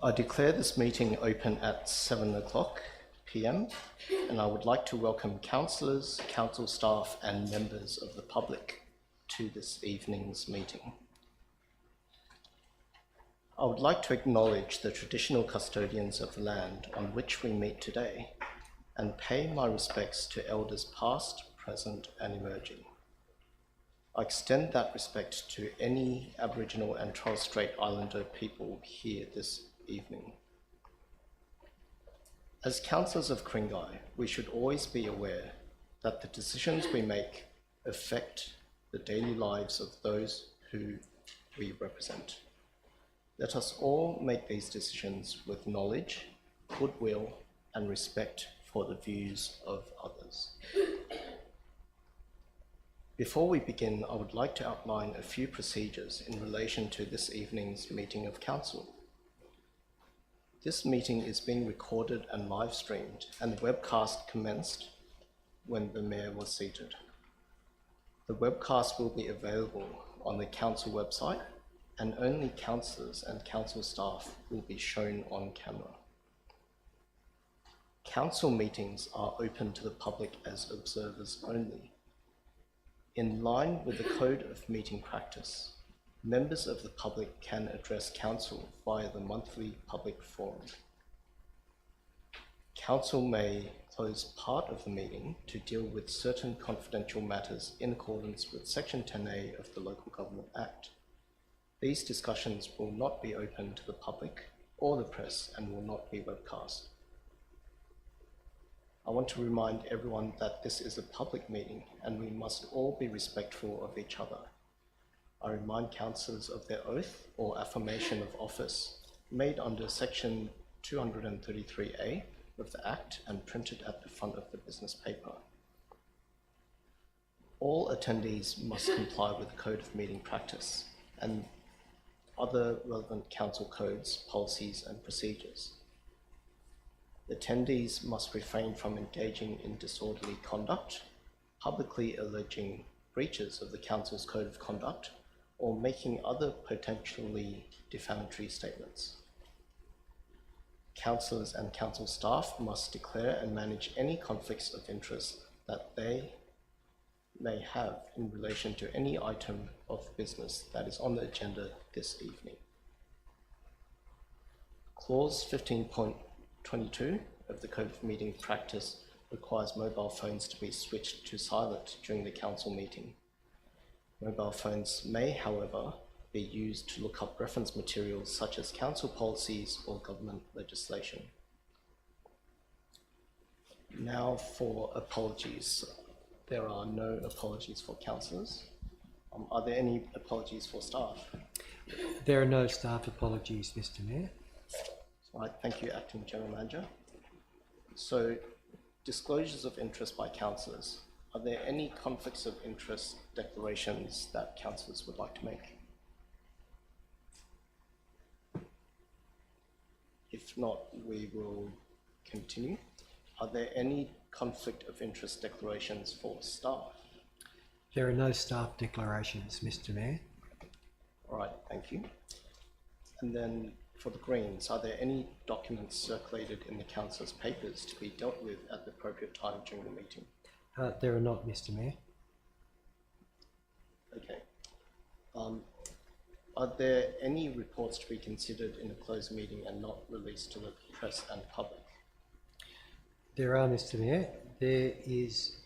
I declare this meeting open at 7 o'clock p.m. and I would like to welcome councillors, council staff and members of the public to this evening's meeting. I would like to acknowledge the traditional custodians of the land on which we meet today and pay my respects to elders past, present and emerging. I extend that respect to any Aboriginal and Torres Strait Islander people here this evening. As councillors of Ku-ring-gai, we should always be aware that the decisions we make affect the daily lives of those who we represent. Let us all make these decisions with knowledge, goodwill, and respect for the views of others. Before we begin, I would like to outline a few procedures in relation to this evening's meeting of council. This meeting is being recorded and live streamed, and the webcast commenced when the Mayor was seated. The webcast will be available on the council website, and only councillors and council staff will be shown on camera. Council meetings are open to the public as observers only. In line with the Code of Meeting Practice, members of the public can address council via the monthly public forum. Council may close part of the meeting to deal with certain confidential matters in accordance with Section 10A of the Local Government Act. These discussions will not be open to the public or the press and will not be webcast. I want to remind everyone that this is a public meeting and we must all be respectful of each other. I remind councillors of their oath or affirmation of office made under Section 233A of the Act and printed at the front of the business paper. All attendees must comply with the Code of Meeting Practice and other relevant council codes, policies and procedures. Attendees must refrain from engaging in disorderly conduct, publicly alleging breaches of the council's code of conduct, or making other potentially defamatory statements. Councillors and council staff must declare and manage any conflicts of interest that they may have in relation to any item of business that is on the agenda this evening. Clause 15.22 of the Code of Meeting Practice requires mobile phones to be switched to silent during the council meeting. Mobile phones may, however, be used to look up reference materials such as council policies or government legislation. Now for apologies. There are no apologies for councillors. Are there any apologies for staff? There are no staff apologies, Mr. Mayor. Right, thank you, Acting General Manager. So, disclosures of interest by councillors. Are there any conflicts of interest declarations that councillors would like to make? If not, we will continue. Are there any conflict of interest declarations for staff? There are no staff declarations, Mr. Mayor. All right, thank you. And then for the Greens, are there any documents circulated in the councillors' papers to be dealt with at the appropriate time during the meeting? There are not, Mr. Mayor. Okay. Are there any reports to be considered in a closed meeting and not released to the press and public? There are, Mr. Mayor. There is,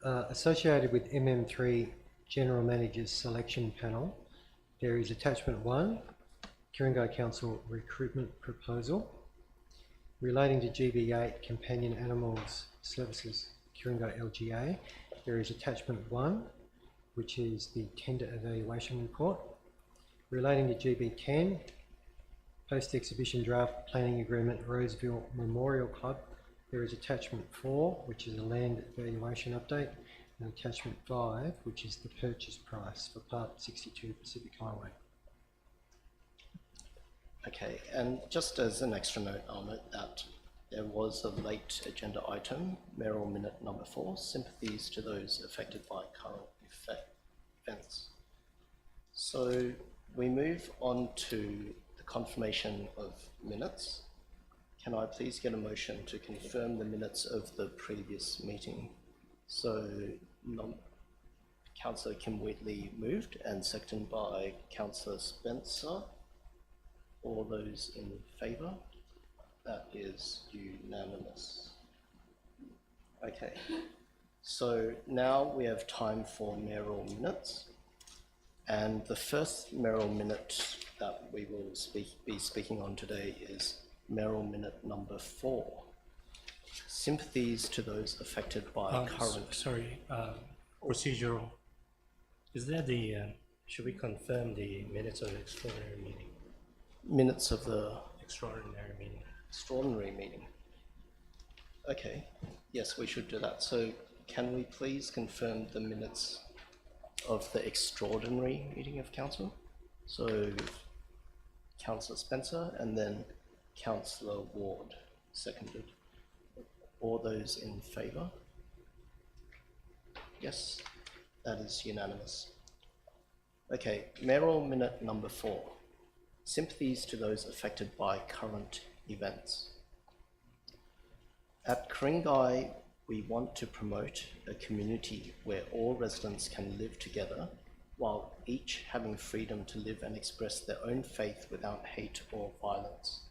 associated with MM3 General Manager's Selection Panel, there is Attachment 1, Ku-ring-gai Council Recruitment Proposal. Relating to GB8 Companion Animals Services Ku-ring-gai LGA, there is Attachment 1, which is the Tender Evaluation Report. Relating to GB10, Post-Exhibition Draft Planning Agreement Roseville Memorial Club, there is Attachment 4, which is a Land Valuation Update, and Attachment 5, which is the purchase price for Part 62 Pacific Highway. Okay, and just as an extra note, I'll note that there was a late agenda item, Mayoral Minute number 4, sympathies to those affected by current events. So we move on to the the confirmation of minutes. Can I please get a motion to confirm the minutes of the previous meeting? So, Councillor Kim Wheatley moved and seconded by Councillor Spencer. All those in favour? That is unanimous. Okay, so now we have time for mayoral minutes. And the first mayoral minute that we will be speaking on today is mayoral minute number 4. Sympathies to those affected by current... Procedural. Is there should we confirm the minutes of the extraordinary meeting? Minutes of the Extraordinary meeting. extraordinary meeting. Okay, yes, we should do that. So can we please confirm the minutes of the extraordinary meeting of council? So Councillor Spencer and then Councillor Ward seconded. All those in favour? Yes, that is unanimous. Okay, mayoral minute number 4. Sympathies to those affected by current events. At Ku-ring-gai, we want to promote a community where all residents can live together while each having freedom to live and express their own faith without hate or violence.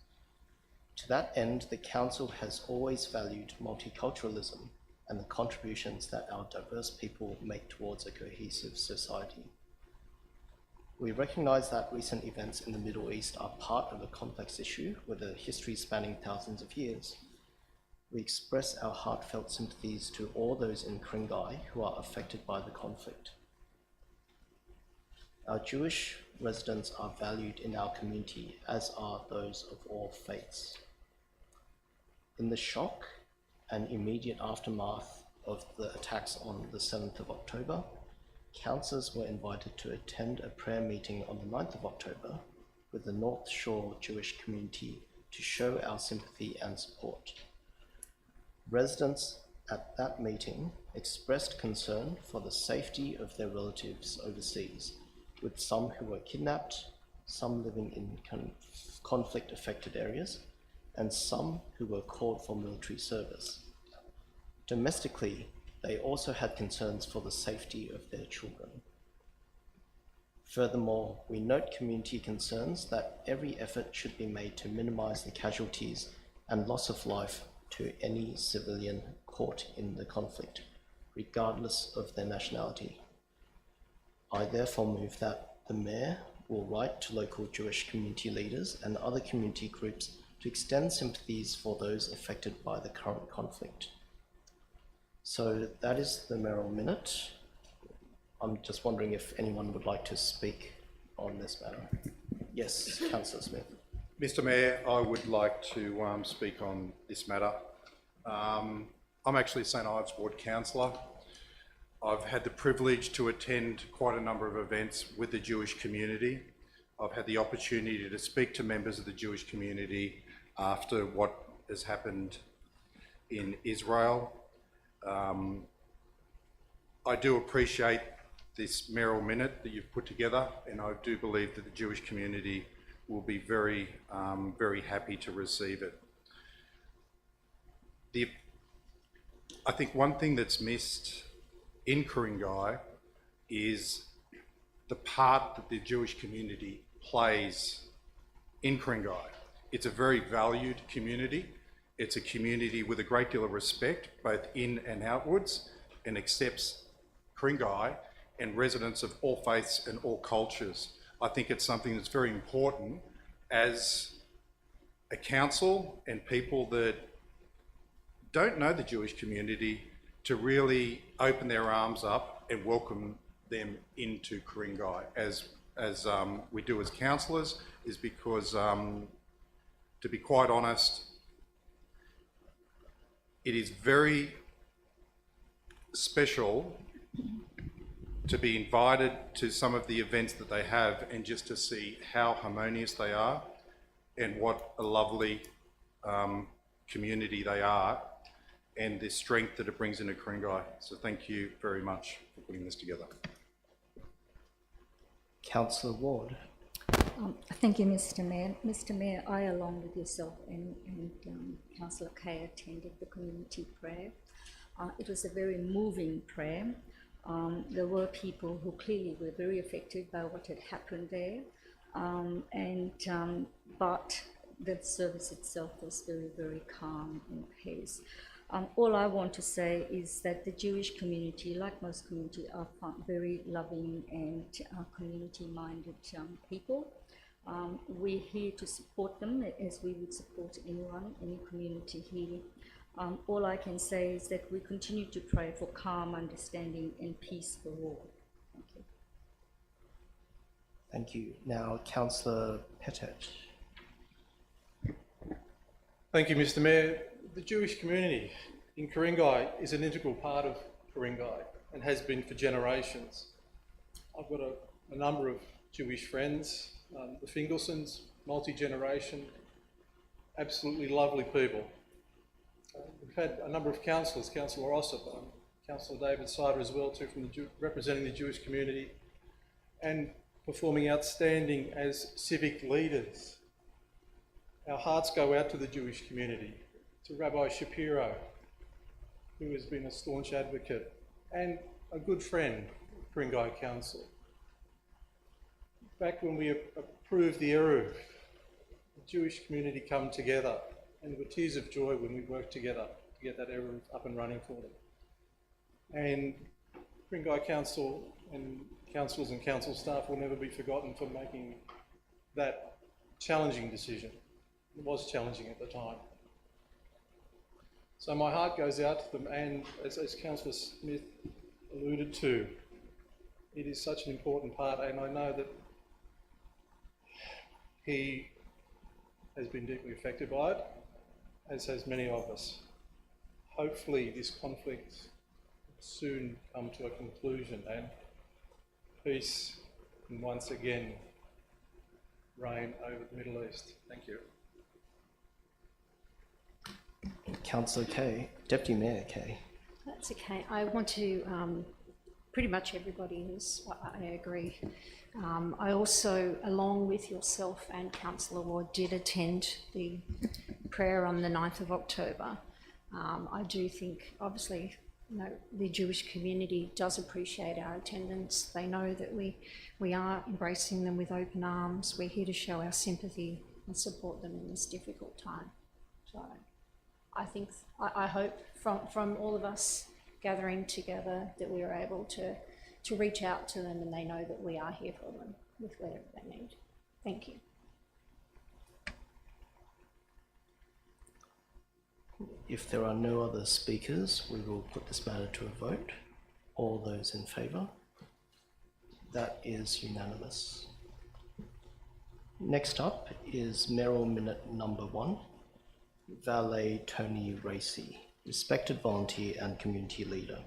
To that end, the council has always valued multiculturalism and the contributions that our diverse people make towards a cohesive society. We recognise that recent events in the Middle East are part of a complex issue with a history spanning thousands of years. We express our heartfelt sympathies to all those in Ku-ring-gai who are affected by the conflict. Our Jewish residents are valued in our community, as are those of all faiths. In the shock and immediate aftermath of the attacks on the 7th of October, councillors were invited to attend a prayer meeting on the 9th of October with the North Shore Jewish community to show our sympathy and support. Residents at that meeting expressed concern for the safety of their relatives overseas, with some who were kidnapped, some living in conflict-affected areas, and some who were called for military service. Domestically, they also had concerns for the safety of their children. Furthermore, we note community concerns that every effort should be made to minimize the casualties and loss of life to any civilian caught in the conflict, regardless of their nationality. I therefore move that the Mayor will write to local Jewish community leaders and other community groups to extend sympathies for those affected by the current conflict. So that is the mayoral minute. I'm just wondering if anyone would like to speak on this matter. Yes, Councillor Smith. Mr Mayor, I would like to speak on this matter. I'm actually a St Ives Ward councillor. I've had the privilege to attend quite a number of events with the Jewish community. I've had the opportunity to speak to members of the Jewish community after what has happened in Israel. I do appreciate this mayoral minute that you've put together, and I do believe that the Jewish community will be very, very happy to receive it. I think one thing that's missed in Ku-ring-gai is the part that the Jewish community plays in Ku-ring-gai. It's a very valued community. It's a community with a great deal of respect, both in and outwards, and accepts Ku-ring-gai and residents of all faiths and all cultures. I think it's something that's very important as a council and people that don't know the Jewish community to really open their arms up and welcome them into Ku-ring-gai as we do as councillors, is because, to be quite honest, it is very special to be invited to some of the events that they have and just to see how harmonious they are and what a lovely community they are and the strength that it brings into Ku-ring-gai. So thank you very much for putting this together. Councillor Ward. Thank you, Mr. Mayor. Mr. Mayor, I, along with yourself and Councillor Kay, attended the community prayer. It was a very moving prayer. There were people who clearly were very affected by what had happened there, but the service itself was very, very calm and pace. All I want to say is that the Jewish community, like most community, are very loving and community-minded people. We're here to support them as we would support anyone, any community here. All I can say is that we continue to pray for calm, understanding and peace for all. Thank you. Thank you. Now, Councillor Pettet. Thank you, Mr. Mayor. The Jewish community in Ku-ring-gai is an integral part of Ku-ring-gai and has been for generations. I've got a number of Jewish friends, the Fingalsons, multi-generation, absolutely lovely people. We've had a number of councillors, Councillor Ossip, Councillor David Sider as well too, from representing the Jewish community and performing outstanding as civic leaders. Our hearts go out to the Jewish community, to Rabbi Shapiro, who has been a staunch advocate and a good friend of Ku-ring-gai Council. Back when we approved the Eruv, the Jewish community come together, and there were tears of joy when we worked together to get that Eruv up and running for them. And Ku-ring-gai Council and councillors and council staff will never be forgotten for making that challenging decision. It was challenging at the time. So my heart goes out to them, and as Councillor Smith alluded to, it is such an important part, and I know that he has been deeply affected by it, as has many of us. Hopefully this conflict will soon come to a conclusion and peace can once again reign over the Middle East. Thank you. Councillor Kay, Deputy Mayor Kay. That's okay. I want to, pretty much everybody is, I agree. I also, along with yourself and Councillor Ward, did attend the prayer on the 9th of October. I do think, obviously, you know, the Jewish community does appreciate our attendance. They know that we are embracing them with open arms. We're here to show our sympathy and support them in this difficult time. So I think, I hope from all of us gathering together that we are able to reach out to them and they know that we are here for them with whatever they need. Thank you. If there are no other speakers, we will put this matter to a vote. All those in favour? That is unanimous. Next up is Mayoral Minute number 1. Valet Tony Racy, respected volunteer and community leader.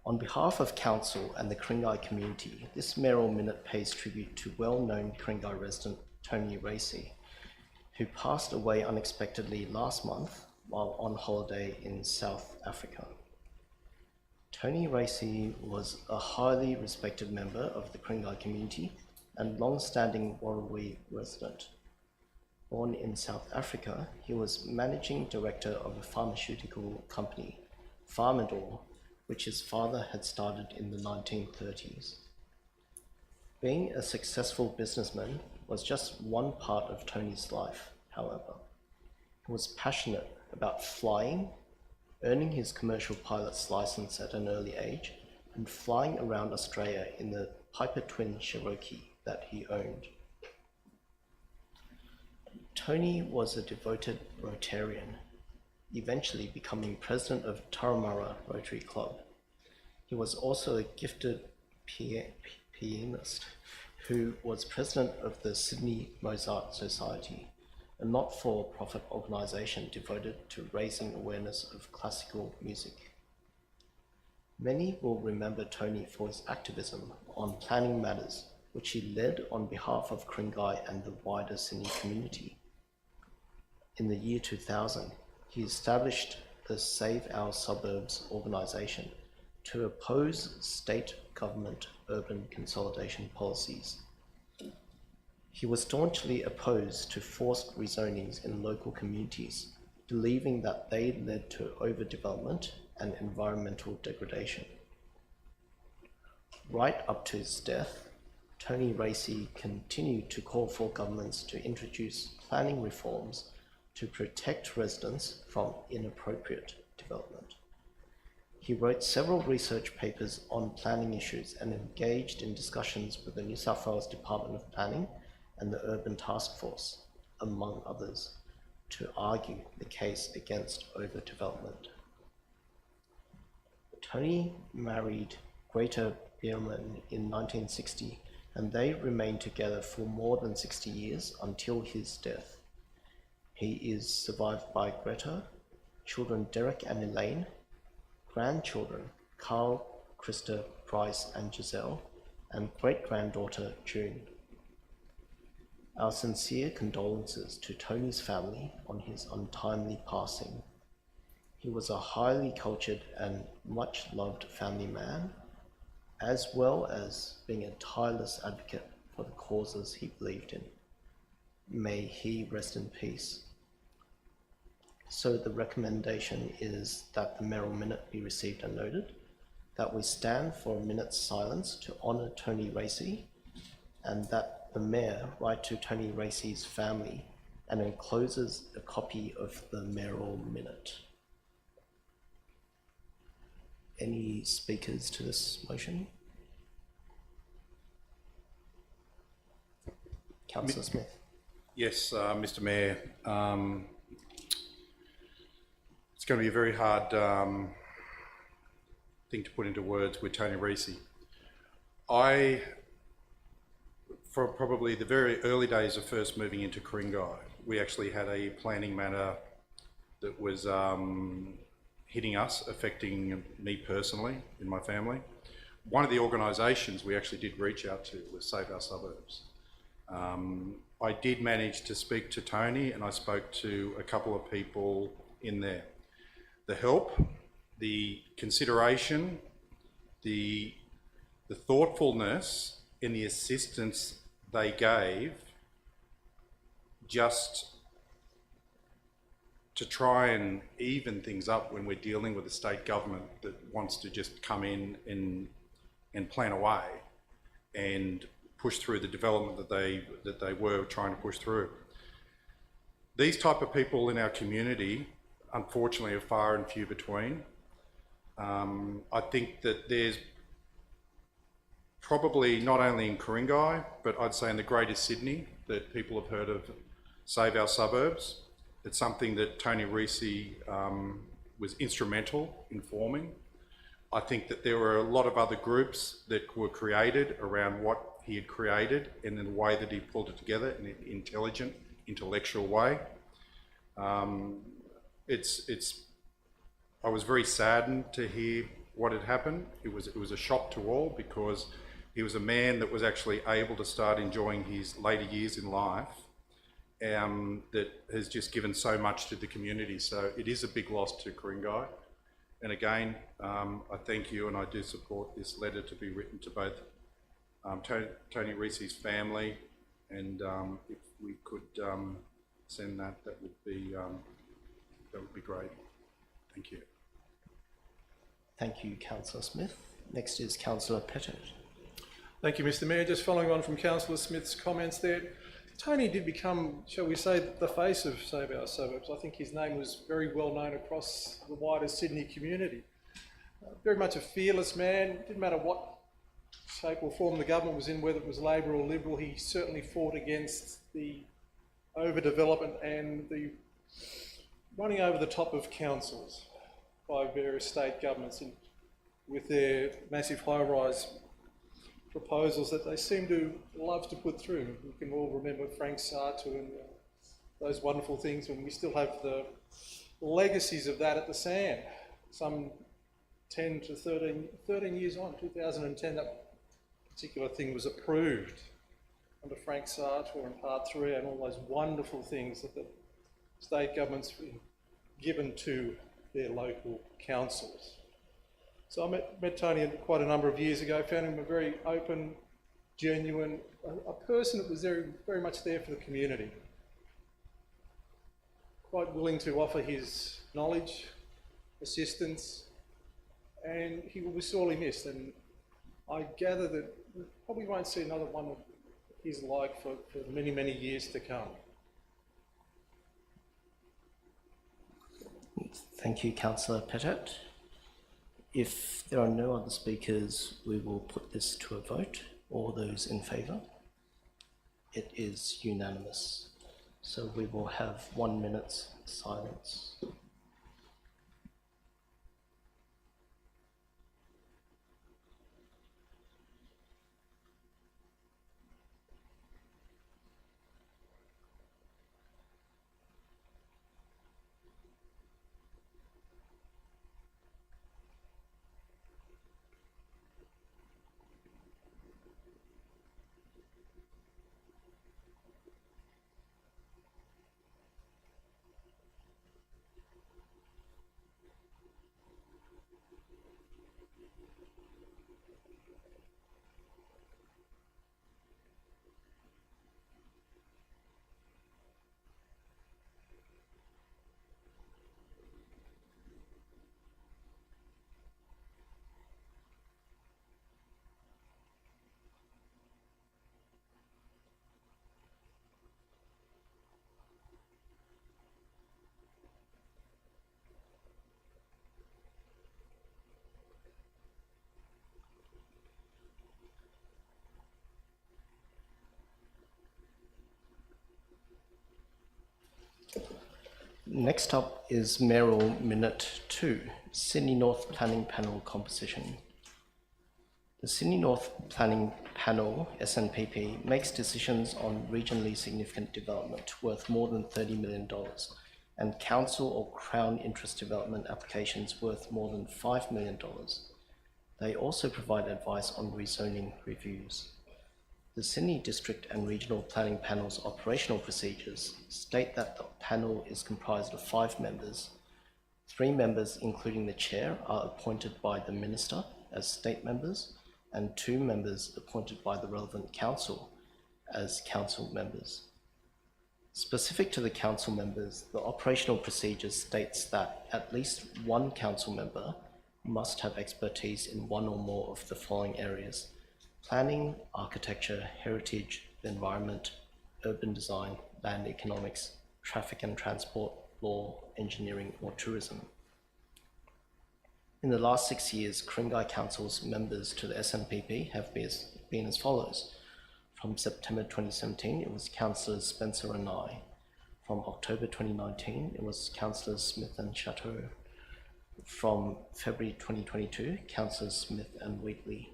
On behalf of Council and the Ku-ring-gai community, this Mayoral Minute pays tribute to well-known Ku-ring-gai resident Tony Racy, who passed away unexpectedly last month while on holiday in South Africa. Tony Racy was a highly respected member of the Ku-ring-gai community and long-standing Warrawee resident. Born in South Africa, he was managing director of a pharmaceutical company, Pharmador, which his father had started in the 1930s. Being a successful businessman was just one part of Tony's life, however. He was passionate about flying, earning his commercial pilot's license at an early age, and flying around Australia in the Piper Twin Cherokee that he owned. Tony was a devoted Rotarian, eventually becoming president of Turramurra Rotary Club. He was also a gifted pianist who was president of the Sydney Mozart Society, a not-for-profit organisation devoted to raising awareness of classical music. Many will remember Tony for his activism on planning matters, which he led on behalf of Ku-ring-gai and the wider Sydney community. In the year 2000, he established the Save Our Suburbs organisation to oppose state government urban consolidation policies He was staunchly opposed to forced rezonings in local communities, believing that they led to overdevelopment and environmental degradation. Right up to his death, Tony Racy continued to call for governments to introduce planning reforms to protect residents from inappropriate development. He wrote several research papers on planning issues and engaged in discussions with the New South Wales Department of Planning and the Urban Task Force, among others, to argue the case against overdevelopment. Tony married Greta Bierman in 1960, and they remained together for more than 60 years until his death. He is survived by Greta, children Derek and Elaine, grandchildren Carl, Krista, Bryce and Giselle, and great-granddaughter June. Our sincere condolences to Tony's family on his untimely passing. He was a highly cultured and much-loved family man, as well as being a tireless advocate for the causes he believed in. May he rest in peace. So the recommendation is that the Mayoral Minute be received and noted, that we stand for a minute's silence to honour Tony Racy, and that the Mayor write to Tony Racy's family and encloses a copy of the Mayoral Minute. Any speakers to this motion? Councillor Smith. Yes, Mr. Mayor. It's going to be a very hard thing to put into words with Tony Racy. For probably the very early days of first moving into Ku-ring-gai, we actually had a planning matter that was hitting us, affecting me personally in my family. One of the organisations we actually did reach out to was Save Our Suburbs. I did manage to speak to Tony, and I spoke to a couple of people in there. The help, the consideration, the thoughtfulness and the assistance they gave just to try and even things up when we're dealing with a state government that wants to just come in and plan away and push through the development that they were trying to push through. These type of people in our community, unfortunately, are far and few between. I think that there's probably not only in Ku-ring-gai, but I'd say in the Greater Sydney, that people have heard of Save Our Suburbs. It's something that Tony Racy was instrumental in forming. I think that there were a lot of other groups that were created around what he had created and in the way that he pulled it together in an intelligent, intellectual way. I was very saddened to hear what had happened. It was a shock to all, because he was a man that was actually able to start enjoying his later years in life, that has just given so much to the community. So it is a big loss to Ku-ring-gai. And again, I thank you, and I do support this letter to be written to both Tony Racy's family, and if we could send that, that would be great. Thank you. Thank you, Councillor Smith. Next is Councillor Pettit. Thank you, Mr. Mayor. Just following on from Councillor Smith's comments there, Tony did become, shall we say, the face of Save Our Suburbs. I think his name was very well known across the wider Sydney community. Very much a fearless man. Didn't matter what shape or form the government was in, whether it was Labor or Liberal, he certainly fought against the overdevelopment and the running over the top of councils by various state governments with their massive high-rise proposals that they seem to love to put through. We can all remember Frank Sartor and those wonderful things, when we still have the legacies of that at the Sand. Some 10 to 13 years on, 2010, that particular thing was approved under Frank Sartor and Part 3 and all those wonderful things that the state government's given to their local councils. So I met Tony quite a number of years ago, found him a very open, genuine, a person that was very much there for the community. Quite willing to offer his knowledge, assistance, and he will be sorely missed. And I gather that we probably won't see another one of his like for many, many years to come. Thank you, Councillor Pettit. If there are no other speakers, we will put this to a vote. All those in favour? It is unanimous. So we will have 1 minute's silence. Next up is Mayoral Minute 2, Sydney North Planning Panel Composition. The Sydney North Planning Panel, SNPP, makes decisions on regionally significant development worth more than $30 million and council or Crown interest development applications worth more than $5 million. They also provide advice on rezoning reviews. The Sydney District and Regional Planning Panel's operational procedures state that the panel is comprised of 5 members. 3 members, including the chair, are appointed by the minister as state members, and 2 members appointed by the relevant council as council members. Specific to the council members, the operational procedures states that at least 1 council member must have expertise in 1 or more of the following areas: planning, architecture, heritage, the environment, urban design, land economics, traffic and transport, law, engineering, or tourism. In the last 6 years, Ku-ring-gai Council's members to the SNPP have been as follows. From September 2017, it was Councillors Spencer and I. From October 2019, it was Councillors Smith and Chateau. From February 2022, Councillors Smith and Wheatley.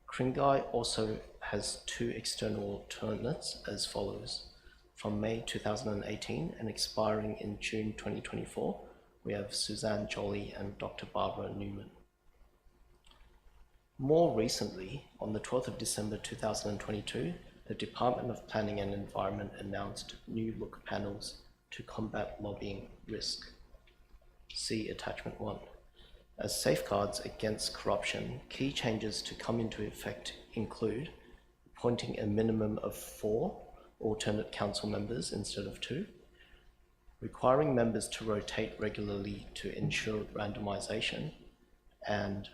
Ku-ring-gai also has 2 external alternates as follows. From May 2018 and expiring in June 2024, we have Suzanne Jolly and Dr. Barbara Newman. More recently, on the 12th of December 2022, the Department of Planning and Environment announced new look panels to combat lobbying risk. See Attachment 1. As safeguards against corruption, key changes to come into effect include appointing a minimum of 4 alternate council members instead of 2, requiring members to rotate regularly to ensure randomization, and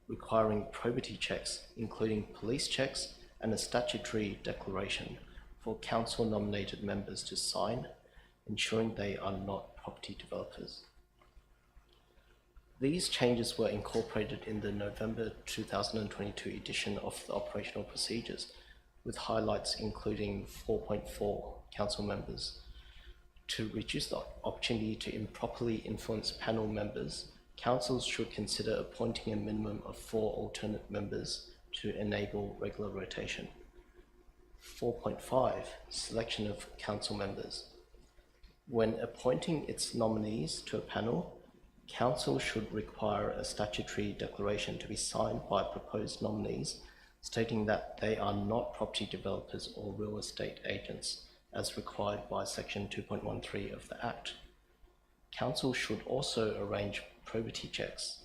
requiring probity checks, including police checks and a statutory declaration for council-nominated members to sign, ensuring they are not property developers. These changes were incorporated in the November 2022 edition of the operational procedures, with highlights including 4.4 council members. To reduce the opportunity to improperly influence panel members, councils should consider appointing a minimum of 4 alternate members to enable regular rotation. 4.5, selection of council members. When appointing its nominees to a panel, council should require a statutory declaration to be signed by proposed nominees stating that they are not property developers or real estate agents, as required by Section 2.13 of the Act. Council should also arrange probity checks.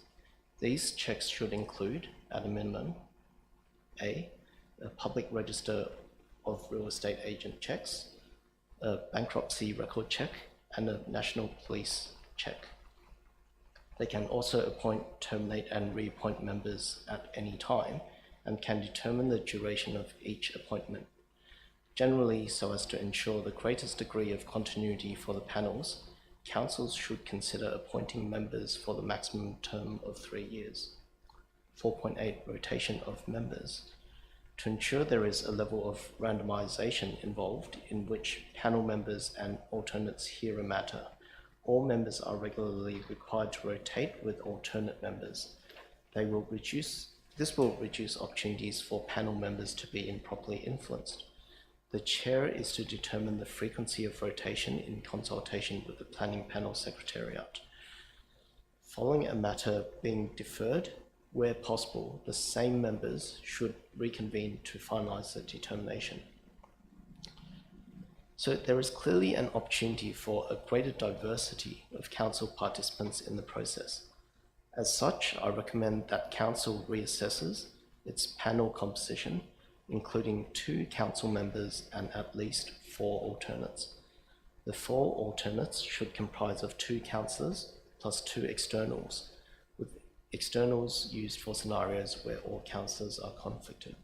These checks should include, at a minimum, A, a public register of real estate agent checks, a bankruptcy record check, and a national police check. They can also appoint, terminate, and reappoint members at any time and can determine the duration of each appointment, generally so as to ensure the greatest degree of continuity for the panels. Councils should consider appointing members for the maximum term of 3 years. 4.8 Rotation of members. To ensure there is a level of randomization involved in which panel members and alternates hear a matter, all members are regularly required to rotate with alternate members. This will reduce opportunities for panel members to be improperly influenced. The chair is to determine the frequency of rotation in consultation with the planning panel secretariat. Following a matter being deferred, where possible, the same members should reconvene to finalise the determination. So there is clearly an opportunity for a greater diversity of council participants in the process. As such, I recommend that council reassesses its panel composition, including 2 council members and at least 4 alternates. The 4 alternates should comprise of 2 councillors plus 2 externals, with externals used for scenarios where all councillors are conflicted.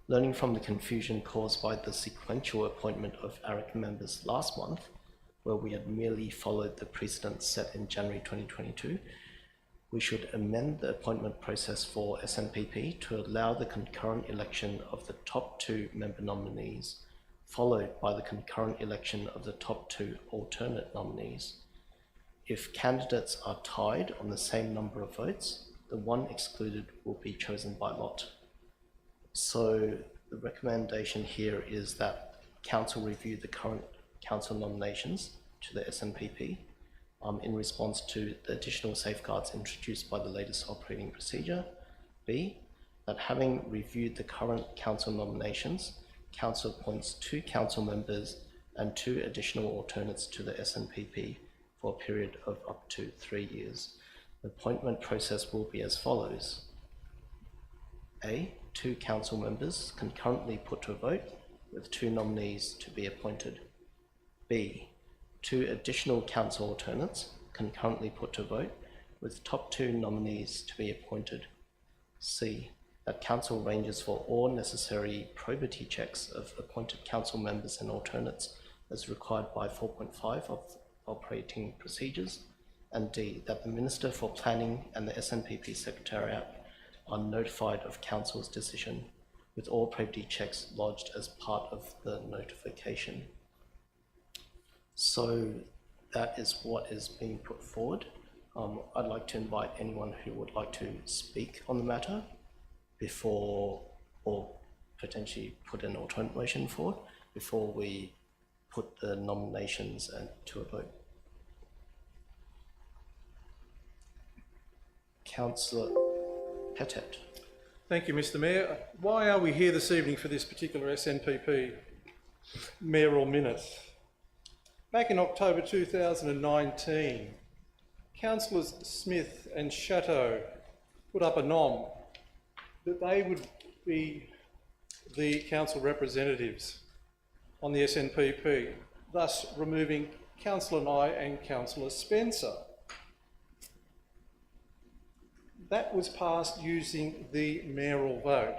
Learning from the confusion caused by the sequential appointment of ARIC members last month, where we had merely followed the precedent set in January 2022, we should amend the appointment process for SNPP to allow the concurrent election of the top 2 member nominees, followed by the concurrent election of the top 2 alternate nominees. If candidates are tied on the same number of votes, the one excluded will be chosen by lot. So the recommendation here is that council review the current council nominations to the SNPP in response to the additional safeguards introduced by the latest operating procedure. B, that having reviewed the current council nominations, council appoints 2 council members and 2 additional alternates to the SNPP for a period of up to 3 years. The appointment process will be as follows. A, 2 council members concurrently put to a vote with 2 nominees to be appointed. B, 2 additional council alternates concurrently put to vote with top 2 nominees to be appointed. C, that council arranges for all necessary probity checks of appointed council members and alternates as required by 4.5 of operating procedures. And D, that the Minister for Planning and the SNPP Secretariat are notified of council's decision with all probity checks lodged as part of the notification. So that is what is being put forward. I'd like to invite anyone who would like to speak on the matter before, or potentially put an alternate motion forward before we put the nominations to a vote. Councillor Pettet. Thank you, Mr. Mayor. Why are we here this evening for this particular SNPP mayoral minute? Back in October 2019, Councillors Smith and Chateau put up a nom that they would be the council representatives on the SNPP, thus removing Councillor Nye and Councillor Spencer. That was passed using the mayoral vote.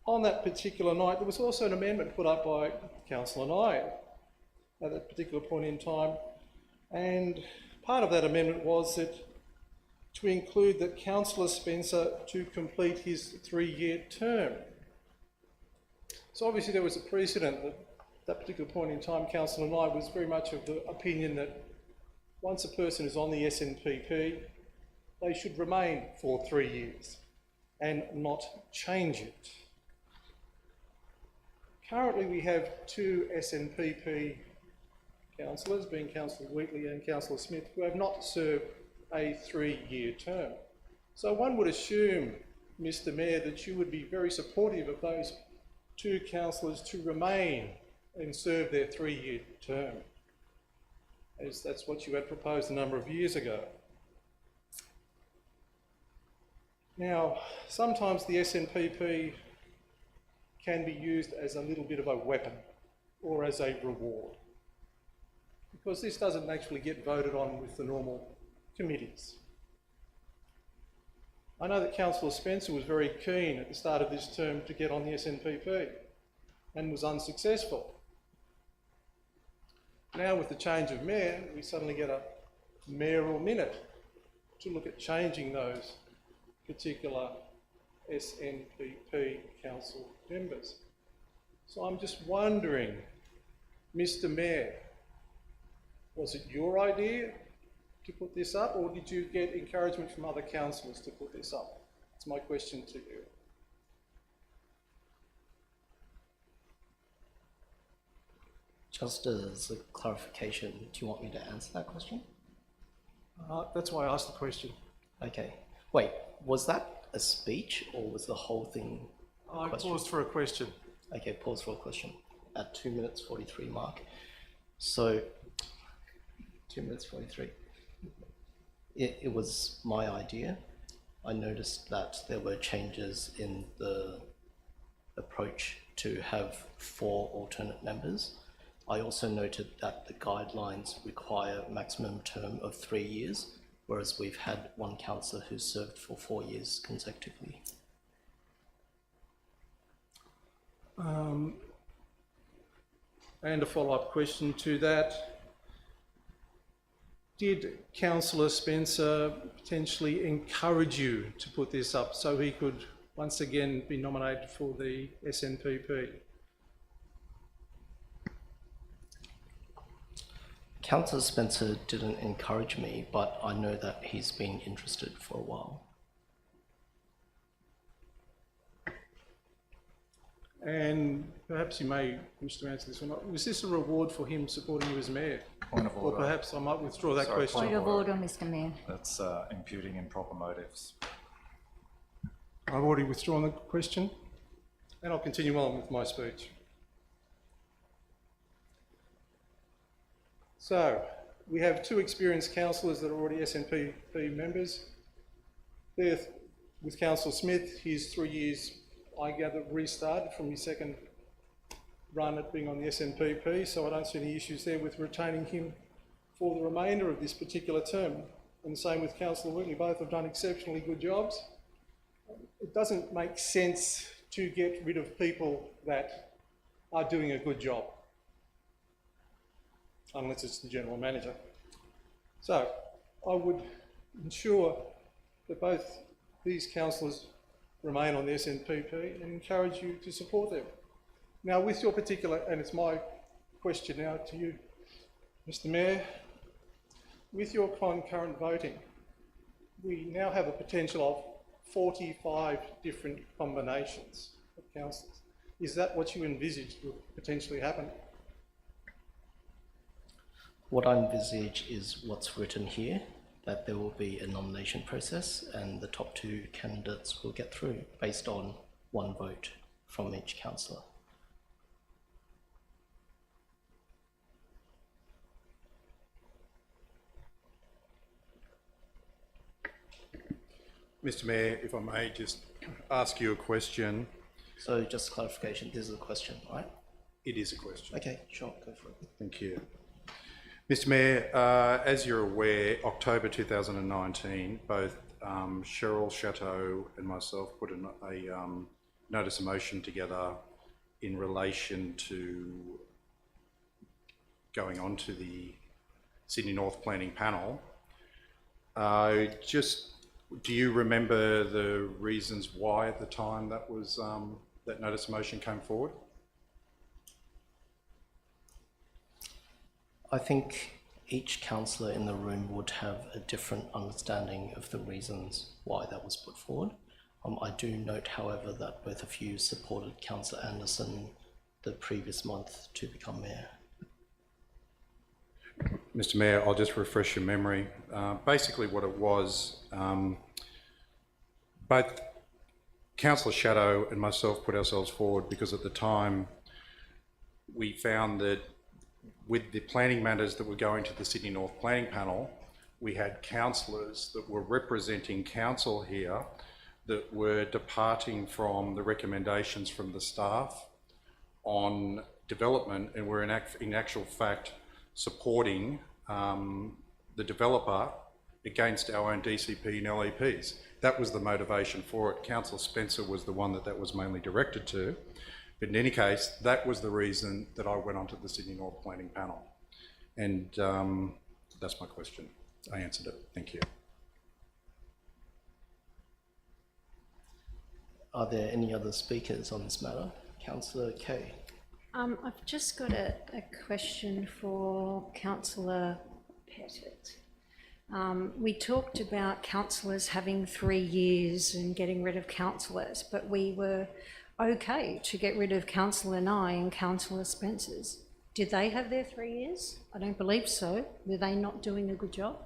On that particular night, there was also an amendment put up by Councillor Nye at that particular point in time, and part of that amendment was that to include that Councillor Spencer to complete his 3-year term. So obviously there was a precedent that at that particular point in time, Councillor Nye was very much of the opinion that once a person is on the SNPP, they should remain for 3 years and not change it. Currently we have 2 SNPP councillors, being Councillor Wheatley and Councillor Smith, who have not served a 3-year term. So one would assume, Mr. Mayor, that you would be very supportive of those 2 councillors to remain and serve their 3-year term, as that's what you had proposed a number of years ago. Now, sometimes the SNPP can be used as a little bit of a weapon or as a reward, because this doesn't actually get voted on with the normal committees. I know that Councillor Spencer was very keen at the start of this term to get on the SNPP and was unsuccessful. Now with the change of mayor, we suddenly get a mayoral minute to look at changing those particular SNPP council members. So I'm just wondering, Mr. Mayor, was it your idea to put this up, or did you get encouragement from other councillors to put this up? That's my question to you. Just as a clarification, do you want me to answer that question? That's why I asked the question. Okay. Wait, was that a speech or was the whole thing I question? paused for a question. Okay, pause for a question at 2 minutes 43 mark. So, 2 minutes 43. It was my idea. I noticed that there were changes in the approach to have 4 alternate members. I also noted that the guidelines require a maximum term of 3 years, whereas we've had one councillor who's served for 4 years consecutively. And a follow-up question to that. Did Councillor Spencer potentially encourage you to put this up so he could once again be nominated for the SNPP? Councillor Spencer didn't encourage me, but I know that he's been interested for a while. And perhaps you may wish to answer this or not. Was this a reward for him supporting you as mayor? Point of Or order. perhaps I might withdraw that Sorry, question. Point of order, Mr. Mayor. That's imputing improper motives. I've already withdrawn the question, and I'll continue on with my speech. So, we have 2 experienced councillors that are already SNPP members. There, with Councillor Smith, his 3 years, I gather, restarted from his second run at being on the SNPP, so I don't see any issues there with retaining him for the remainder of this particular term. And the same with Councillor Whitley, both have done exceptionally good jobs. It doesn't make sense to get rid of people that are doing a good job, unless it's the General Manager. So I would ensure that both these councillors remain on the SNPP and encourage you to support them. Now with your particular, and it's my question now to you, Mr. Mayor, with your concurrent voting, we now have a potential of 45 different combinations of councillors. Is that what you envisaged would potentially happen? What I envisage is what's written here, that there will be a nomination process and the top 2 candidates will get through based on 1 vote from each councillor. Mr. Mayor, if I may just ask you a question. So just clarification, this is a question, right? It is a question. Okay, sure, go for it. Thank you. Mr. Mayor, as you're aware, October 2019, both Cheryl Chateau and myself put a notice of motion together in relation to going on to the Sydney North Planning Panel. Do you remember the reasons why at the time that was that notice of motion came forward? I think each councillor in the room would have a different understanding of the reasons why that was put forward. I do note, however, that both of you supported Councillor Anderson the previous month to become mayor. Mr. Mayor, I'll just refresh your memory. Basically what it was, both Councillor Shadow and myself put ourselves forward because at the time we found that with the planning matters that were going to the Sydney North Planning Panel, we had councillors that were representing council here that were departing from the recommendations from the staff on development, and were in actual fact supporting the developer against our own DCP and LEPs. That was the motivation for it. Councillor Spencer was the one that was mainly directed to. But in any case, that was the reason that I went onto the Sydney North Planning Panel. And that's my question. I answered it. Thank you. Are there any other speakers on this matter? Councillor Kay. I've just got a question for Councillor Pettit. We talked about councillors having 3 years and getting rid of councillors, but we were okay to get rid of Councillor Nye and Councillor Spencer's. Did they have their 3 years? I don't believe so. Were they not doing a good job?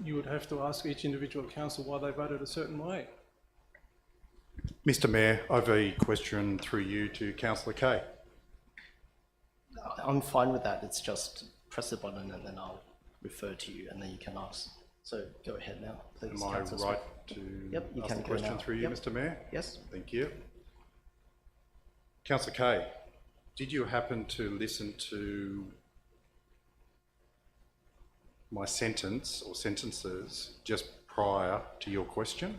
You would have to ask each individual council why they voted a certain way. Mr Mayor, I have a question through you to Councillor Kay. I'm fine with that. It's just press the button and then I'll refer to you and then you can ask. So go ahead now, please. Am I Councillor right Smith. to Yep, you ask can the go question now. through you, Yep. Mr Mayor? Yes. Thank you. Councillor Kay, did you happen to listen to my sentence or sentences just prior to your question?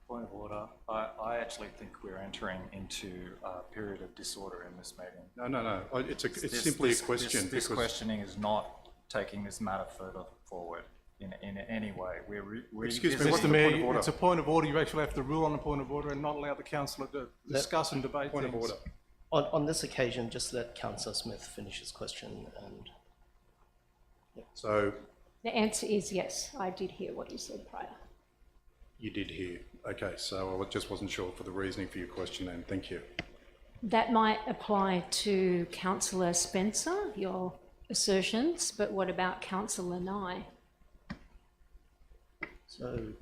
Point of order. I actually think we're entering into a period of disorder in this meeting. No. It's simply a question. This because questioning is not taking this matter further forward in any way. Excuse me, Mr what's the point of Mayor, order? it's a point of order. You actually have to rule on a point of order and not allow the councillor to discuss and debate Point things. of order. On this occasion, just let Councillor Smith finish his question and So The answer is yes. I did hear what you said prior. you did hear. Okay, so I just wasn't sure for the reasoning for your question then. Thank you. That might apply to Councillor Spencer, your assertions, but what about Councillor Nye? so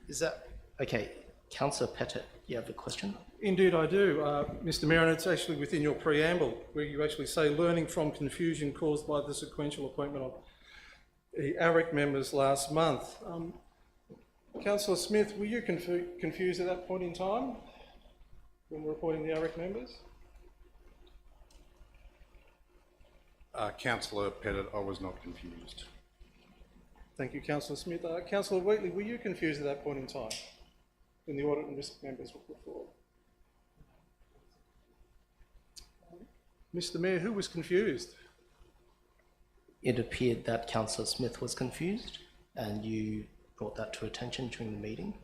is that, okay, Councillor Pettit, you have a question? Indeed I do, Mr Mayor, and it's actually within your preamble where you actually say learning from confusion caused by the sequential appointment of the ARIC members last month. Councillor Smith, were you confused at that point in time when we were appointing the ARIC members? Councillor Pettit, I was not confused. Thank you, Councillor Smith. Councillor Wheatley, were you confused at that point in time when the audit and risk members were put forward? Mr Mayor, who was confused? It appeared that Councillor Smith was confused and you brought that to attention during the meeting.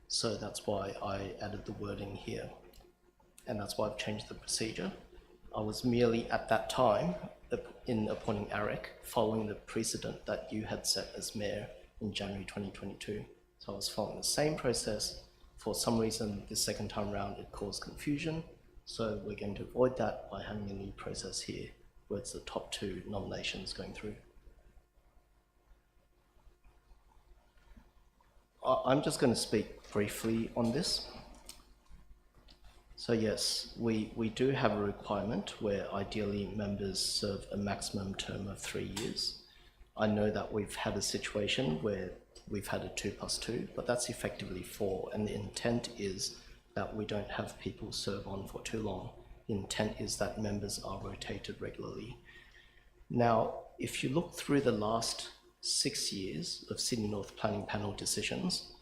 So that's why I added the wording here. And that's why I've changed the procedure. I was merely at that time in appointing ARIC following the precedent that you had set as mayor in January 2022. So I was following the same process. For some reason, this second time round, it caused confusion. So we're going to avoid that by having a new process here, where it's the top 2 nominations going through. I'm just going to speak briefly on this. So yes, we do have a requirement where ideally members serve a maximum term of 3 years. I know that we've had a situation where we've had a 2+2, but that's effectively 4, and the intent is that we don't have people serve on for too long. The intent is that members are rotated regularly. Now, if you look through the last 6 years of Sydney North Planning Panel decisions,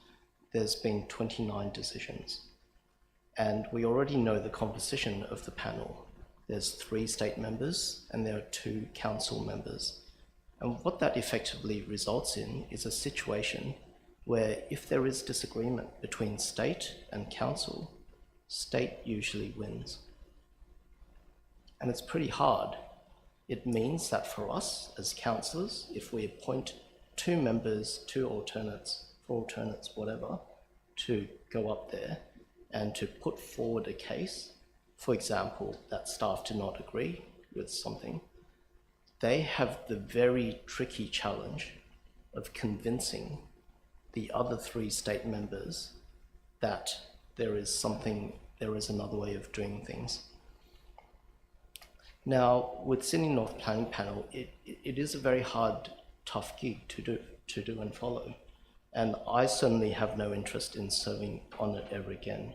there's been 29 decisions. And we already know the composition of the panel. There's 3 state members and there are 2 council members. And what that effectively results in is a situation where if there is disagreement between state and council, state usually wins. And it's pretty hard. It means that for us as councillors, if we appoint 2 members, 2 alternates, 4 alternates, whatever, to go up there and to put forward a case, for example, that staff do not agree with something, they have the very tricky challenge of convincing the other 3 state members that there is another way of doing things. Now, with Sydney North Planning Panel, it is a very hard, tough gig to do and follow. And I certainly have no interest in serving on it ever again.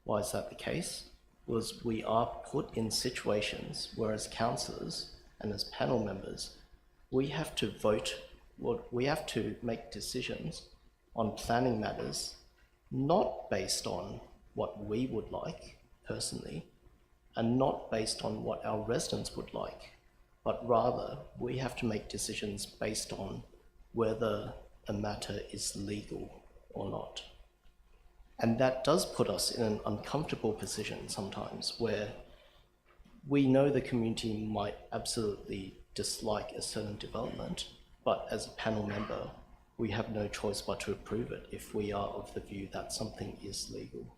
Why is that the case? Was we are put in situations where as councillors and as panel members, we have to vote, we have to make decisions on planning matters, not based on what we would like personally, and not based on what our residents would like, but rather we have to make decisions based on whether a matter is legal or not. And that does put us in an uncomfortable position sometimes where we know the community might absolutely dislike a certain development, but as a panel member, we have no choice but to approve it if we are of the view that something is legal.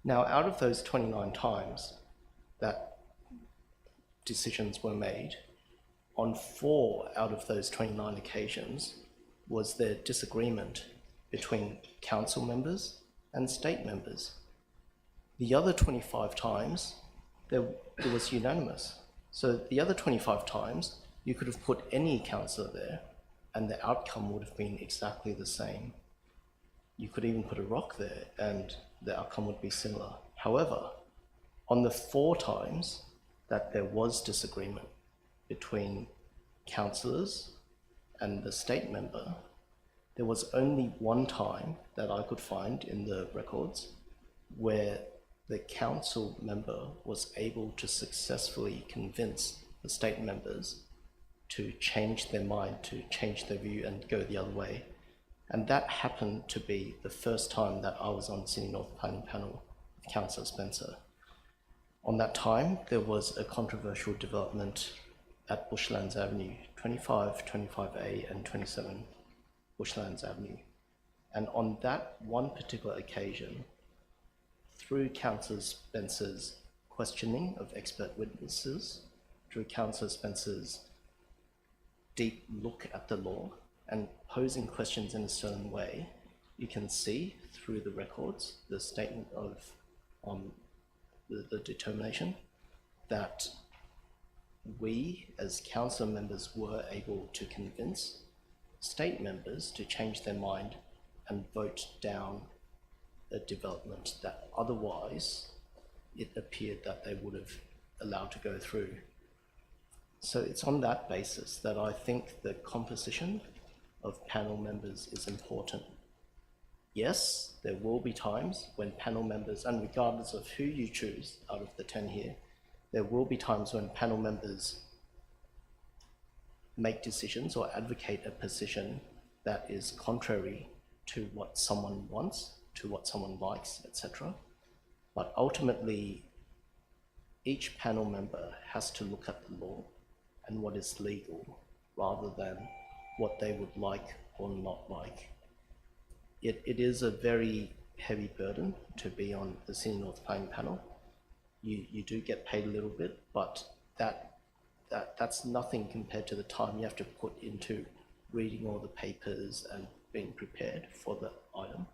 Now, out of those 29 times that decisions were made, on 4 out of those 29 occasions was there disagreement between council members and state members. The other 25 times, it was unanimous. So the other 25 times, you could have put any councillor there and the outcome would have been exactly the same. You could even put a rock there and the outcome would be similar. However, on the 4 times that there was disagreement between councillors and the state member, there was only 1 time that I could find in the records where the council member was able to successfully convince the state members to change their mind, to change their view and go the other way. And that happened to be the first time that I was on Sydney North Planning Panel with Councillor Spencer. On that time, there was a controversial development at Bushlands Avenue, 25, 25A and 27 Bushlands Avenue. And on that one particular occasion, through Councillor Spencer's questioning of expert witnesses, through Councillor Spencer's deep look at the law and posing questions in a certain way, you can see through the records, the statement of the determination that we as council members were able to convince state members to change their mind and vote down a development that otherwise it appeared that they would have allowed to go through. So it's on that basis that I think the composition of panel members is important. Yes, there will be times when panel members, and regardless of who you choose out of the 10 here, there will be times when panel members make decisions or advocate a position that is contrary to what someone wants, to what someone likes, etc. But ultimately, each panel member has to look at the law and what is legal rather than what they would like or not like. It is a very heavy burden to be on the Sydney North Planning Panel. You do get paid a little bit, but that's nothing compared to the time you have to put into reading all the papers and being prepared for the item.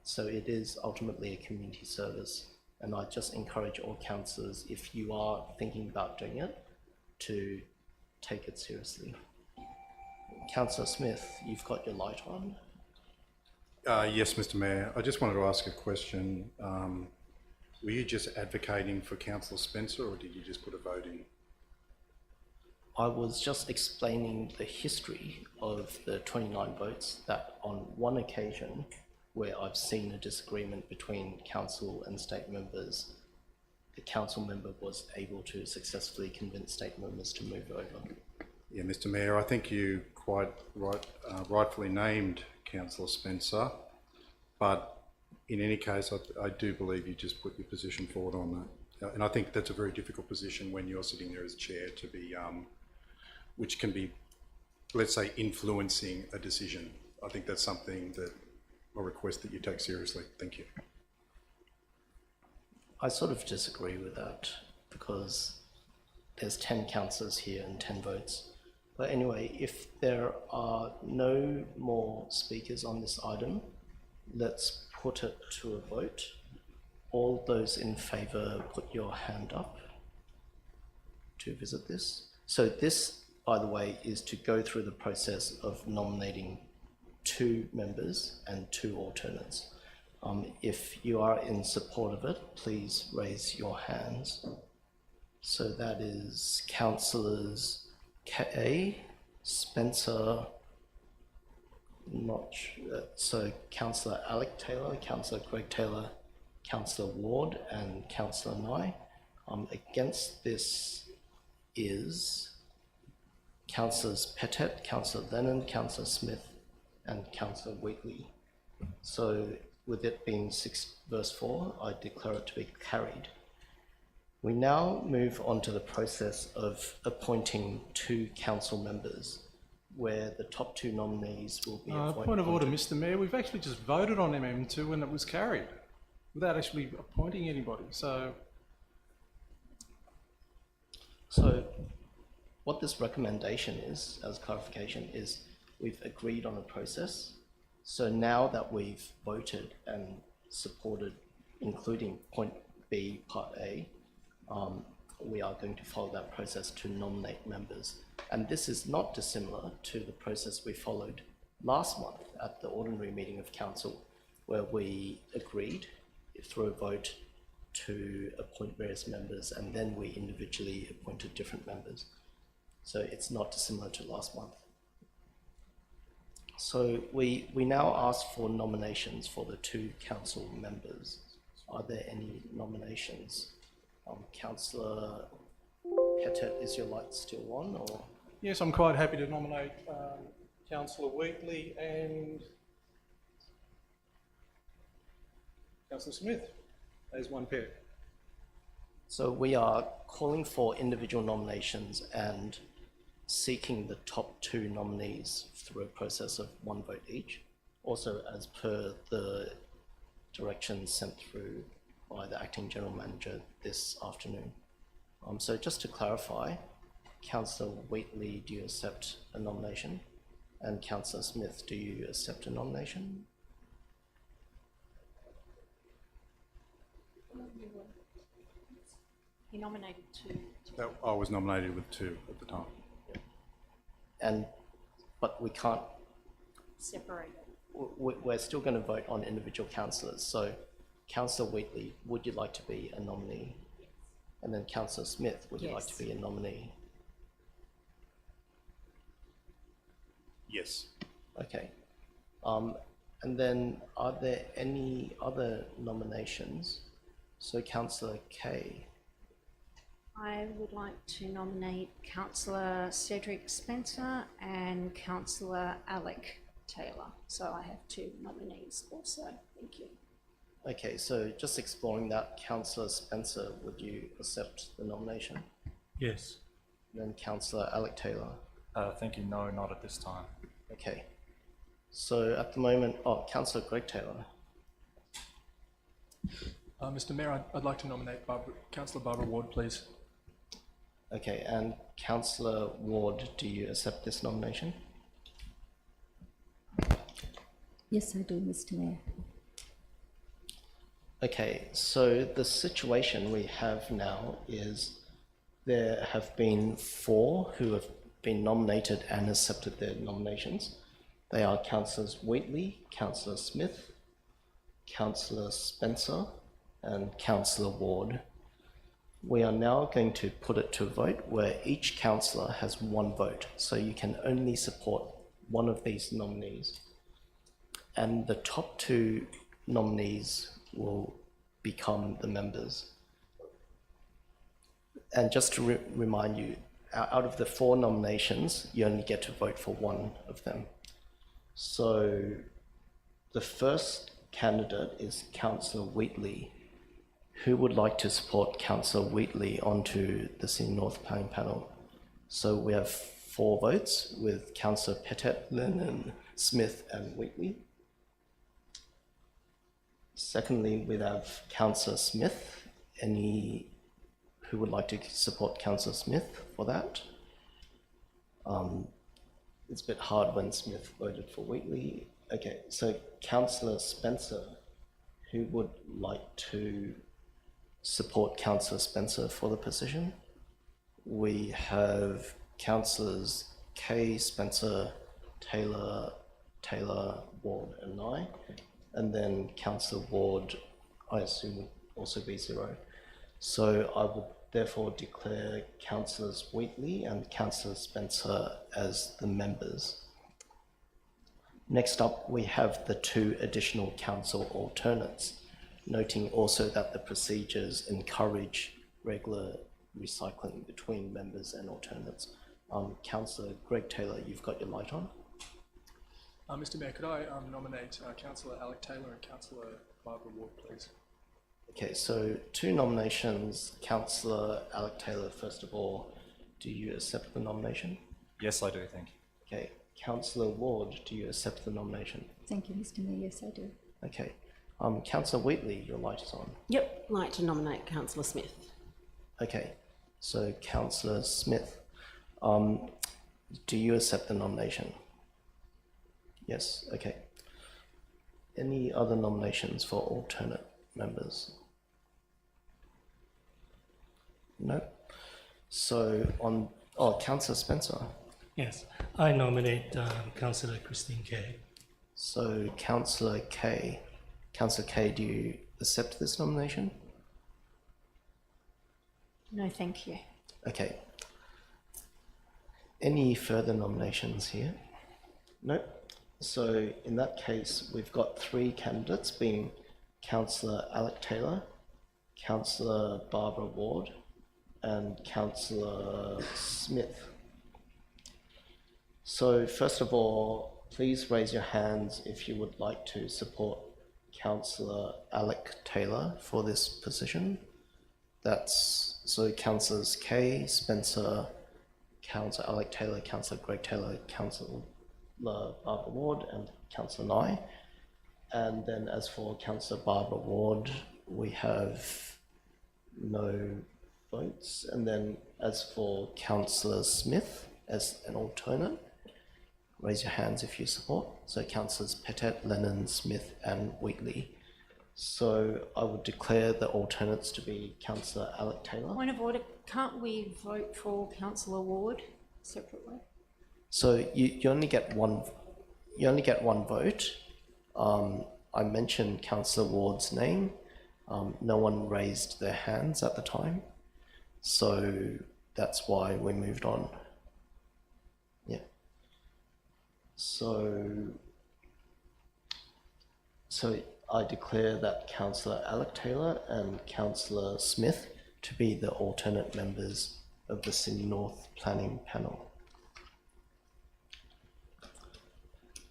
So it is ultimately a community service, and I just encourage all councillors, if you are thinking about doing it, to take it seriously. Councillor Smith, you've got your light on. Yes, Mr. Mayor. I just wanted to ask a question. Were you just advocating for Councillor Spencer, or did you just put a vote in? I was just explaining the history of the 29 votes, that on one occasion where I've seen a disagreement between council and state members, the council member was able to successfully convince state members to move over. Yeah, Mr. Mayor, I think you quite rightfully named Councillor Spencer, but in any case, I do believe you just put your position forward on that. And I think that's a very difficult position when you're sitting there as chair to be, which can be, let's say, influencing a decision. I think that's something that I request that you take seriously. Thank you. I sort of disagree with that because there's 10 councillors here and 10 votes. But anyway, if there are no more speakers on this item, let's put it to a vote. All those in favour, put your hand up. to visit this. So this, by the way, is to go through the process of nominating 2 members and 2 alternates. If you are in support of it, please raise your hands. So that is Councillors Kay, Spencer, so Councillor Alec Taylor, Councillor Greg Taylor, Councillor Ward and Councillor Nye. Against this is Councillors Pettet, Councillor Lennon, Councillor Smith and Councillor Wheatley. So with it being 6 verse 4, I declare it to be carried. We now move on to the process of appointing 2 council members, where the top 2 nominees will be appointed. Point of order, Mr Mayor. We've actually just voted on MM2 and it was carried without actually appointing anybody. So what this recommendation is, as clarification, is we've agreed on a process. So now that we've voted and supported, including point B, part A, we are going to follow that process to nominate members. And this is not dissimilar to the process we followed last month at the ordinary meeting of council, where we agreed through a vote to appoint various members, and then we individually appointed different members. So it's not dissimilar to last month. So we now ask for nominations for the 2 council members. Are there any nominations? Councillor Pettet, is your light still on? Or? yes, I'm quite happy to nominate Councillor Wheatley and Councillor Smith as one pair. So we are calling for individual nominations and seeking the top 2 nominees through a process of 1 vote each, also as per the directions sent through by the Acting General Manager this afternoon. So just to clarify, Councillor Wheatley, do you accept a nomination? And Councillor Smith, do you accept a nomination? He nominated 2. I was nominated with 2 at the time. But we can't, Separate. we're still going to vote on individual councillors. So Councillor Wheatley, would you like to be a nominee? And then Councillor Smith, would you like to be a nominee? Yes. Okay. And then are there any other nominations? So Councillor Kay. I would like to nominate Councillor Cedric Spencer and Councillor Alec Taylor. So I have 2 nominees also. Thank you. Okay, so just exploring that, Councillor Spencer, would you accept the nomination? Yes. And then Councillor Alec Taylor. Thank you, no, not at this time. Okay. So at the moment, Councillor Greg Taylor. Mr Mayor, I'd like to nominate Councillor Barbara Ward, please. Okay, and Councillor Ward, do you accept this nomination? Yes, I do, Mr Mayor. Okay, so the situation we have now is there have been 4 who have been nominated and accepted their nominations. They are Councillors Wheatley, Councillor Smith, Councillor Spencer, and Councillor Ward. We are now going to put it to a vote where each councillor has 1 vote, so you can only support one of these nominees. And the top 2 nominees will become the members. And just to remind you, out of the 4 nominations, you only get to vote for 1 of them. So the first candidate is Councillor Wheatley. Who would like to support Councillor Wheatley onto the Sydney North Planning Panel? So we have 4 votes with Councillor Pettet, Lennon, Smith and Wheatley. Secondly, we have Councillor Smith. Any who would like to support Councillor Smith for that? It's a bit hard when Smith voted for Wheatley. Okay, so Councillor Spencer, who would like to support Councillor Spencer for the position? we have councillors Kay, Spencer, Taylor, Ward and I, and then councillor Ward, I assume would also be 0. So I would therefore declare councillors Wheatley and councillor Spencer as the members. Next up, we have the 2 additional council alternates, noting also that the procedures encourage regular recycling between members and alternates. Councillor Greg Taylor, you've got your light on. Mr Mayor, could I nominate Councillor Alec Taylor and Councillor Barbara Ward, please? Okay, so 2 nominations. Councillor Alec Taylor, first of all, do you accept the nomination? Yes, I do, thank you. Okay, Councillor Ward, do you accept the nomination? Thank you, Mr Mayor. Yes, I do. Okay, Councillor Wheatley, your light is on. Yep, like to nominate Councillor Smith. Okay, so Councillor Smith, do you accept the nomination? Yes, okay. Any other nominations for alternate members? No. So Councillor Spencer. Yes, I nominate Councillor Christine Kay. So Councillor Kay, do you accept this nomination? No, thank you. Okay. Any further nominations here? No. So in that case, we've got 3 candidates, being Councillor Alec Taylor, Councillor Barbara Ward, and Councillor Smith. So first of all, please raise your hands if you would like to support Councillor Alec Taylor for this position. That's so Councillors Kay, Spencer, Councillor Alec Taylor, Councillor Greg Taylor, Councillor Barbara Ward and Councillor Nye. And then as for Councillor Barbara Ward, we have no votes. And then as for Councillor Smith as an alternate, raise your hands if you support. So Councillors Pettet, Lennon, Smith and Wheatley. So I would declare the alternates to be Councillor Alec Taylor. Point of order, can't we vote for Councillor Ward separately? So you only get one. You only get one vote. I mentioned Councillor Ward's name. No one raised their hands at the time, so that's why we moved on. Yeah. So I declare that Councillor Alec Taylor and Councillor Smith to be the alternate members of the Sydney North Planning Panel.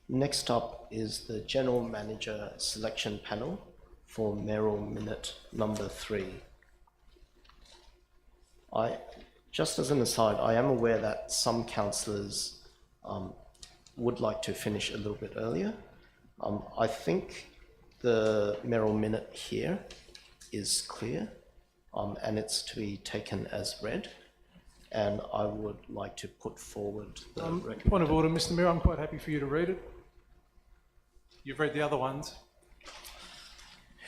Next up is the General Manager Selection Panel for mayoral minute number 3. Just as an aside, I am aware that some councillors would like to finish a little bit earlier. I think the mayoral minute here is clear, and it's to be taken as read. And I would like to put forward the recommendation. Point of order, Mr Mayor, I'm quite happy for you to read it. You've read the other ones.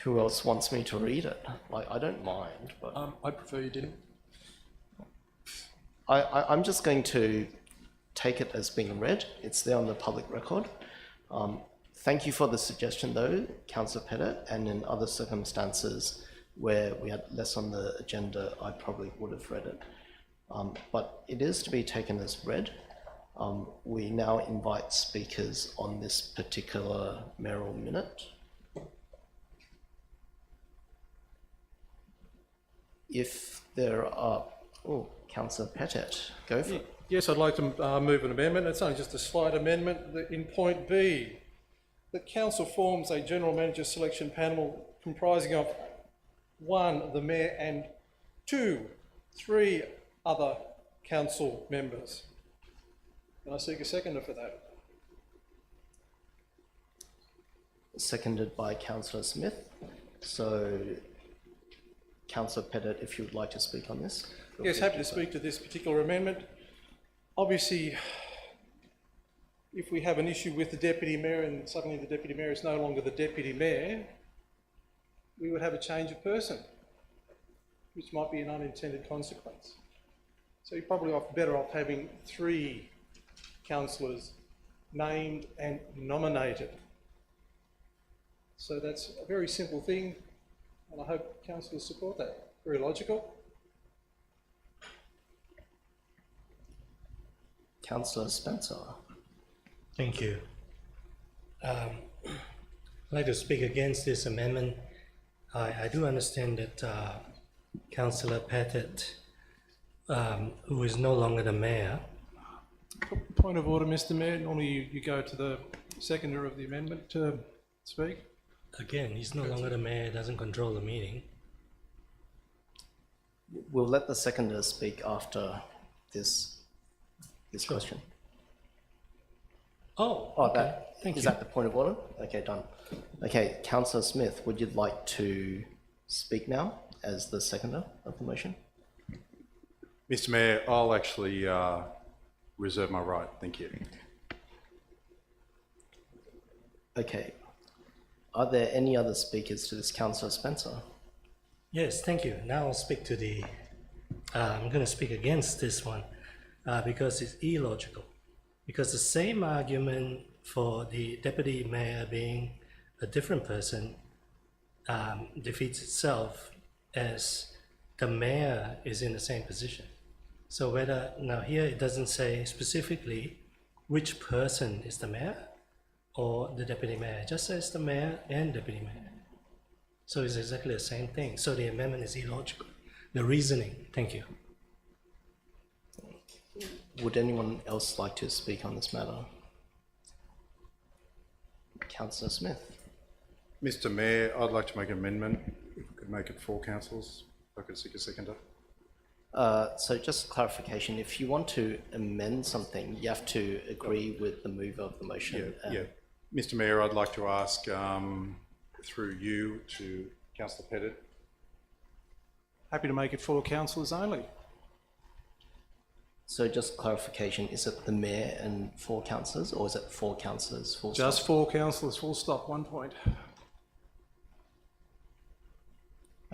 Who else wants me to read it? Like, I don't mind, but I prefer you didn't. I'm just going to take it as being read. It's there on the public record. Thank you for the suggestion though, Councillor Pettit, and in other circumstances where we had less on the agenda, I probably would have read it. But it is to be taken as read. We now invite speakers on this particular mayoral minute. If there are, Councillor Pettit, go for it. Yes, I'd like to move an amendment. It's only just a slight amendment. In point B, that council forms a general manager selection panel comprising of 1, the mayor, and 2, 3 other council members. Can I seek a seconder for that? Seconded by Councillor Smith. So, Councillor Pettit, if you would like to speak on this. Yes, happy to speak to this particular amendment. Obviously, if we have an issue with the Deputy Mayor and suddenly the Deputy Mayor is no longer the Deputy Mayor, we would have a change of person, which might be an unintended consequence. So you're probably better off having 3 councillors named and nominated. So that's a very simple thing, and I hope councillors support that. Very logical. Councillor Spencer. Thank you. I'd like to speak against this amendment. I do understand that Councillor Pettit, who is no longer the mayor. Point of order, Mr Mayor. Normally you go to the seconder of the amendment to speak. Again, he's no longer the mayor, doesn't control the meeting. We'll let the seconder speak after this question. Oh, Oh, okay. Thank is you. that the point of order? Okay, done. Okay, Councillor Smith, would you like to speak now as the seconder of the motion? Mr Mayor, I'll actually reserve my right. Thank you. Okay. Are there any other speakers to this, Councillor Spencer? Yes, thank you. Now I'll speak to the, I'm going to speak against this one because it's illogical. Because the same argument for the deputy mayor being a different person defeats itself as the mayor is in the same position. So whether, now here it doesn't say specifically which person is the mayor or the deputy mayor, it just says the mayor and deputy mayor. So it's exactly the same thing. So the amendment is illogical. The reasoning, thank you. Would anyone else like to speak on this matter? Councillor Smith. Mr Mayor, I'd like to make an amendment. If we could make it 4 councillors. If I could seek a seconder. So just clarification, if you want to amend something, you have to agree with the mover of the motion. Yeah. Mr Mayor, I'd like to ask through you to Councillor Pettit. Happy to make it 4 councillors only. So just clarification, is it the mayor and 4 councillors, or is it 4 councillors full stop? Just 4 councillors, full stop, 1 point.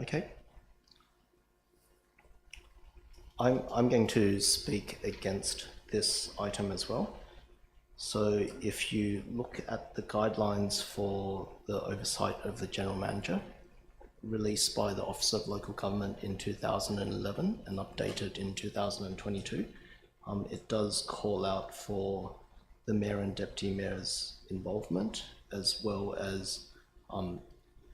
Okay. I'm going to speak against this item as well. So if you look at the guidelines for the oversight of the general manager, released by the Office of Local Government in 2011 and updated in 2022, it does call out for the mayor and deputy mayor's involvement, as well as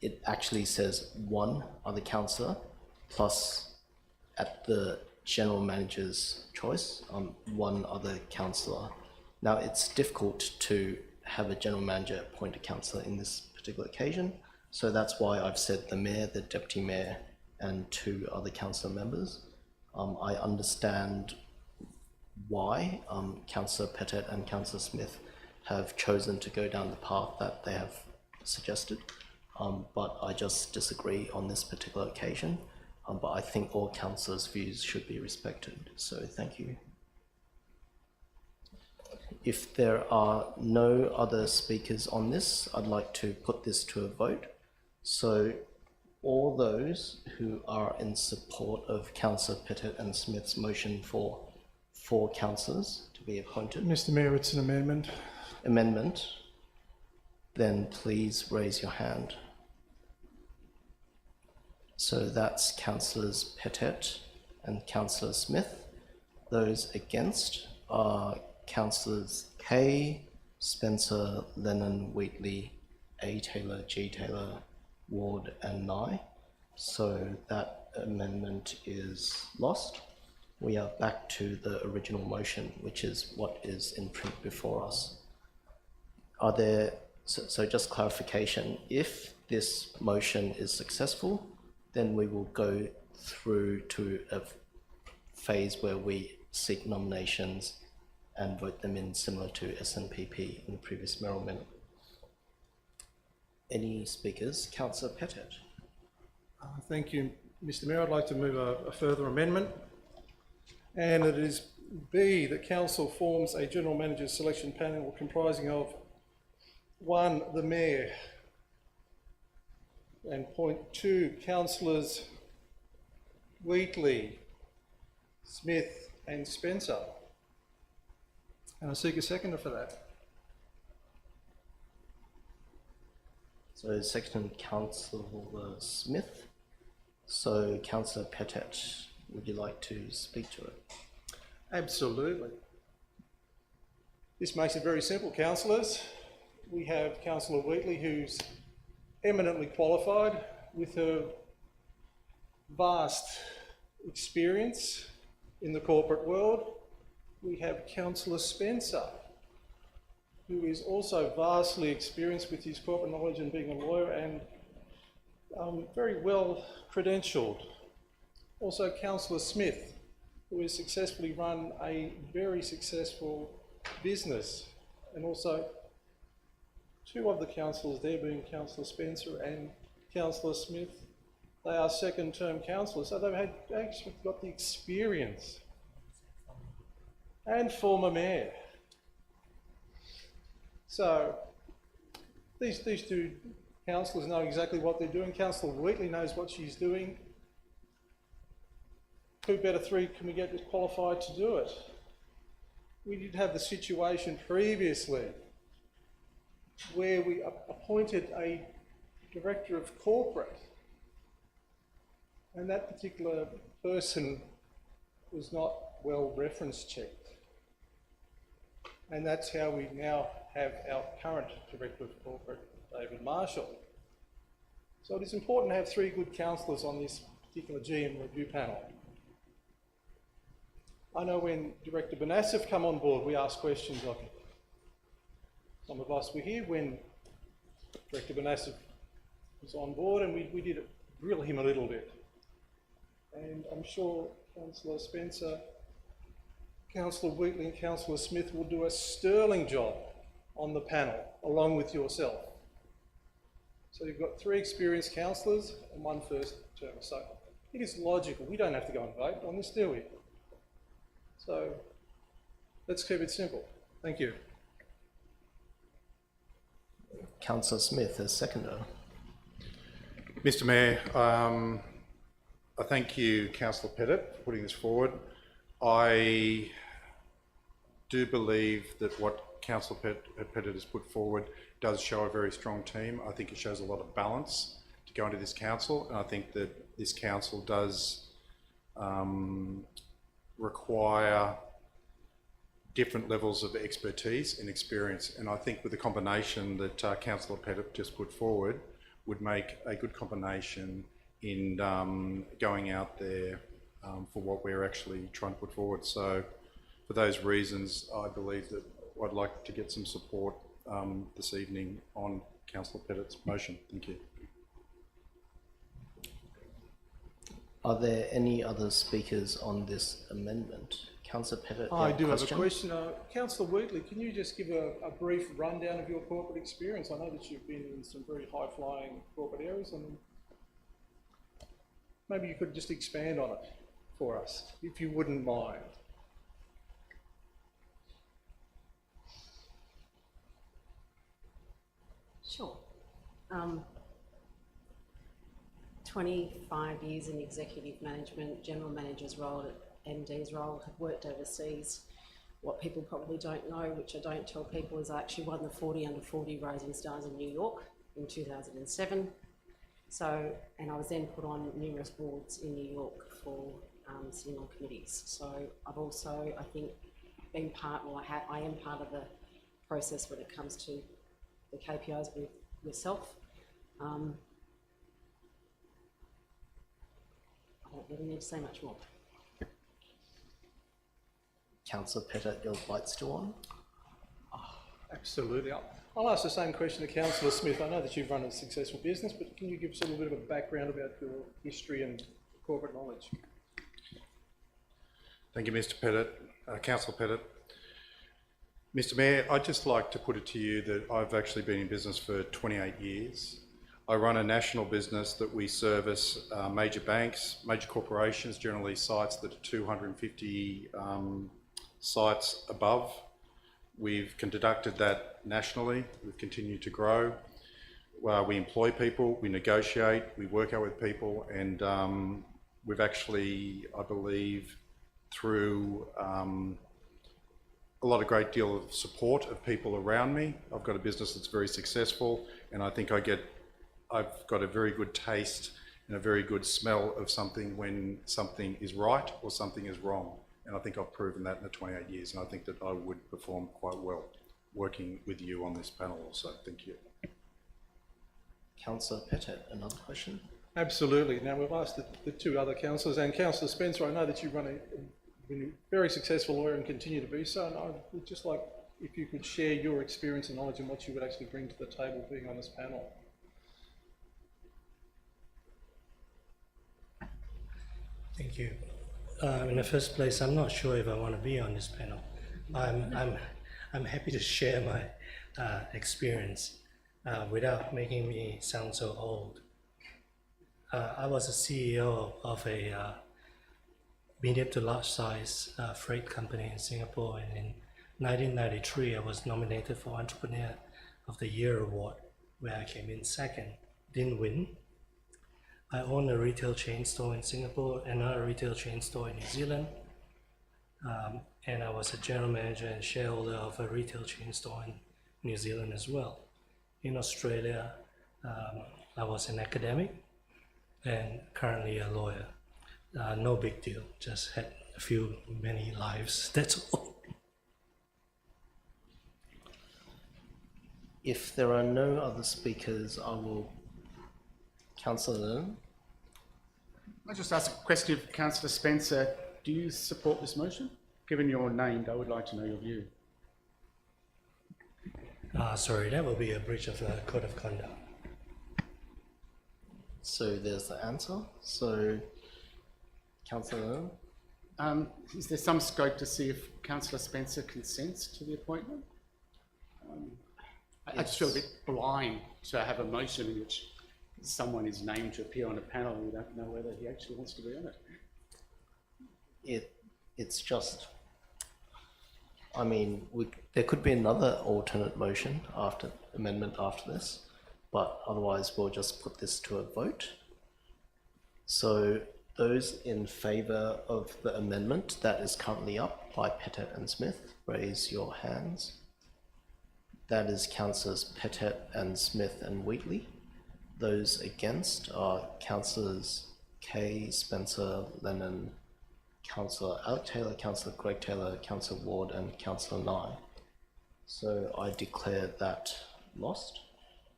it actually says 1 other councillor plus at the general manager's choice, 1 other councillor. Now it's difficult to have a general manager appoint a councillor in this particular occasion, so that's why I've said the mayor, the deputy mayor, and 2 other councillor members. I understand why Councillor Pettit and Councillor Smith have chosen to go down the path that they have suggested, but I just disagree on this particular occasion. But I think all councillors' views should be respected, so thank you. If there are no other speakers on this, I'd like to put this to a vote. So all those who are in support of Councillor Pettit and Smith's motion for 4 councillors to be appointed. Mr Mayor, it's an amendment. Amendment, then please raise your hand. So that's Councillors Pettit and Councillor Smith. Those against are Councillors Kay, Spencer, Lennon, Wheatley, A. Taylor, G. Taylor, Ward and Nye. So that amendment is lost. We are back to the original motion, which is what is in print before us. Are there, so just clarification, if this motion is successful, then we will go through to a phase where we seek nominations and vote them in, similar to SNPP in the previous mayoral minute. Any speakers? Councillor Pettit. Thank you, Mr Mayor. I'd like to move a further amendment, and it is B, that council forms a general manager's selection panel comprising of 1, the mayor, and point 2, councillors Wheatley, Smith and Spencer. And I seek a seconder for that. So second, Councillor Smith. So Councillor Pettit, would you like to speak to it? Absolutely. This makes it very simple, councillors. We have Councillor Wheatley, who's eminently qualified with her vast experience in the corporate world. We have Councillor Spencer, who is also vastly experienced with his corporate knowledge and being a lawyer and very well credentialed. Also Councillor Smith, who has successfully run a very successful business, and also two of the councillors there being Councillor Spencer and Councillor Smith. They are second term councillors, so they've actually got the experience. And former mayor. So these two councillors know exactly what they're doing. Councillor Wheatley knows what she's doing. Who better three can we get qualified to do it? We did have the situation previously where we appointed a director of corporate, and that particular person was not well reference checked. And that's how we now have our current director of corporate, David Marshall. So it is important to have three good councillors on this particular GM review panel. I know when Director Bonassif come on board, we ask questions of him. Some of us were here when Director Bonassif was on board, and we did grill him a little bit. And I'm sure Councillor Spencer, Councillor Wheatley and Councillor Smith will do a sterling job on the panel, along with yourself. So you've got three experienced councillors and one first term. So it is logical. We don't have to go and vote on this, do we? So let's keep it simple. Thank you. Councillor Smith as seconder. Mr Mayor, I thank you, Councillor Pettit, for putting this forward. I do believe that what Councillor Pettit has put forward does show a very strong team. I think it shows a lot of balance to go into this council, and I think that this council does require different levels of expertise and experience, and I think with the combination that Councillor Pettit just put forward would make a good combination in going out there for what we're actually trying to put forward. So for those reasons, I believe that I'd like to get some support this evening on Councillor Pettit's motion. Thank you. Are there any other speakers on this amendment? Councillor Pettit, I do have a question. Councillor Wheatley, can you just give a brief rundown of your corporate experience? I know that you've been in some very high-flying corporate areas, and maybe you could just expand on it for us, if you wouldn't mind. Sure. 25 years in executive management, general manager's role, MD's role, have worked overseas. What people probably don't know, which I don't tell people, is I actually won the 40 under 40 Rising Stars in New York in 2007. So, and I was then put on numerous boards in New York for sitting on committees. So I've also, I think, been part, well, I am part of the process when it comes to the KPIs with yourself. I don't really need to say much more. Councillor Pettit, your light's still on? Absolutely. I'll ask the same question to Councillor Smith. I know that you've run a successful business, but can you give us a little bit of a background about your history and corporate knowledge? Thank you, Mr Pettit. Councillor Pettit. Mr Mayor, I'd just like to put it to you that I've actually been in business for 28 years. I run a national business that we service major banks, major corporations, generally sites that are 250 sites above. We've conducted that nationally. We've continued to grow. We employ people, we negotiate, we work out with people, and we've actually, I believe, through a lot of great deal of support of people around me. I've got a business that's very successful, and I think I've got a very good taste and a very good smell of something when something is right or something is wrong. And I think I've proven that in the 28 years, and I think that I would perform quite well working with you on this panel also. Thank you. Councillor Pettit, another question? Absolutely. Now, we've asked the two other councillors, and Councillor Spencer, I know that you run been a very successful lawyer and continue to be so, and I would just like if you could share your experience and knowledge and what you would actually bring to the table being on this panel. Thank you. In the first place, I'm not sure if I want to be on this panel. I'm happy to share my experience without making me sound so old. I was a CEO of a medium to large size freight company in Singapore, and in 1993 I was nominated for Entrepreneur of the Year award, where I came in second. Didn't win. I own a retail chain store in Singapore, another retail chain store in New Zealand, and I was a general manager and shareholder of a retail chain store in New Zealand as well. In Australia, I was an academic and currently a lawyer. No big deal, just had many lives, that's all. If there are no other speakers, I will. Councillor Lennon? I just ask a question of Councillor Spencer. Do you support this motion? Given you're named, I would like to know your view. Sorry, that will be a breach of the code of conduct. So there's the answer. So, Councillor Lennon? Is there some scope to see if Councillor Spencer consents to the appointment? I just feel a bit blind to have a motion in which someone is named to appear on a panel and we don't know whether he actually wants to be on it. It's just, I mean, there could be another alternate motion amendment after this, but otherwise we'll just put this to a vote. So those in favour of the amendment that is currently up by Pettit and Smith, raise your hands. That is Councillors Pettit and Smith and Wheatley. Those against are Councillors Kay, Spencer, Lennon, Councillor Alec Taylor, Councillor Greg Taylor, Councillor Ward and Councillor Nye. So I declare that lost.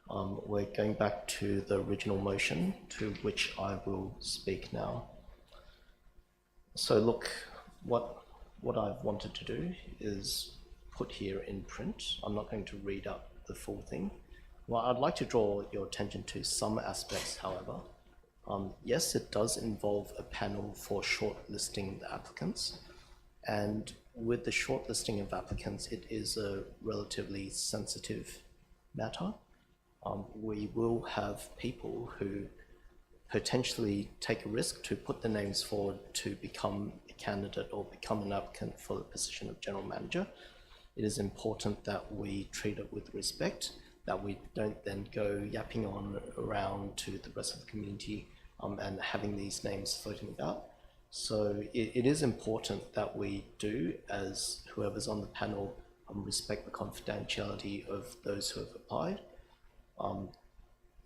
We're going back to the original motion, to which I will speak now. So look, what I've wanted to do is put here in print. I'm not going to read out the full thing. Well, I'd like to draw your attention to some aspects, however. Yes, it does involve a panel for shortlisting the applicants, and with the shortlisting of applicants, it is a relatively sensitive matter. We will have people who potentially take a risk to put their names forward to become a candidate or become an applicant for the position of general manager. It is important that we treat it with respect, that we don't then go yapping on around to the rest of the community and having these names floating about. So it is important that we do, as whoever's on the panel, respect the confidentiality of those who have applied.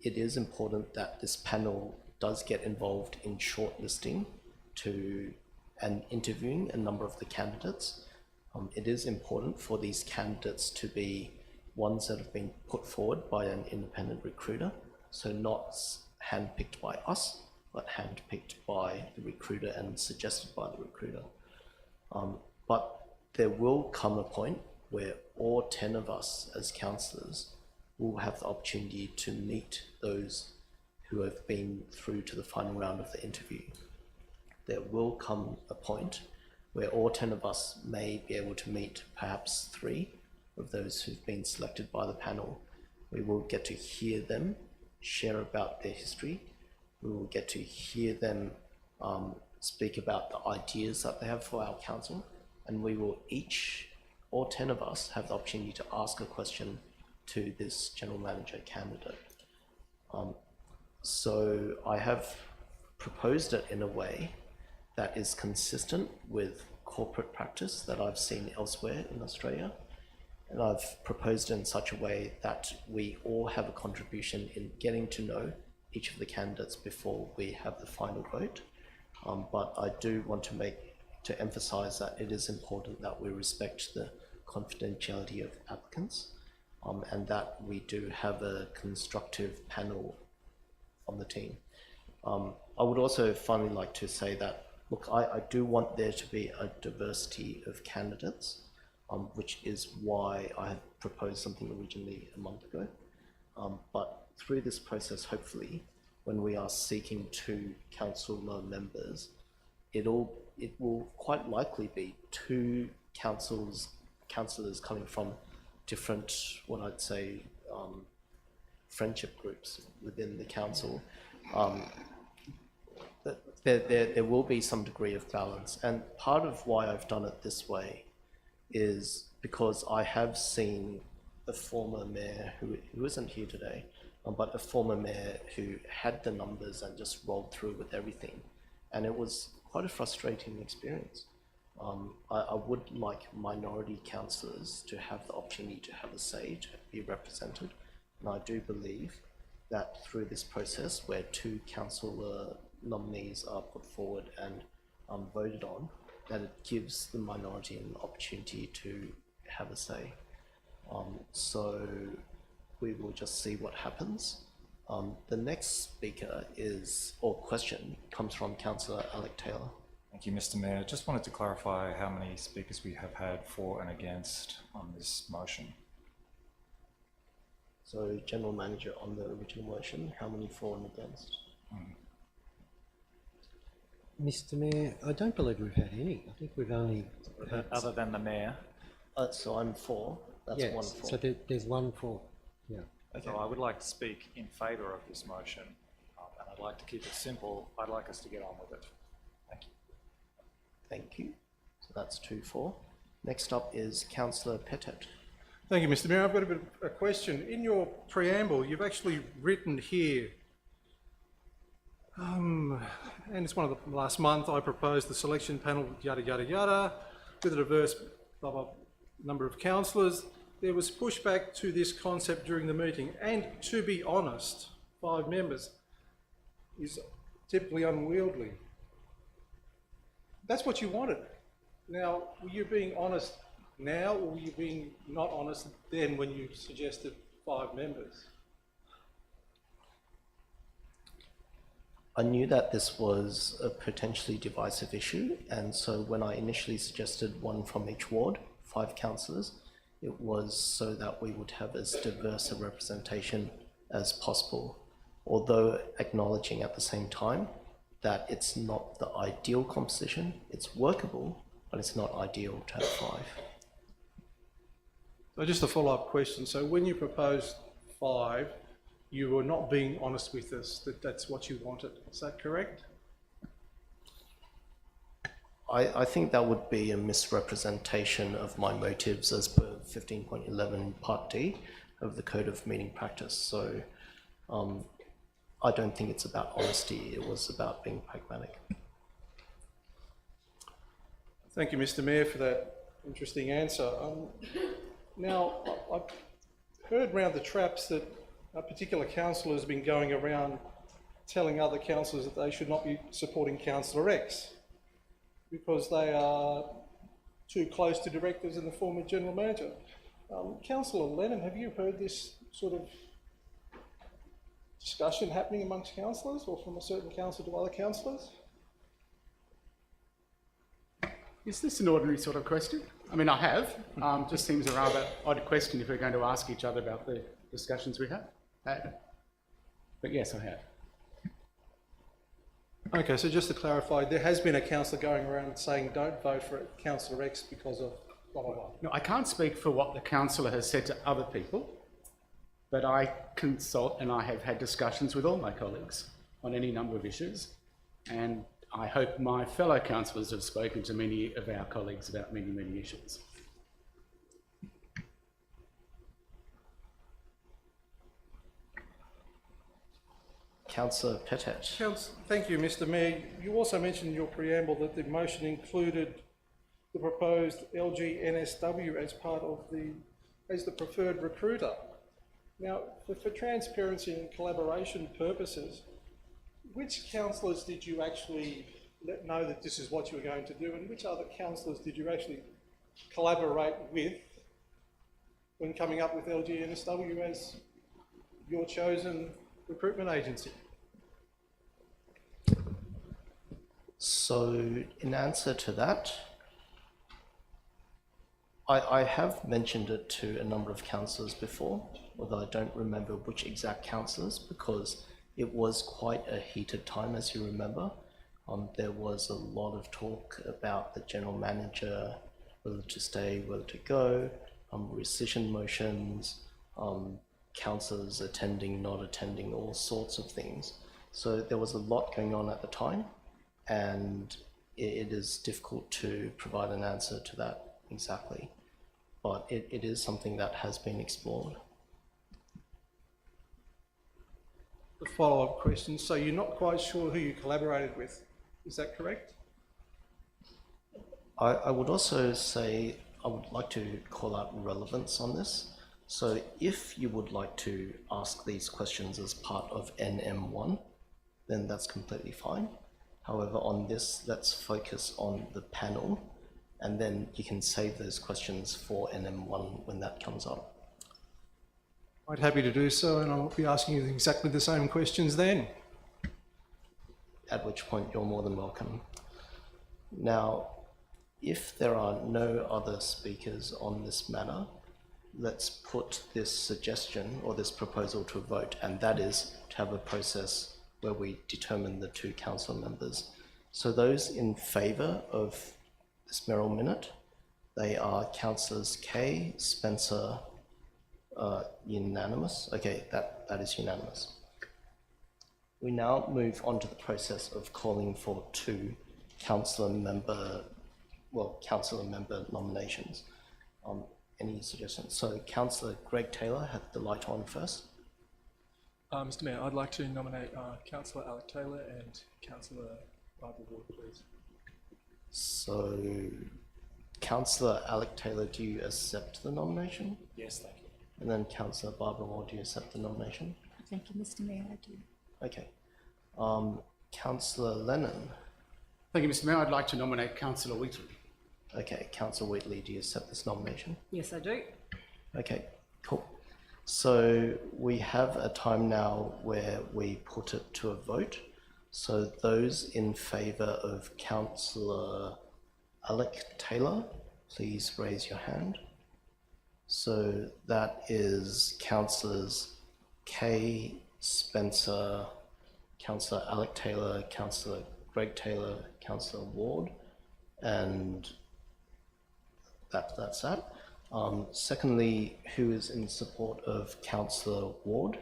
It is important that this panel does get involved in shortlisting and interviewing a number of the candidates. It is important for these candidates to be ones that have been put forward by an independent recruiter, so not handpicked by us, but handpicked by the recruiter and suggested by the recruiter. But there will come a point where all 10 of us as councillors will have the opportunity to meet those who have been through to the final round of the interview. There will come a point where all 10 of us may be able to meet perhaps 3 of those who've been selected by the panel. We will get to hear them share about their history. We will get to hear them speak about the ideas that they have for our council, and we will all 10 of us, have the opportunity to ask a question to this general manager candidate. So I have proposed it in a way that is consistent with corporate practice that I've seen elsewhere in Australia. And I've proposed it in such a way that we all have a contribution in getting to know each of the candidates before we have the final vote. But I do want to emphasize that it is important that we respect the confidentiality of applicants, and that we do have a constructive panel on the team. I would also finally like to say that, look, I do want there to be a diversity of candidates, which is why I had proposed something originally a month ago. But through this process, hopefully, when we are seeking 2 councillor members, it will quite likely be 2 councillors coming from different, what I'd say, friendship groups within the council. There will be some degree of balance, and part of why I've done it this way is because I have seen a former mayor who isn't here today, but a former mayor who had the numbers and just rolled through with everything, and it was quite a frustrating experience. I would like minority councillors to have the opportunity to have a say, to be represented, and I do believe that through this process where 2 councillor nominees are put forward and voted on, that it gives the minority an opportunity to have a say. So we will just see what happens. The next speaker question comes from Councillor Alec Taylor. Thank you, Mr. Mayor. Just wanted to clarify how many speakers we have had for and against on this motion. So, General Manager, on the original motion, how many for and against? Mr. Mayor, I don't believe we've had any. I think we've only had... Other than the Mayor? So I'm for. That's yes, 1 for. so there's 1 for. Yeah. Okay. So I would like to speak in favour of this motion, and I'd like to keep it simple. I'd like us to get on with it. Thank you. Thank you. So that's 2 for. Next up is Councillor Pettit. Thank you, Mr. Mayor. I've got a question. In your preamble, you've actually written here, and it's one of the last month, I proposed the selection panel, yada, yada, yada, with a diverse blah, blah, number of councillors. There was pushback to this concept during the meeting, and to be honest, 5 members is typically unwieldy. That's what you wanted. Now, were you being honest now, or were you being not honest then when you suggested 5 members? I knew that this was a potentially divisive issue, and so when I initially suggested 1 from each ward, 5 councillors, it was so that we would have as diverse a representation as possible, although acknowledging at the same time that it's not the ideal composition. It's workable, but it's not ideal to have 5. So just a follow-up question. So when you proposed 5, you were not being honest with us that that's what you wanted. Is that correct? I think that would be a misrepresentation of my motives as per 15.11 Part D of the Code of Meeting Practice. So I don't think it's about honesty. It was about being pragmatic. Thank you, Mr. Mayor, for that interesting answer. Now, I've heard round the traps that a particular councillor has been going around telling other councillors that they should not be supporting Councillor X because they are too close to directors and the former General Manager. Councillor Lennon, have you heard this sort of discussion happening amongst councillors or from a certain councillor to other councillors? Is this an ordinary sort of question? I mean, I have. Just seems a rather odd question if we're going to ask each other about the discussions we have had. But yes, I have. Okay, so just to clarify, there has been a councillor going around saying don't vote for Councillor X because of blah, blah, blah. No, I can't speak for what the councillor has said to other people, but I consult and I have had discussions with all my colleagues on any number of issues, and I hope my fellow councillors have spoken to many of our colleagues about many, many issues. Councillor Pettit. Thank you, Mr. Mayor. You also mentioned in your preamble that the motion included the proposed LG-NSW as the preferred recruiter. Now, for transparency and collaboration purposes, which councillors did you actually know that this is what you were going to do, and which other councillors did you actually collaborate with when coming up with LG-NSW as your chosen recruitment agency? So in answer to that, I have mentioned it to a number of councillors before, although I don't remember which exact councillors, because it was quite a heated time, as you remember. There was a lot of talk about the general manager, whether to stay, whether to go, rescission motions, councillors attending, not attending, all sorts of things. So there was a lot going on at the time, and it is difficult to provide an answer to that exactly. But it is something that has been explored. The follow-up question, so you're not quite sure who you collaborated with, is that correct? I would also say I would like to call out relevance on this. So if you would like to ask these questions as part of NM1, then that's completely fine. However, on this, let's focus on the panel, and then you can save those questions for NM1 when that comes up. Quite happy to do so, and I'll be asking you exactly the same questions then. At which point you're more than welcome. Now, if there are no other speakers on this matter, let's put this suggestion or this proposal to a vote, and that is to have a process where we determine the two council members. So those in favour of this mayoral minute, they are councillors Kay, Spencer, unanimous. Okay, that is unanimous. We now move on to the process of calling for two councillor member nominations. Any suggestions? So Councillor Greg Taylor had the light on first. Mr Mayor, I'd like to nominate Councillor Alec Taylor and Councillor Barbara Ward, please. So, Councillor Alec Taylor, do you accept the nomination? Yes, thank you. And then Councillor Barbara Ward, do you accept the nomination? Thank you, Mr Mayor, I do. Okay. Councillor Lennon. Thank you, Mr Mayor. I'd like to nominate Councillor Wheatley. Okay, Councillor Wheatley, do you accept this nomination? Yes, I do. Okay, cool. So we have a time now where we put it to a vote. So those in favour of Councillor Alec Taylor, please raise your hand. So that is Councillors Kay, Spencer, Councillor Alec Taylor, Councillor Greg Taylor, Councillor Ward, and that's that. Secondly, who is in support of Councillor Ward?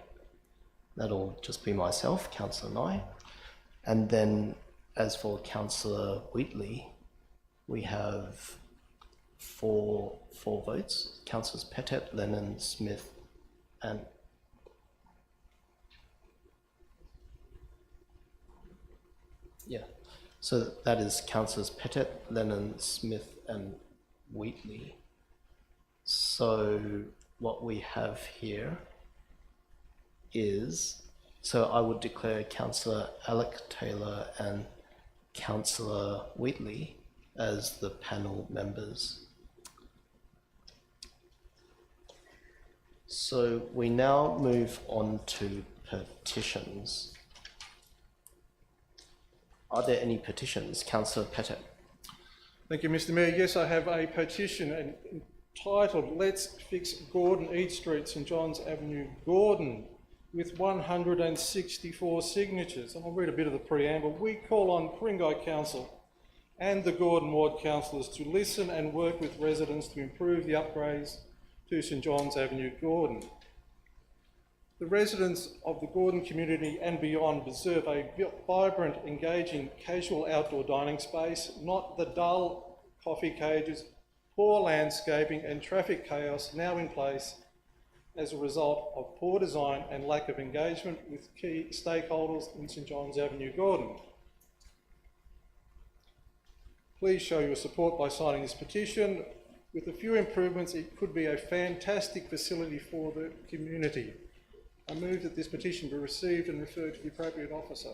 That'll just be myself, Councillor Nye. And then as for Councillor Wheatley, we have four votes. Councillors Pettet, Lennon, Smith, and so that is Councillors Pettet, Lennon, Smith, and Wheatley. So what we have here is, so I would declare Councillor Alec Taylor and Councillor Wheatley as the panel members. So we now move on to petitions. Are there any petitions? Councillor Pettet. Thank you, Mr Mayor. Yes, I have a petition entitled Let's Fix Gordon Eade Street, St John's Avenue, Gordon, with 164 signatures. And I'll read a bit of the preamble. We call on Ku-ring-gai Council and the Gordon Ward councillors to listen and work with residents to improve the upgrades to St John's Avenue, Gordon. The residents of the Gordon community and beyond deserve a vibrant, engaging, casual outdoor dining space, not the dull coffee cages, poor landscaping and traffic chaos now in place as a result of poor design and lack of engagement with key stakeholders in St John's Avenue, Gordon. Please show your support by signing this petition. With a few improvements, it could be a fantastic facility for the community. I move that this petition be received and referred to the appropriate officer.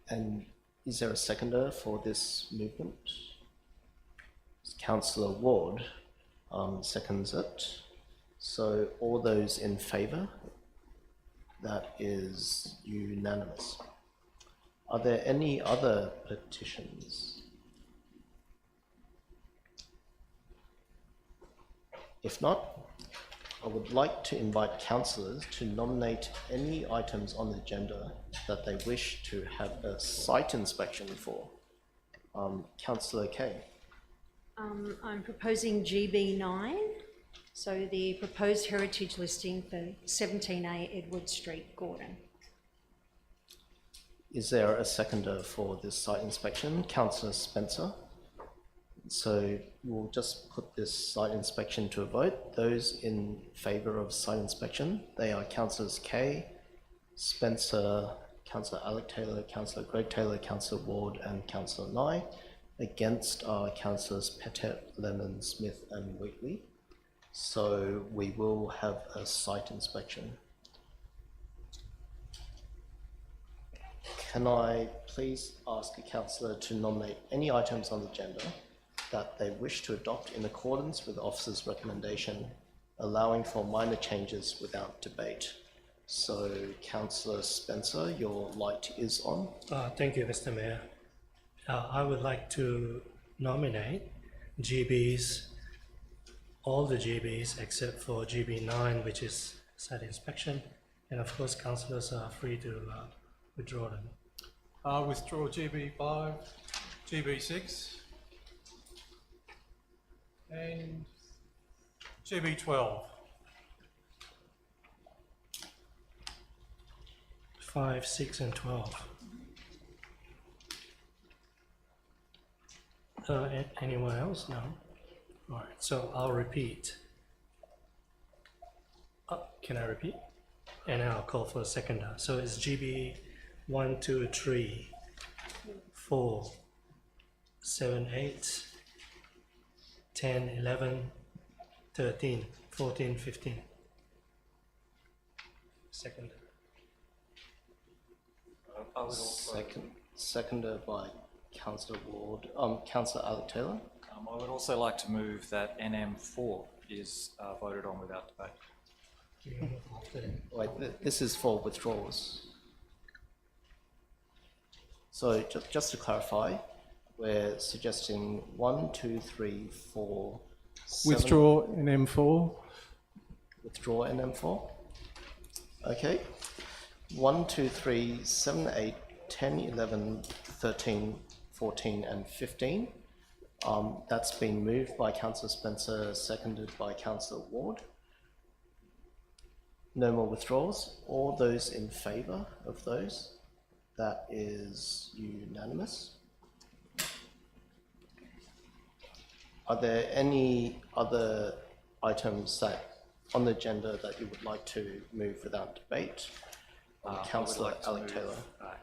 And is there a seconder for this movement? Councillor Ward seconds it. So all those in favour? That is unanimous. Are there any other petitions? If not, I would like to invite councillors to nominate any items on the agenda that they wish to have a site inspection for. Councillor Kay. I'm proposing GB9, so the proposed heritage listing for 17A Edward Street, Gordon. Is there a seconder for this site inspection? Councillor Spencer. So we'll just put this site inspection to a vote. Those in favour of site inspection, they are Councillors Kay, Spencer, Councillor Alec Taylor, Councillor Greg Taylor, Councillor Ward and Councillor Nye. Against are Councillors Pettet, Lemon, Smith and Wheatley. So we will have a site inspection. Can I please ask a councillor to nominate any items on the agenda that they wish to adopt in accordance with the officer's recommendation, allowing for minor changes without debate? So, Councillor Spencer, your light is on. Thank you, Mr. Mayor. I would like to nominate GBs, all the GBs except for GB9, which is site inspection, and of course councillors are free to withdraw them. Withdraw GB5, GB6 and GB12. 5, 6 and 12. Anyone else? No? All right, so I'll repeat. Can I repeat? And I'll call for a seconder. So it's GB 1, 2, 3, 4, 7, 8, 10, 11, 13, 14, 15. Seconder. I would also, Seconded by Councillor Ward. Councillor Alec Taylor. I would also like to move that NM4 is voted on without debate. Wait, this is for withdrawals. So just to clarify, we're suggesting 1, 2, 3, 4, 7. Withdraw NM4. Withdraw NM4. Okay. 1, 2, 3, 7, 8, 10, 11, 13, 14 and 15. That's been moved by Councillor Spencer, seconded by Councillor Ward. No more withdrawals. All those in favour of those? That is unanimous. Are there any other items that on the agenda that you would like to move without debate? Councillor Alec Taylor.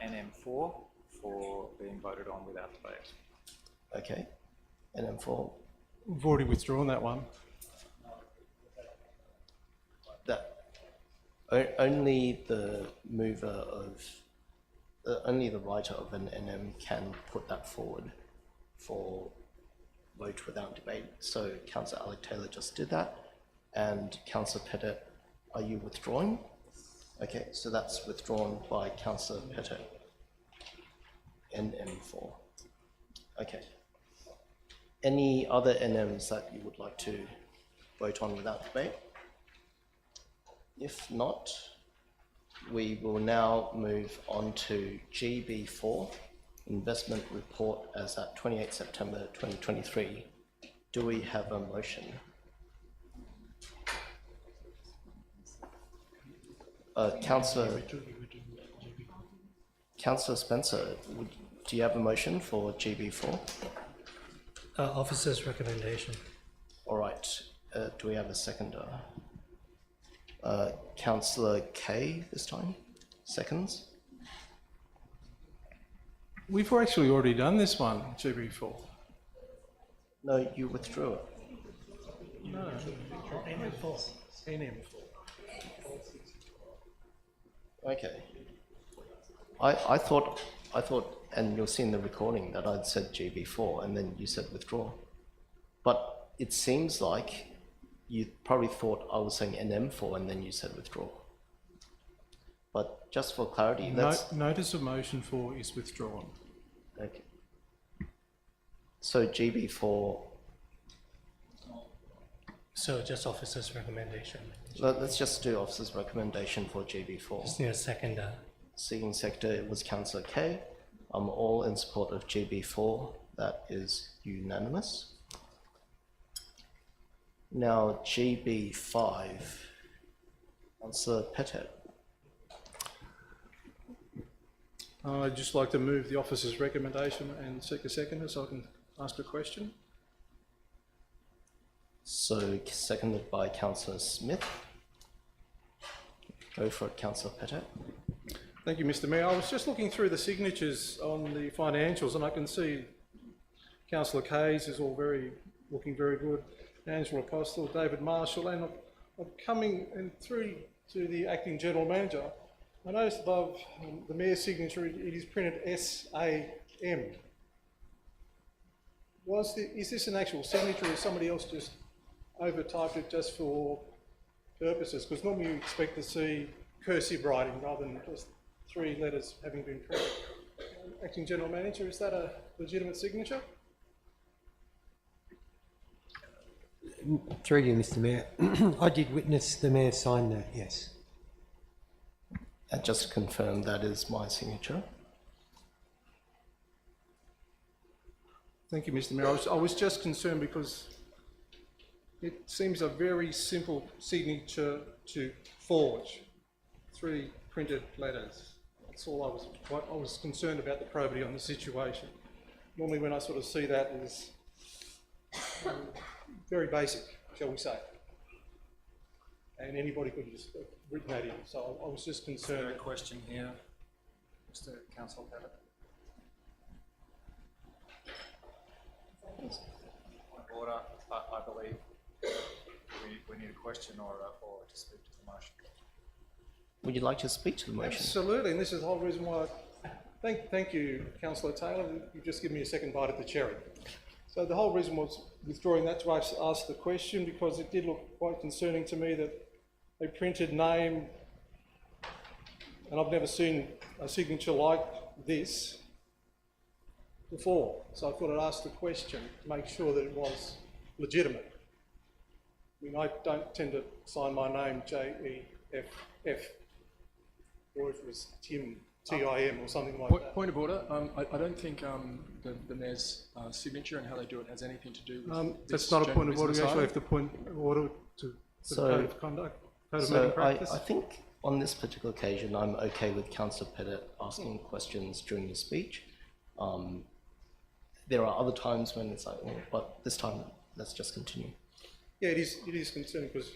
NM4 for being voted on without debate. Okay. NM4. We've already withdrawn that one. That only the mover of only the writer of an NM can put that forward for vote without debate. So Councillor Alec Taylor just did that, and Councillor Pettet, are you withdrawing? Okay, so that's withdrawn by Councillor Pettet. NM4. Okay. Any other NMs that you would like to vote on without debate? If not, we will now move on to GB4, Investment Report as at 28 September 2023. Do we have a motion? Councillor Spencer, do you have a motion for GB4? Officer's recommendation. All right. Do we have a seconder? Councillor Kay this time? Seconds? We've actually already done this one, GB4. No, you withdrew it. No. NM4. NM4. Okay. I thought, and you'll see in the recording that I'd said GB4 and then you said withdraw. But it seems like you probably thought I was saying NM4 and then you said withdraw. But just for clarity, that's... Notice of motion 4 is withdrawn. Okay. So GB4, So just officer's recommendation. let's just do officer's recommendation for GB4. Just need a seconder. Seeking sector was Councillor Kay. I'm all in support of GB4. That is unanimous. Now GB5, Councillor Pettit. I'd just like to move the officer's recommendation and seek a seconder so I can ask a question. So seconded by Councillor Smith. Go for it, Councillor Pettit. Thank you, Mr. Mayor. I was just looking through the signatures on the financials and I can see Councillor Kay's is all looking very good. Angela Apostle, David Marshall, and I'm coming and through to the Acting General Manager. I noticed above the Mayor's signature it is printed SAM. Is this an actual signature or somebody else just over-typed it just for purposes? Because normally you expect to see cursive writing rather than just 3 letters having been printed. Acting General Manager, is that a legitimate signature? Through you, Mr. Mayor. I did witness the Mayor sign that, yes. And just to confirm, that is my signature. Thank you, Mr. Mayor. I was just concerned because it seems a very simple signature to forge. 3 printed letters. That's all I was concerned about, the probity on the situation. Normally when I sort of see that is very basic, shall we say. And anybody could have just written that in. So I was just concerned. Is there a question here, Mr. Councillor Pettit? Point of order, I believe we need a question or to speak to the motion. Would you like to speak to the motion? Absolutely, and this is the whole reason why. Thank you, Councillor Taylor. You've just given me a second bite at the cherry. So the whole reason was withdrawing that to ask the question because it did look quite concerning to me that a printed name, and I've never seen a signature like this before. So I thought I'd ask the question to make sure that it was legitimate. I mean, I don't tend to sign my name J-E-F-F, or if it was Tim, T-I-M or something like that. Point of order. I don't think the Mayor's signature and how they do it has anything to do with That's not a point of order. You actually item. have to point of order to the code of conduct, code of So meeting practice. I think on this particular occasion, I'm okay with Councillor Pettit asking questions during the speech. There are other times when it's like, oh, but this time, let's just continue. Yeah, it is concerning because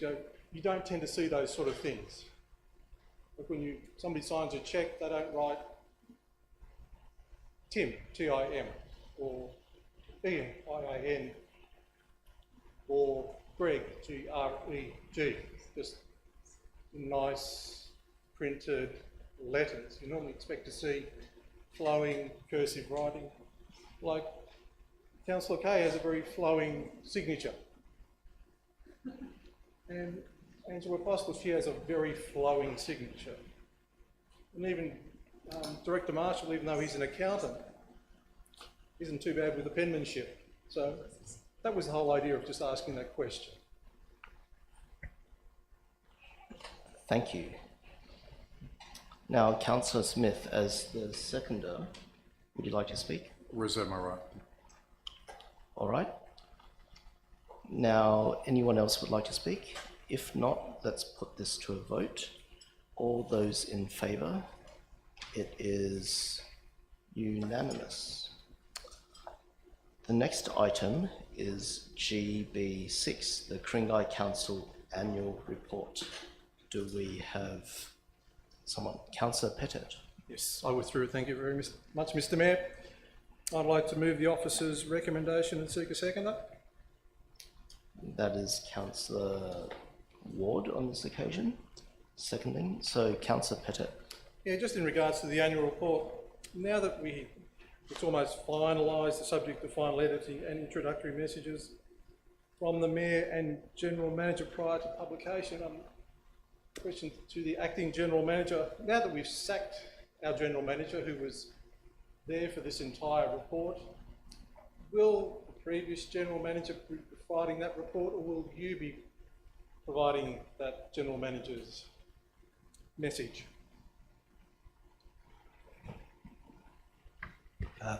you don't tend to see those sort of things. Like when somebody signs a cheque, they don't write Tim, T-I-M, or Ian, I-A-N, or Greg, G-R-E-G, just nice printed letters. You normally expect to see flowing cursive writing. Like Councillor Kay has a very flowing signature. And Angela Apostle, she has a very flowing signature. And even Director Marshall, even though he's an accountant, isn't too bad with the penmanship. So that was the whole idea of just asking that question. Thank you. Now, Councillor Smith, as the seconder, would you like to speak? Reserve my right. All right. Now, anyone else would like to speak? If not, let's put this to a vote. All those in favour? It is unanimous. The next item is GB6, the Ku-ring-gai Council Annual Report. Do we have someone? Councillor Pettit. Yes, I withdrew. Thank you very much, Mr. Mayor. I'd like to move the officer's recommendation and seek a seconder. That is Councillor Ward on this occasion, seconding. So Councillor Pettit. Yeah, just in regards to the annual report, now that it's almost finalised, the subject of final editing and introductory messages from the Mayor and General Manager prior to publication, question to the Acting General Manager. Now that we've sacked our General Manager who was there for this entire report, will the previous General Manager be providing that report, or will you be providing that General Manager's message?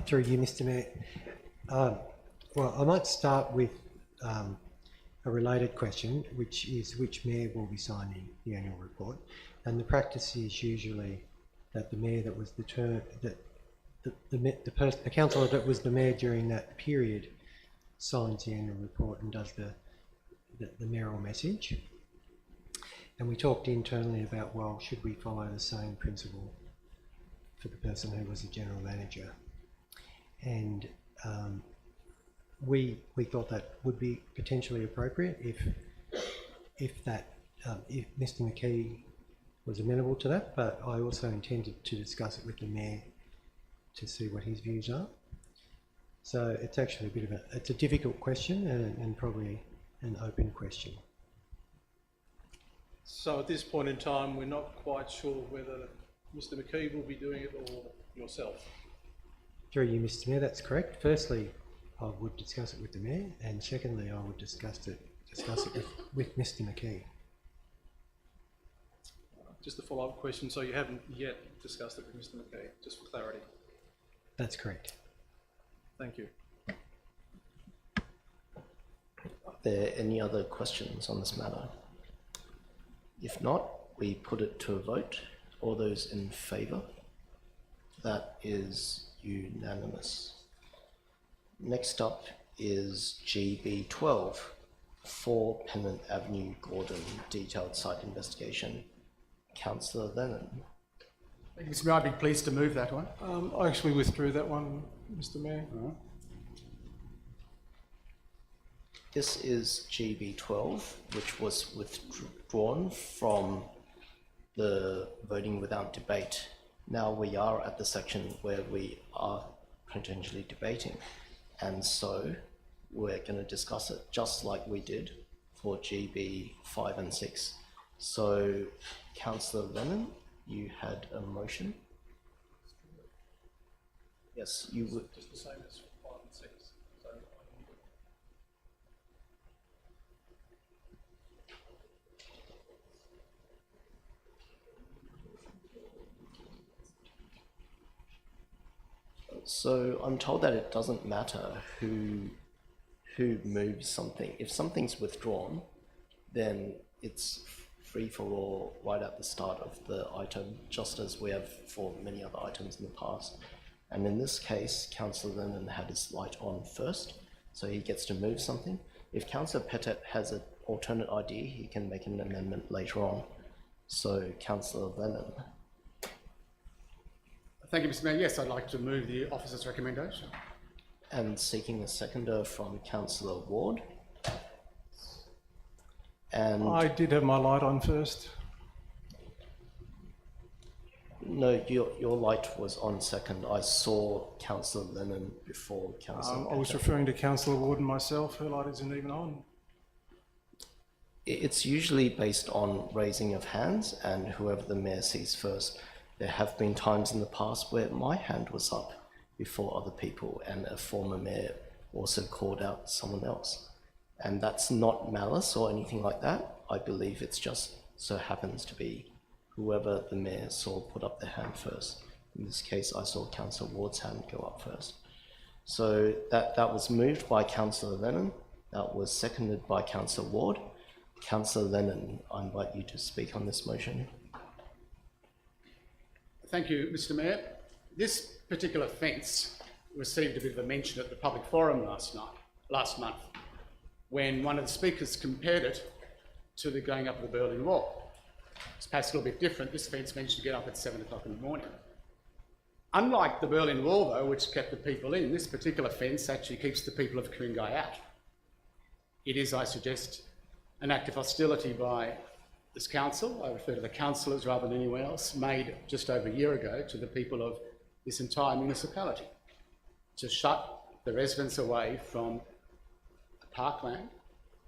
Through you, Mr. Mayor. Well, I might start with a related question, which is which mayor will be signing the annual report. And the practice is usually that the mayor that was the councillor that was the mayor during that period signs the annual report and does the mayoral message. And we talked internally about, well, should we follow the same principle for the person who was the general manager? And we thought that would be potentially appropriate if Mr. McKee was amenable to that, but I also intended to discuss it with the mayor to see what his views are. So it's actually it's a difficult question and probably an open question. So at this point in time, we're not quite sure whether Mr. McKee will be doing it or yourself. Through you, Mr. Mayor, that's correct. Firstly, I would discuss it with the Mayor, and secondly, I would discuss it with Mr. McKee. Just a follow-up question. So you haven't yet discussed it with Mr. McKee, just for clarity? That's correct. Thank you. Are there any other questions on this matter? If not, we put it to a vote. All those in favour? That is unanimous. Next up is GB12, 4 Pennant Avenue, Gordon, detailed site investigation. Councillor Lennon. Thank you, Mr. Mayor. I'd be pleased to move that one. I actually withdrew that one, Mr. Mayor. This is GB12, which was withdrawn from the voting without debate. Now we are at the section where we are potentially debating, and so we're going to discuss it just like we did for GB 5 and 6. So, Councillor Lennon, you had a motion? Yes, you would. Just the same as 5 and 6. So I'm told that it doesn't matter who moves something. If something's withdrawn, then it's free for all right at the start of the item, just as we have for many other items in the past. And in this case, Councillor Lennon had his light on first, so he gets to move something. If Councillor Pettit has an alternate idea, he can make an amendment later on. So, Councillor Lennon. Thank you, Mr. Mayor. Yes, I'd like to move the officer's recommendation. And seeking a seconder from Councillor Ward. And I did have my light on first. no, your light was on second. I saw Councillor Lennon before Councillor I was Pettit. referring to Councillor Ward and myself. Her light isn't even on. It's usually based on raising of hands and whoever the mayor sees first. There have been times in the past where my hand was up before other people and a former mayor also called out someone else. And that's not malice or anything like that. I believe it's just so happens to be whoever the mayor saw put up their hand first. In this case, I saw Councillor Ward's hand go up first. So that was moved by Councillor Lennon. That was seconded by Councillor Ward. Councillor Lennon, I invite you to speak on this motion. Thank you, Mr. Mayor. This particular offence received a bit of a mention at the public forum last month, when one of the speakers compared it to the going up of the Berlin Wall. It's perhaps a little bit different. This offence mentioned to get up at 7 o'clock in the morning. Unlike the Berlin Wall, though, which kept the people in, this particular fence actually keeps the people of Ku-ring-gai out. It is, I suggest, an act of hostility by this council, I refer to the councillors rather than anyone else, made just over a year ago to the people of this entire municipality, to shut the residents away from a parkland,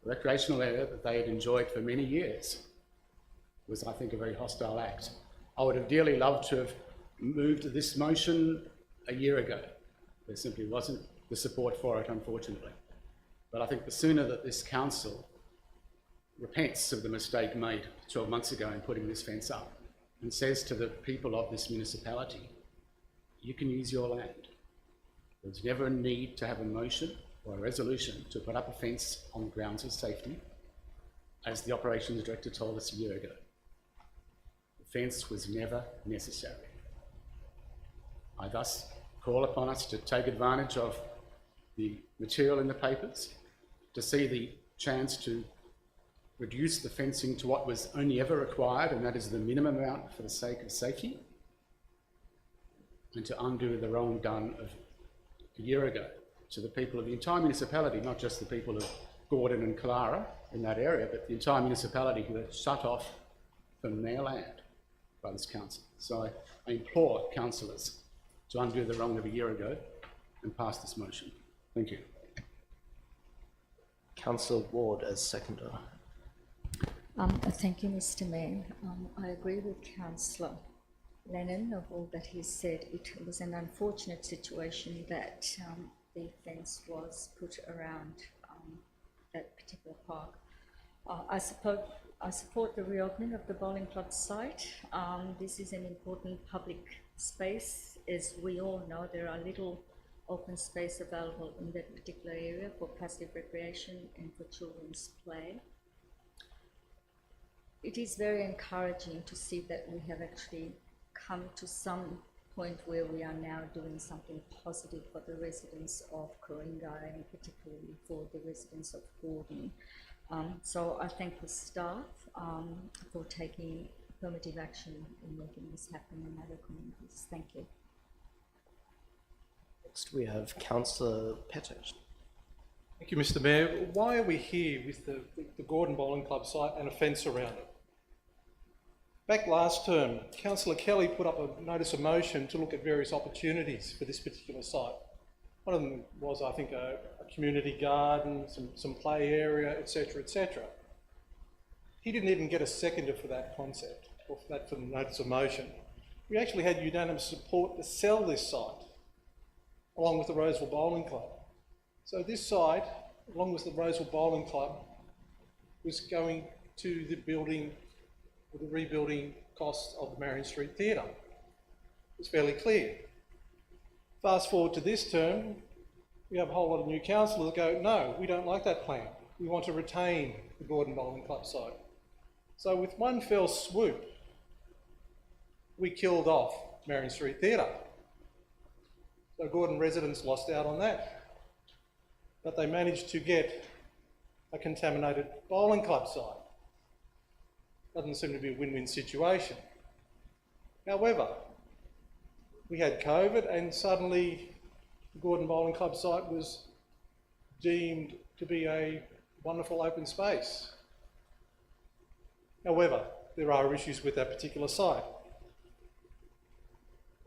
a recreational area that they had enjoyed for many years. It was, I think, a very hostile act. I would have dearly loved to have moved this motion a year ago. There simply wasn't the support for it, unfortunately. But I think the sooner that this council repents of the mistake made 12 months ago in putting this fence up and says to the people of this municipality, you can use your land. There's never a need to have a motion or a resolution to put up a fence on grounds of safety, as the operations director told us a year ago. The fence was never necessary. I thus call upon us to take advantage of the material in the papers, to see the chance to reduce the fencing to what was only ever required, and that is the minimum amount for the sake of safety, and to undo the wrong done of a year ago to the people of the entire municipality, not just the people of Gordon and Clara in that area, but the entire municipality who are shut off from their land by this council. So I implore councillors to undo the wrong of a year ago and pass this motion. Thank you. Councillor Ward as seconder. Thank you, Mr. Mayor. I agree with Councillor Lennon of all that he said. It was an unfortunate situation that the fence was put around that particular park. I support the reopening of the bowling club site. This is an important public space. As we all know, there are little open space available in that particular area for passive recreation and for children's play. It is very encouraging to see that we have actually come to some point where we are now doing something positive for the residents of Ku-ring-gai and particularly for the residents of Gordon. So I thank the staff for taking affirmative action in making this happen in other communities. Thank you. Next we have Councillor Pettit. Thank you, Mr. Mayor. Why are we here with the Gordon Bowling Club site and a fence around it? Back last term, Councillor Kelly put up a notice of motion to look at various opportunities for this particular site. One of them was, I think, a community garden, some play area, etc., etc. He didn't even get a seconder for that concept, or for the notice of motion. We actually had unanimous support to sell this site, along with the Roseville Bowling Club. So this site, along with the Roseville Bowling Club, was going to the building, or the rebuilding costs of the Marion Street Theatre. It's fairly clear. Fast forward to this term, we have a whole lot of new councillors that go, no, we don't like that plan. We want to retain the Gordon Bowling Club site. So with one fell swoop, we killed off Marion Street Theatre. So Gordon residents lost out on that. But they managed to get a contaminated bowling club site. Doesn't seem to be a win-win situation. However, we had COVID and suddenly the Gordon Bowling Club site was deemed to be a wonderful open space. However, there are issues with that particular site.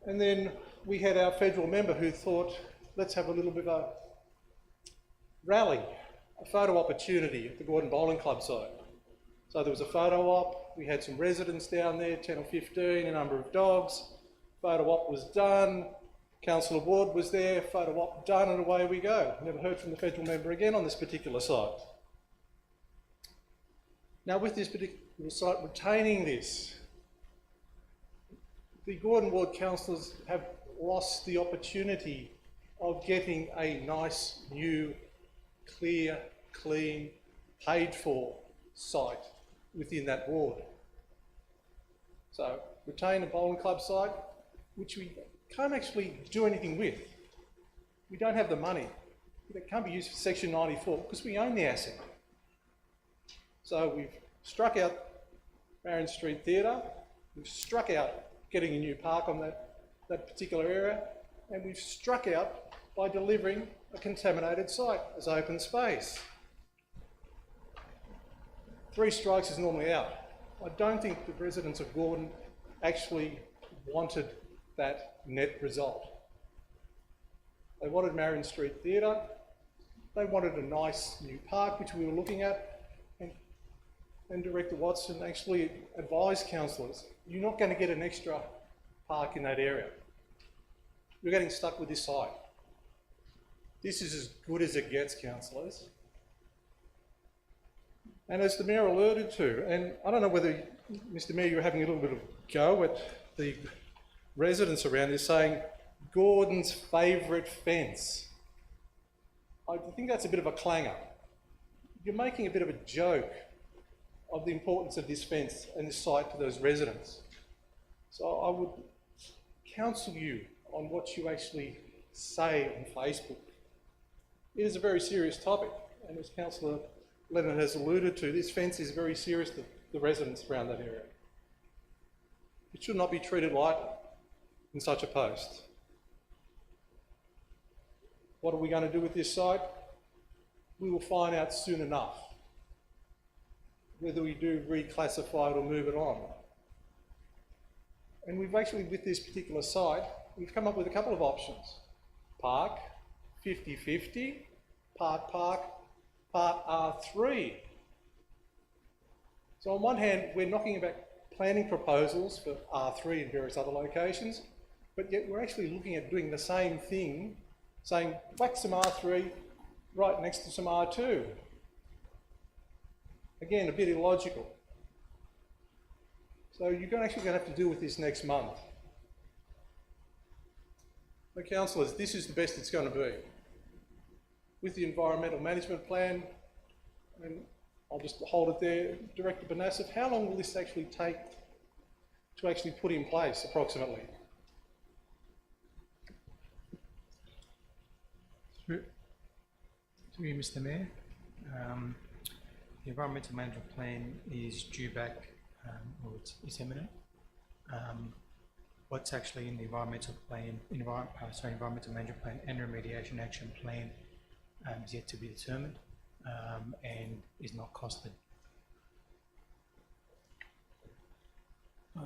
And then we had our federal member who thought, let's have a little bit of a rally, a photo opportunity at the Gordon Bowling Club site. So there was a photo op, we had some residents down there, 10 or 15, a number of dogs. Photo op was done, Councillor Ward was there, photo op done, and away we go. Never heard from the federal member again on this particular site. Now with this particular site retaining this, the Gordon Ward councillors have lost the opportunity of getting a nice, new, clear, clean, paid for site within that ward. So retain a bowling club site, which we can't actually do anything with. We don't have the money. It can't be used for Section 94 because we own the asset. So we've struck out Marion Street Theatre, we've struck out getting a new park on that that particular area, and we've struck out by delivering a contaminated site as open space. 3 strikes is normally out. I don't think the residents of Gordon actually wanted that net result. They wanted Marion Street Theatre, they wanted a nice new park, which we were looking at, and Director Watson actually advised councillors, you're not going to get an extra park in that area. You're getting stuck with this site. This is as good as it gets, councillors. And as the Mayor alluded to, and I don't know whether, Mr Mayor, you're having a little bit of go at the residents around here saying, Gordon's favourite fence. I think that's a bit of a clanger. You're making a bit of a joke of the importance of this fence and this site to those residents. So I would counsel you on what you actually say on Facebook. It is a very serious topic, and as Councillor Lennon has alluded to, this fence is very serious to the residents around that area. It should not be treated lightly in such a post. What are we going to do with this site? We will find out soon enough whether we do reclassify it or move it on. And we've actually, with this particular site, we've come up with a couple of options. Park, 50-50, part park, part R3. So on one hand, we're knocking about planning proposals for R3 and various other locations, but yet we're actually looking at doing the same thing, saying whack some R3 right next to some R2. Again, a bit illogical. So you're actually going to have to deal with this next month. So councillors, this is the best it's going to be. With the environmental management plan, and I'll just hold it there, Director Bonassif, how long will this actually take to actually put in place approximately? Through you, Mr Mayor. The environmental management plan is due back, or it's imminent. What's actually in the environmental plan, environmental management plan and remediation action plan is yet to be determined and is not costed.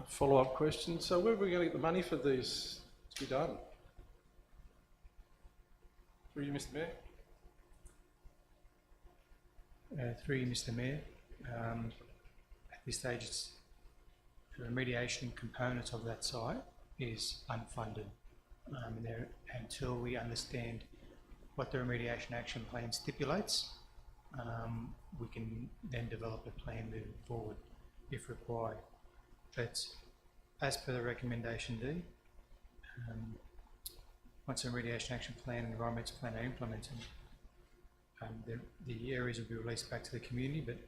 Follow-up question. So where are we going to get the money for these to be done? Through you, Mr Mayor. Through you, Mr Mayor. At this stage, the remediation component of that site is unfunded. Until we understand what the remediation action plan stipulates, we can then develop a plan moving forward if required. But as per the recommendation D, once the remediation action plan and environmental plan are implemented, the areas will be released back to the community, but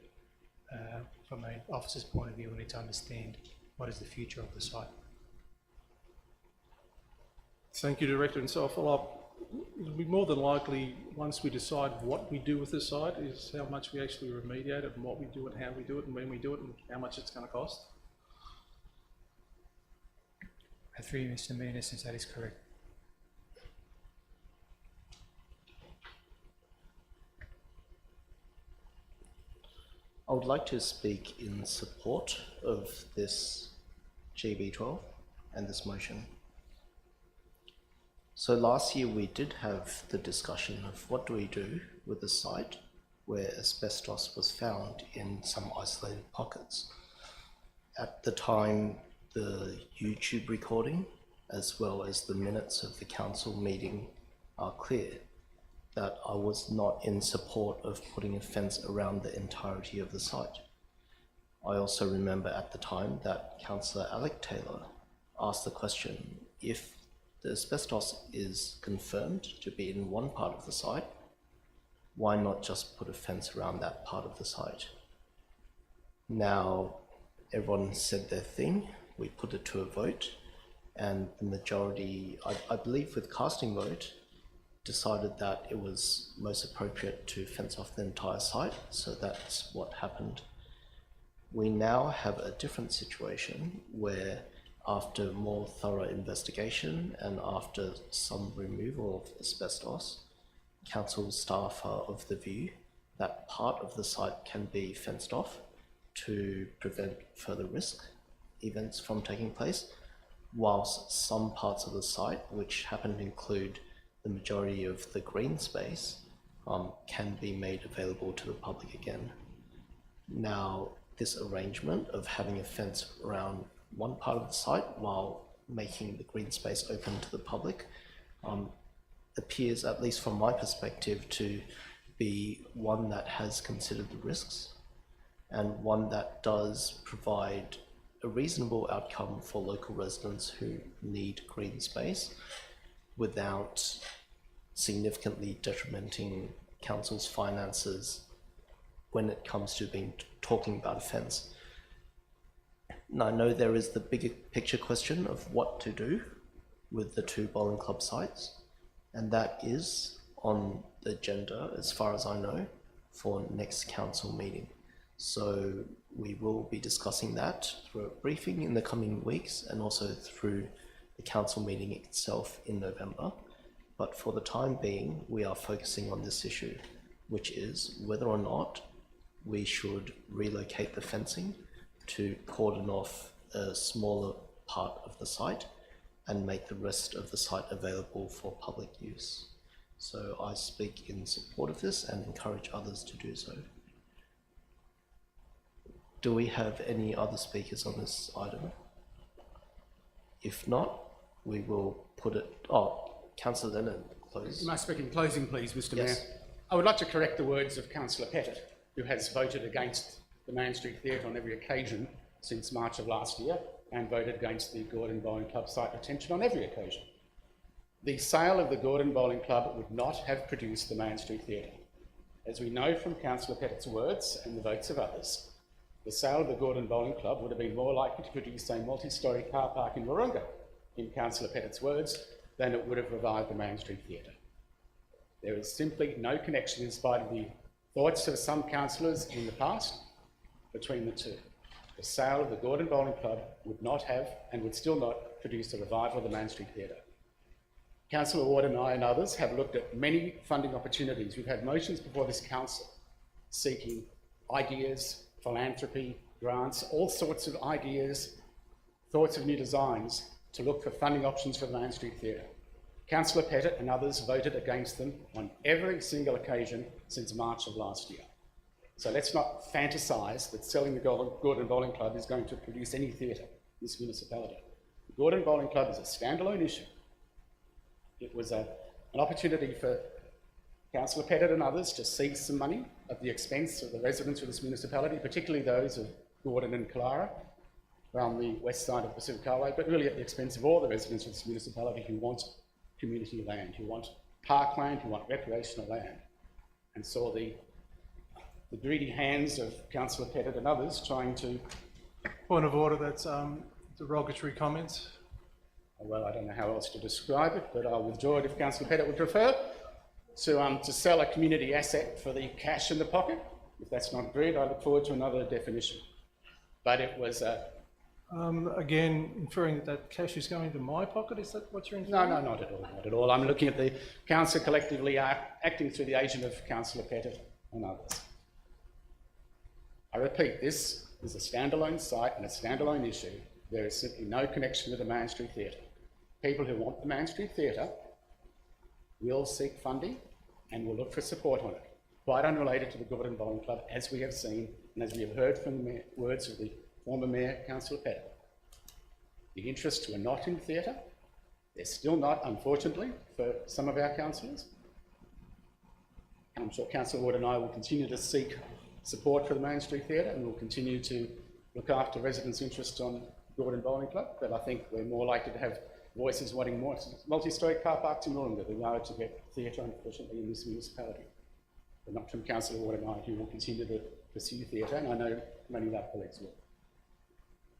from an officer's point of view, we need to understand what is the future of the site. Thank you, Director. And so I'll follow up. It'll be more than likely, once we decide what we do with the site, is how much we actually remediate it and what we do and how we do it and when we do it and how much it's going to cost. Through you, Mr Mayor, in essence, that is correct. I would like to speak in support of this GB12 and this motion. So last year we did have the discussion of what do we do with the site where asbestos was found in some isolated pockets. At the time, the YouTube recording as well as the minutes of the council meeting are clear that I was not in support of putting a fence around the entirety of the site. I also remember at the time that Councillor Alec Taylor asked the question, if the asbestos is confirmed to be in one part of the site, why not just put a fence around that part of the site? Now, everyone said their thing, we put it to a vote, and the majority, I believe with casting vote, decided that it was most appropriate to fence off the entire site, so that's what happened. We now have a different situation where after more thorough investigation and after some removal of asbestos, council staff are of the view that part of the site can be fenced off to prevent further risk events from taking place, whilst some parts of the site, which happen to include the majority of the green space, can be made available to the public again. Now, this arrangement of having a fence around one part of the site while making the green space open to the public appears, at least from my perspective, to be one that has considered the risks and one that does provide a reasonable outcome for local residents who need green space without significantly detrimenting council's finances when it comes to talking about a fence. Now, I know there is the bigger picture question of what to do with the 2 bowling club sites, and that is on the agenda, as far as I know, for next council meeting. So we will be discussing that through a briefing in the coming weeks and also through the council meeting itself in November. But for the time being, we are focusing on this issue, which is whether or not we should relocate the fencing to cordon off a smaller part of the site and make the rest of the site available for public use. So I speak in support of this and encourage others to do so. Do we have any other speakers on this item? If not, we will put it, Councillor Lennon, close. Can I speak in closing, please, Mr. Yes. Mayor? I would like to correct the words of Councillor Pettit, who has voted against the Main Street Theatre on every occasion since March of last year and voted against the Gordon Bowling Club site retention on every occasion. The sale of the Gordon Bowling Club would not have produced the Main Street Theatre. As we know from Councillor Pettit's words and the votes of others, the sale of the Gordon Bowling Club would have been more likely to produce a multi-storey car park in Wahroonga, in Councillor Pettit's words, than it would have revived the Main Street Theatre. There is simply no connection, in spite of the thoughts of some councillors in the past, between the two. The sale of the Gordon Bowling Club would not have and would still not produce a revival of the Main Street Theatre. Councillor Ward and I and others have looked at many funding opportunities. We've had motions before this council seeking ideas, philanthropy, grants, all sorts of ideas, thoughts of new designs to look for funding options for the Main Street Theatre. Councillor Pettit and others voted against them on every single occasion since March of last year. So let's not fantasise that selling the Gordon Bowling Club is going to produce any theatre in this municipality. The Gordon Bowling Club is a standalone issue. It was an opportunity for Councillor Pettit and others to seize some money at the expense of the residents of this municipality, particularly those of Gordon and Clara around the west side of the Pacific Highway, but really at the expense of all the residents of this municipality who want community land, who want parkland, who want recreational land, and saw the greedy hands of Councillor Pettit and others trying to... Point of order, that's derogatory comments. Well, I don't know how else to describe it, but I'll withdraw it if Councillor Pettit would prefer, to sell a community asset for the cash in the pocket. If that's not agreed, I look forward to another definition. But it was again, inferring that cash is going to my pocket, is that what you're inferring? No, not at all, not at all. I'm looking at the council collectively acting through the agent of Councillor Pettit and others. I repeat, this is a standalone site and a standalone issue. There is simply no connection with the Main Street Theatre. People who want the Main Street Theatre will seek funding and will look for support on it, quite unrelated to the Gordon Bowling Club, as we have seen and as we have heard from the words of the former Mayor, Councillor Pettit. The interests were not in theatre. They're still not, unfortunately, for some of our councillors. I'm sure Councillor Ward and I will continue to seek support for the Main Street Theatre and will continue to look after residents' interests on Gordon Bowling Club, but I think we're more likely to have voices wanting more multi-storey car parks in Wahroonga than we are to get theatre, unfortunately, in this municipality. But not from Councillor Ward and I, who will continue to pursue theatre, and I know many of our colleagues will.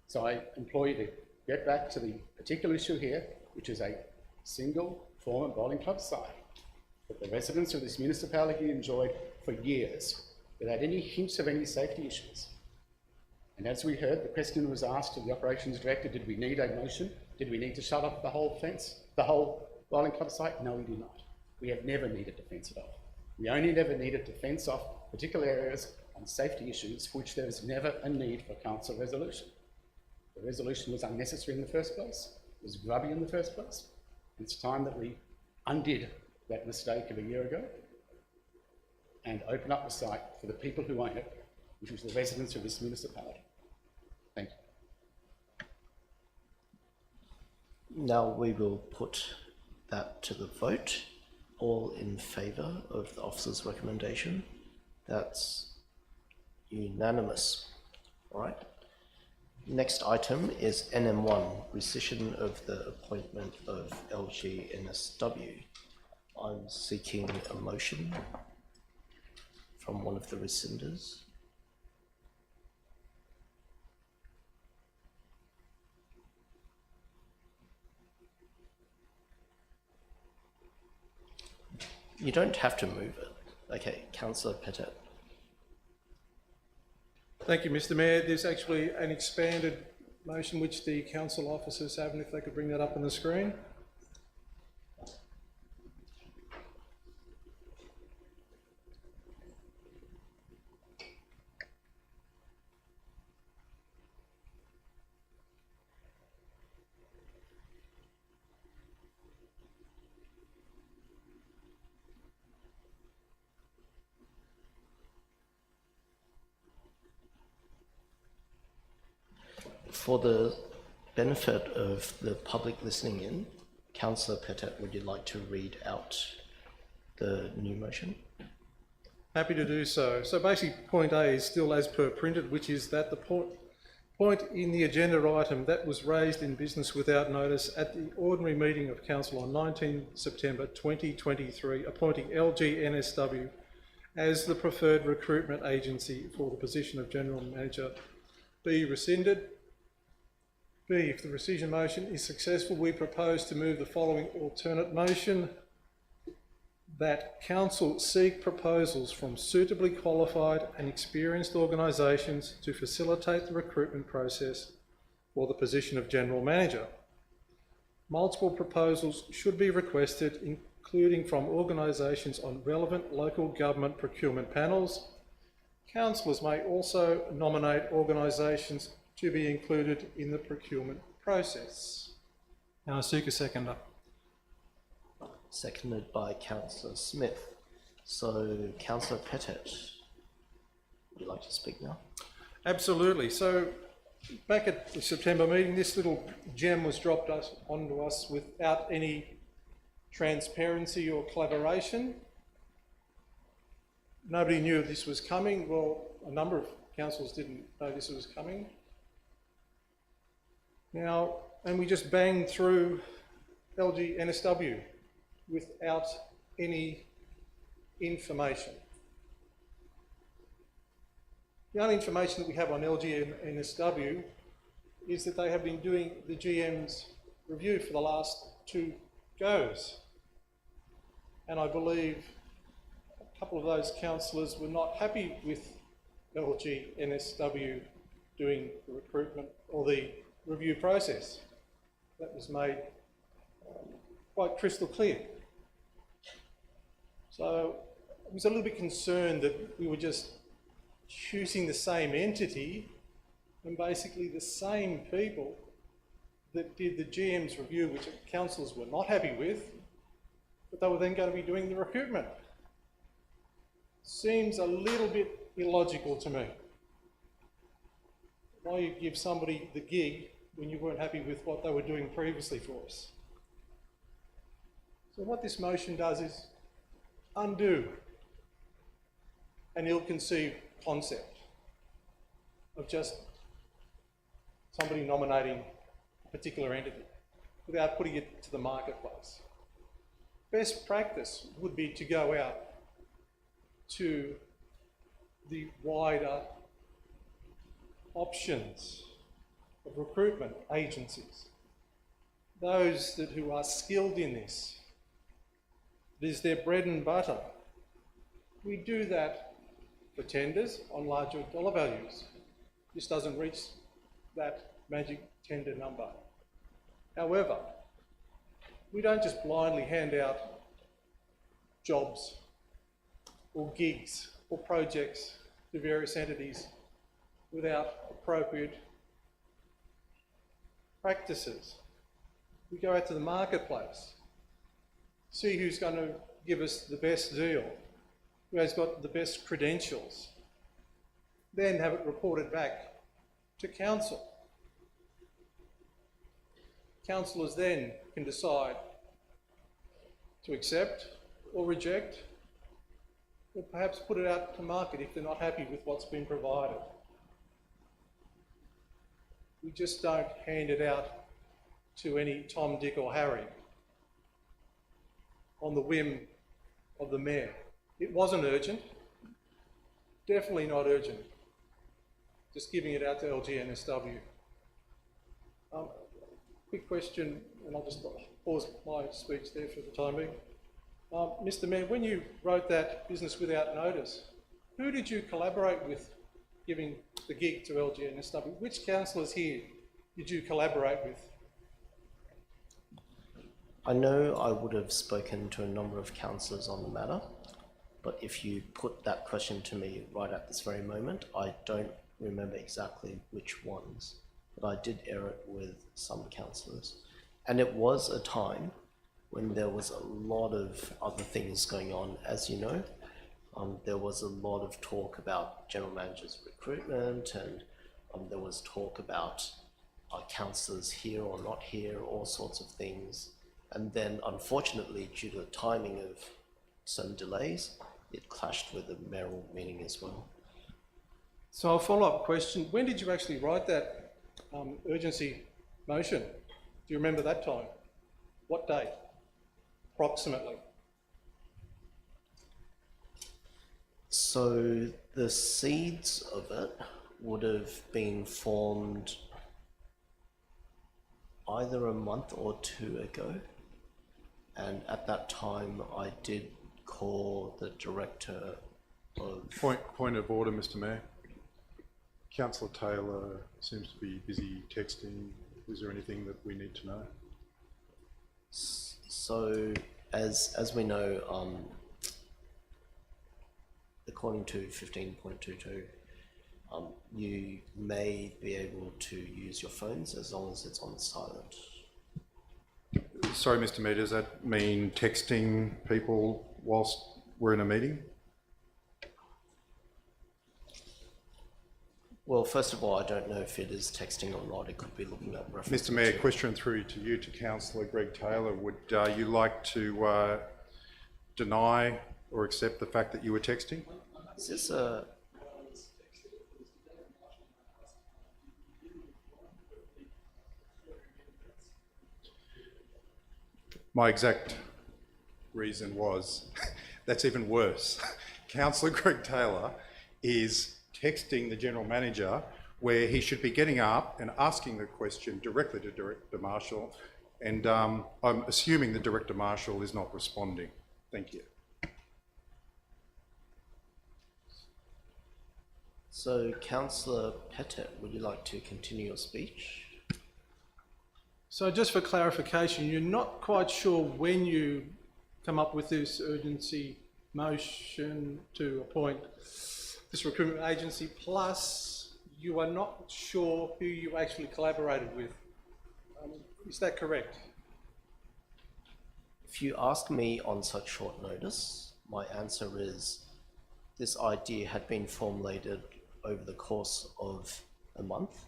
So I implore you to get back to the particular issue here, which is a single former bowling club site that the residents of this municipality enjoyed for years without any hints of any safety issues. And as we heard, the question was asked of the Operations Director, did we need a motion? Did we need to shut off the whole fence, the whole bowling club site? No, we do not. We have never needed to fence it off. We only ever needed to fence off particular areas on safety issues for which there was never a need for council resolution. The resolution was unnecessary in the first place, it was grubby in the first place. It's time that we undid that mistake of a year ago and open up the site for the people who own it, which is the residents of this municipality. Thank you. Now we will put that to the vote. All in favour of the officer's recommendation? That's unanimous. All right. Next item is NM1, rescission of the appointment of LGNSW. I'm seeking a motion from one of the rescinders. You don't have to move it. Okay, Councillor Pettit. Thank you, Mr. Mayor. There's actually an expanded motion which the council officers have, and if they could bring that up on the screen. For the benefit of the public listening in, Councillor Pettit, would you like to read out the new motion? Happy to do so. So basically point A is still as per printed, which is that the point in the agenda item that was raised in business without notice at the ordinary meeting of council on 19 September 2023, appointing LGNSW as the preferred recruitment agency for the position of General Manager be rescinded. B, if the rescission motion is successful, we propose to move the following alternate motion: that council seek proposals from suitably qualified and experienced organisations to facilitate the recruitment process for the position of General Manager. Multiple proposals should be requested, including from organisations on relevant local government procurement panels. Councillors may also nominate organisations to be included in the procurement process. Now I seek a seconder. Seconded by Councillor Smith. So, Councillor Pettit, would you like to speak now? Absolutely. So, back at the September meeting, this little gem was dropped onto us without any transparency or collaboration. Nobody knew this was coming. Well, a number of councillors didn't know this was coming. Now, and we just banged through LGNSW without any information. The only information that we have on LGNSW is that they have been doing the GM's review for the last 2 goes. And I believe a couple of those councillors were not happy with LGNSW doing the recruitment or the review process. That was made quite crystal clear. So I was a little bit concerned that we were just choosing the same entity and basically the same people that did the GM's review, which councillors were not happy with, but they were then going to be doing the recruitment. Seems a little bit illogical to me. Why you give somebody the gig when you weren't happy with what they were doing previously for us? So what this motion does is undo an ill-conceived concept of just somebody nominating a particular entity without putting it to the marketplace. Best practice would be to go out to the wider options of recruitment agencies, those who are skilled in this. It is their bread and butter. We do that for tenders on larger dollar values. This doesn't reach that magic tender number. However, we don't just blindly hand out jobs or gigs or projects to various entities without appropriate practices. We go out to the marketplace, see who's going to give us the best deal, who has got the best credentials, then have it reported back to council. Councillors then can decide to accept or reject, or perhaps put it out to market if they're not happy with what's been provided. We just don't hand it out to any Tom, Dick or Harry on the whim of the mayor. It wasn't urgent, definitely not urgent, just giving it out to LGNSW. Quick question, and I'll just pause my speech there for the time being. Mr. Mayor, when you wrote that business without notice, who did you collaborate with giving the gig to LGNSW? Which councillors here did you collaborate with? I know I would have spoken to a number of councillors on the matter, but if you put that question to me right at this very moment, I don't remember exactly which ones, but I did air it with some councillors. And it was a time when there was a lot of other things going on, as you know. There was a lot of talk about general managers' recruitment, and there was talk about are councillors here or not here, all sorts of things. And then, unfortunately, due to the timing of some delays, it clashed with the mayoral meeting as well. So a follow-up question, when did you actually write that urgency motion? Do you remember that time? What date, approximately? So the seeds of it would have been formed either a month or two ago. And at that time, I did call the director of... Point of order, Mr. Mayor. Councillor Taylor seems to be busy texting. Is there anything that we need to know? So, as we know, according to 15.22, you may be able to use your phones as long as it's on silent. Sorry, Mr. Mayor, does that mean texting people whilst we're in a meeting? Well, first of all, I don't know if it is texting or not. It could be looking up references. Mr. Mayor, question through to you, to Councillor Greg Taylor. Would you like to deny or accept the fact that you were texting? Is this a... My exact reason was, that's even worse. Councillor Greg Taylor is texting the General Manager where he should be getting up and asking the question directly to Director Marshall, and I'm assuming the Director Marshall is not responding. Thank you. So, Councillor Pettit, would you like to continue your speech? So just for clarification, you're not quite sure when you come up with this urgency motion to appoint this recruitment agency, plus you are not sure who you actually collaborated with. Is that correct? If you ask me on such short notice, my answer is this idea had been formulated over the course of a month.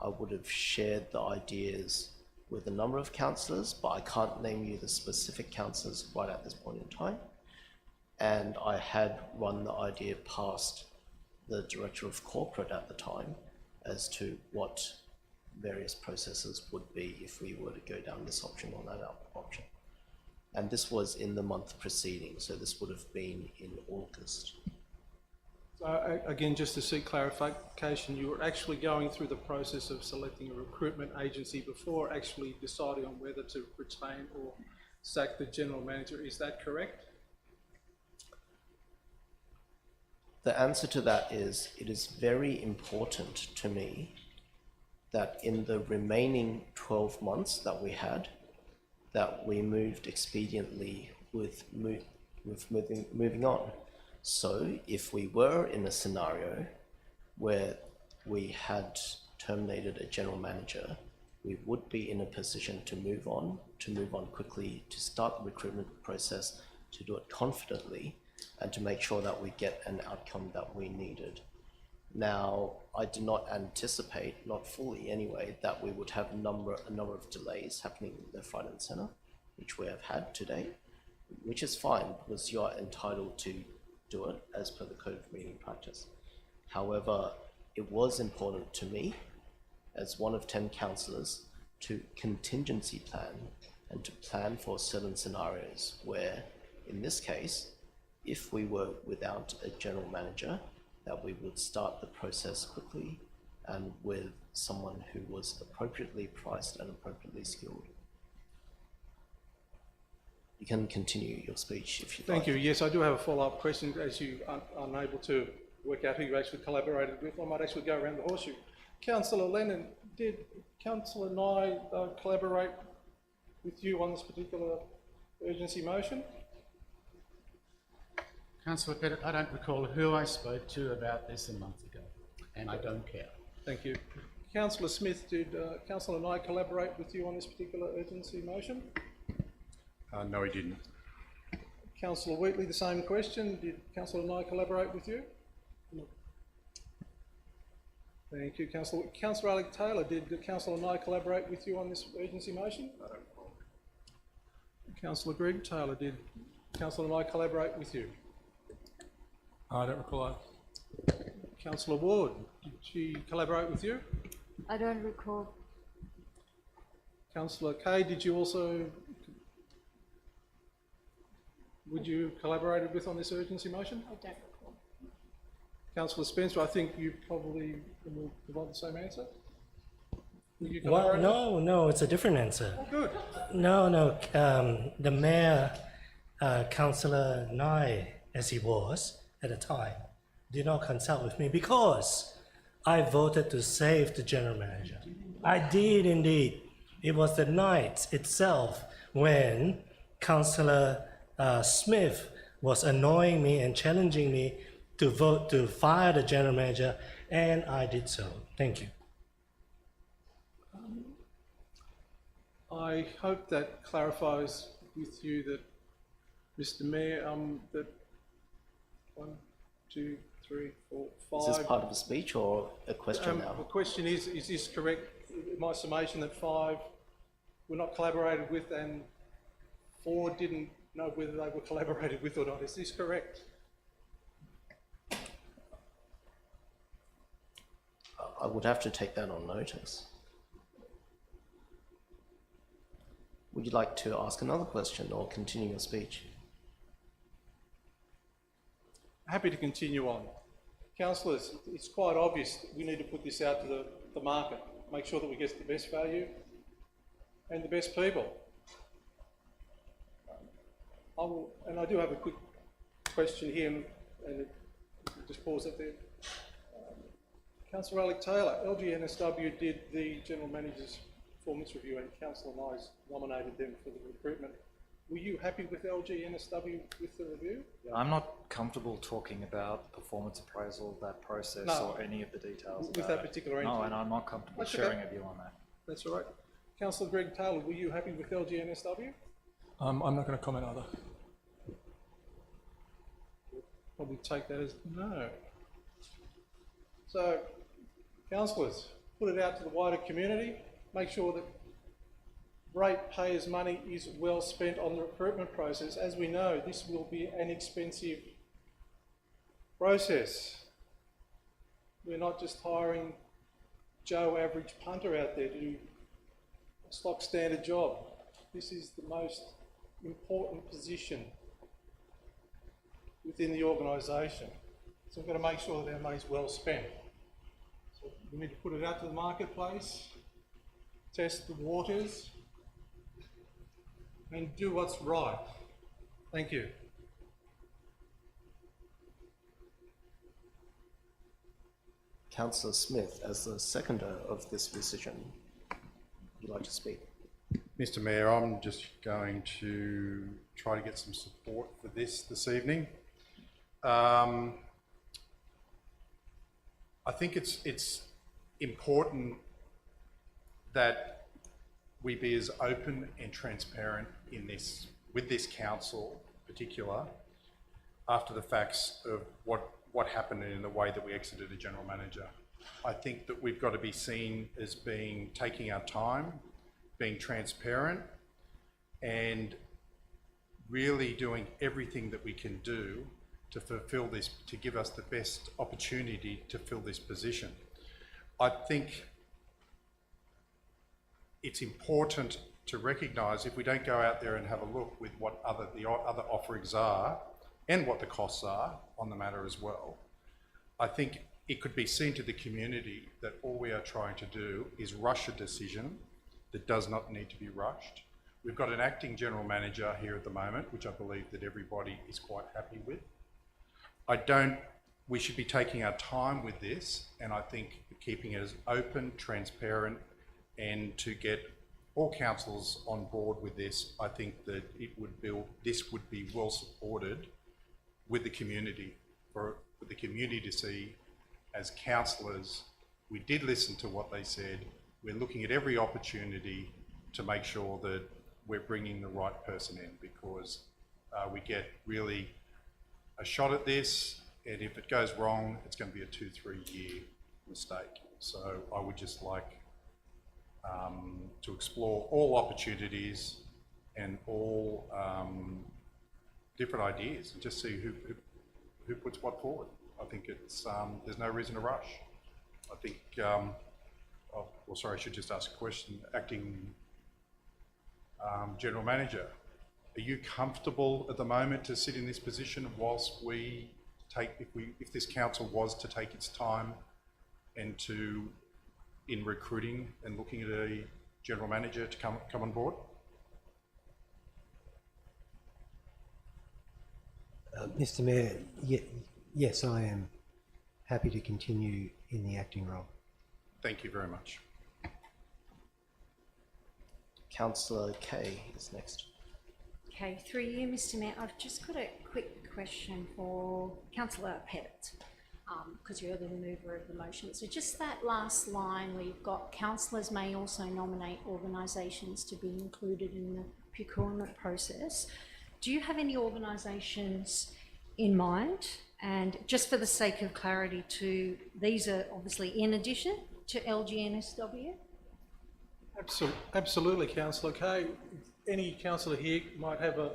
I would have shared the ideas with a number of councillors, but I can't name you the specific councillors right at this point in time. And I had run the idea past the Director of Corporate at the time as to what various processes would be if we were to go down this option or that option. And this was in the month preceding, so this would have been in August. Again, just to seek clarification, you were actually going through the process of selecting a recruitment agency before actually deciding on whether to retain or sack the General Manager. Is that correct? The answer to that is, it is very important to me that in the remaining 12 months that we had, that we moved expediently with moving on. So if we were in a scenario where we had terminated a general manager, we would be in a position to move on quickly, to start the recruitment process, to do it confidently, and to make sure that we get an outcome that we needed. Now, I do not anticipate, not fully anyway, that we would have a number of delays happening left, right, and centre, which we have had today, which is fine because you are entitled to do it as per the code of meeting practice. However, it was important to me, as one of 10 councillors, to contingency plan and to plan for certain scenarios where, in this case, if we were without a general manager, that we would start the process quickly and with someone who was appropriately priced and appropriately skilled. You can continue your speech if you like. Thank you. Yes, I do have a follow-up question. As you are unable to work out who you actually collaborated with, I might actually go around the horseshoe. Councillor Lennon, did Councillor Nye collaborate with you on this particular urgency motion? Councillor Pettit, I don't recall who I spoke to about this a month ago, and I don't care. Thank you. Councillor Smith, did Councillor Nye collaborate with you on this particular urgency motion? No, he didn't. Councillor Wheatley, the same question. Did Councillor Nye collaborate with you? No. Thank you, Councillor. Councillor Alec Taylor, did Councillor Nye collaborate with you on this urgency motion? I don't recall. Councillor Greg Taylor, did Councillor Nye collaborate with you? I don't recall. Councillor Ward, did she collaborate with you? I don't recall. Councillor Kay, did you also, would you collaborated with on this urgency motion? I don't recall. Councillor Spencer, I think you probably will provide the same answer. Will you Well, collaborate? no, it's a different answer. Oh, good. No, the mayor, Councillor Nye, as he was at the time, did not consult with me because I voted to save the general manager. I did indeed. It was the night itself when Councillor Smith was annoying me and challenging me to vote to fire the general manager, and I did so. Thank you. I hope that clarifies with you that, Mr. Mayor, that 1, 2, 3, 4, 5. Is this part of a speech or a question now? The question is this correct? My summation that 5 were not collaborated with and 4 didn't know whether they were collaborated with or not. Is this correct? I would have to take that on notice. Would you like to ask another question or continue your speech? Happy to continue on. Councillors, it's quite obvious that we need to put this out to the market, make sure that we get the best value and the best people. And I do have a quick question here, and just pause it there. Councillor Alec Taylor, LGNSW did the General Manager's performance review and Councillor Nyes nominated them for the recruitment. Were you happy with LGNSW with the review? I'm not comfortable talking about performance appraisal, that process, No. or any of the details With about that it. particular No, entity? and I'm not comfortable That's sharing okay. a view on that. That's all right. Councillor Greg Taylor, were you happy with LGNSW? I'm not going to comment either. Probably take that as no. So, councillors, put it out to the wider community, make sure that ratepayers' money is well spent on the recruitment process. As we know, this will be an expensive process. We're not just hiring Joe average punter out there to do a stock standard job. This is the most important position within the organisation. So we've got to make sure that our money's well spent. So we need to put it out to the marketplace, test the waters, and do what's right. Thank you. Councillor Smith, as the seconder of this decision, would you like to speak? Mr. Mayor, I'm just going to try to get some support for this evening. I think it's important that we be as open and transparent in this, with this council in particular, after the facts of what happened in the way that we exited a general manager. I think that we've got to be seen as being, taking our time, being transparent, and really doing everything that we can do to fulfill this, to give us the best opportunity to fill this position. I think it's important to recognise, if we don't go out there and have a look with what the other offerings are and what the costs are on the matter as well, I think it could be seen to the community that all we are trying to do is rush a decision that does not need to be rushed. We've got an acting general manager here at the moment, which I believe that everybody is quite happy with. We should be taking our time with this, and I think keeping it as open, transparent, and to get all councillors on board with this, I think that this would be well supported with the community, for the community to see, as councillors, we did listen to what they said. We're looking at every opportunity to make sure that we're bringing the right person in, because we get really a shot at this, and if it goes wrong, it's going to be a 2-3 year mistake. So I would just like to explore all opportunities and all different ideas, and just see who puts what forward. I think it's there's no reason to rush. I think, well, sorry, I should just ask a question. Acting General Manager, are you comfortable at the moment to sit in this position whilst we take, if this council was to take its time and in recruiting and looking at a General Manager to come on board? Mr. Mayor, yes, I am happy to continue in the acting role. Thank you very much. Councillor Kay is next. Okay, through you, Mr. Mayor, I've just got a quick question for Councillor Pettit, because you're the mover of the motion. So just that last line where you've got councillors may also nominate organisations to be included in the procurement process. Do you have any organisations in mind? And just for the sake of clarity too, these are obviously in addition to LGNSW? Absolutely, Councillor Kay. Any councillor here might have a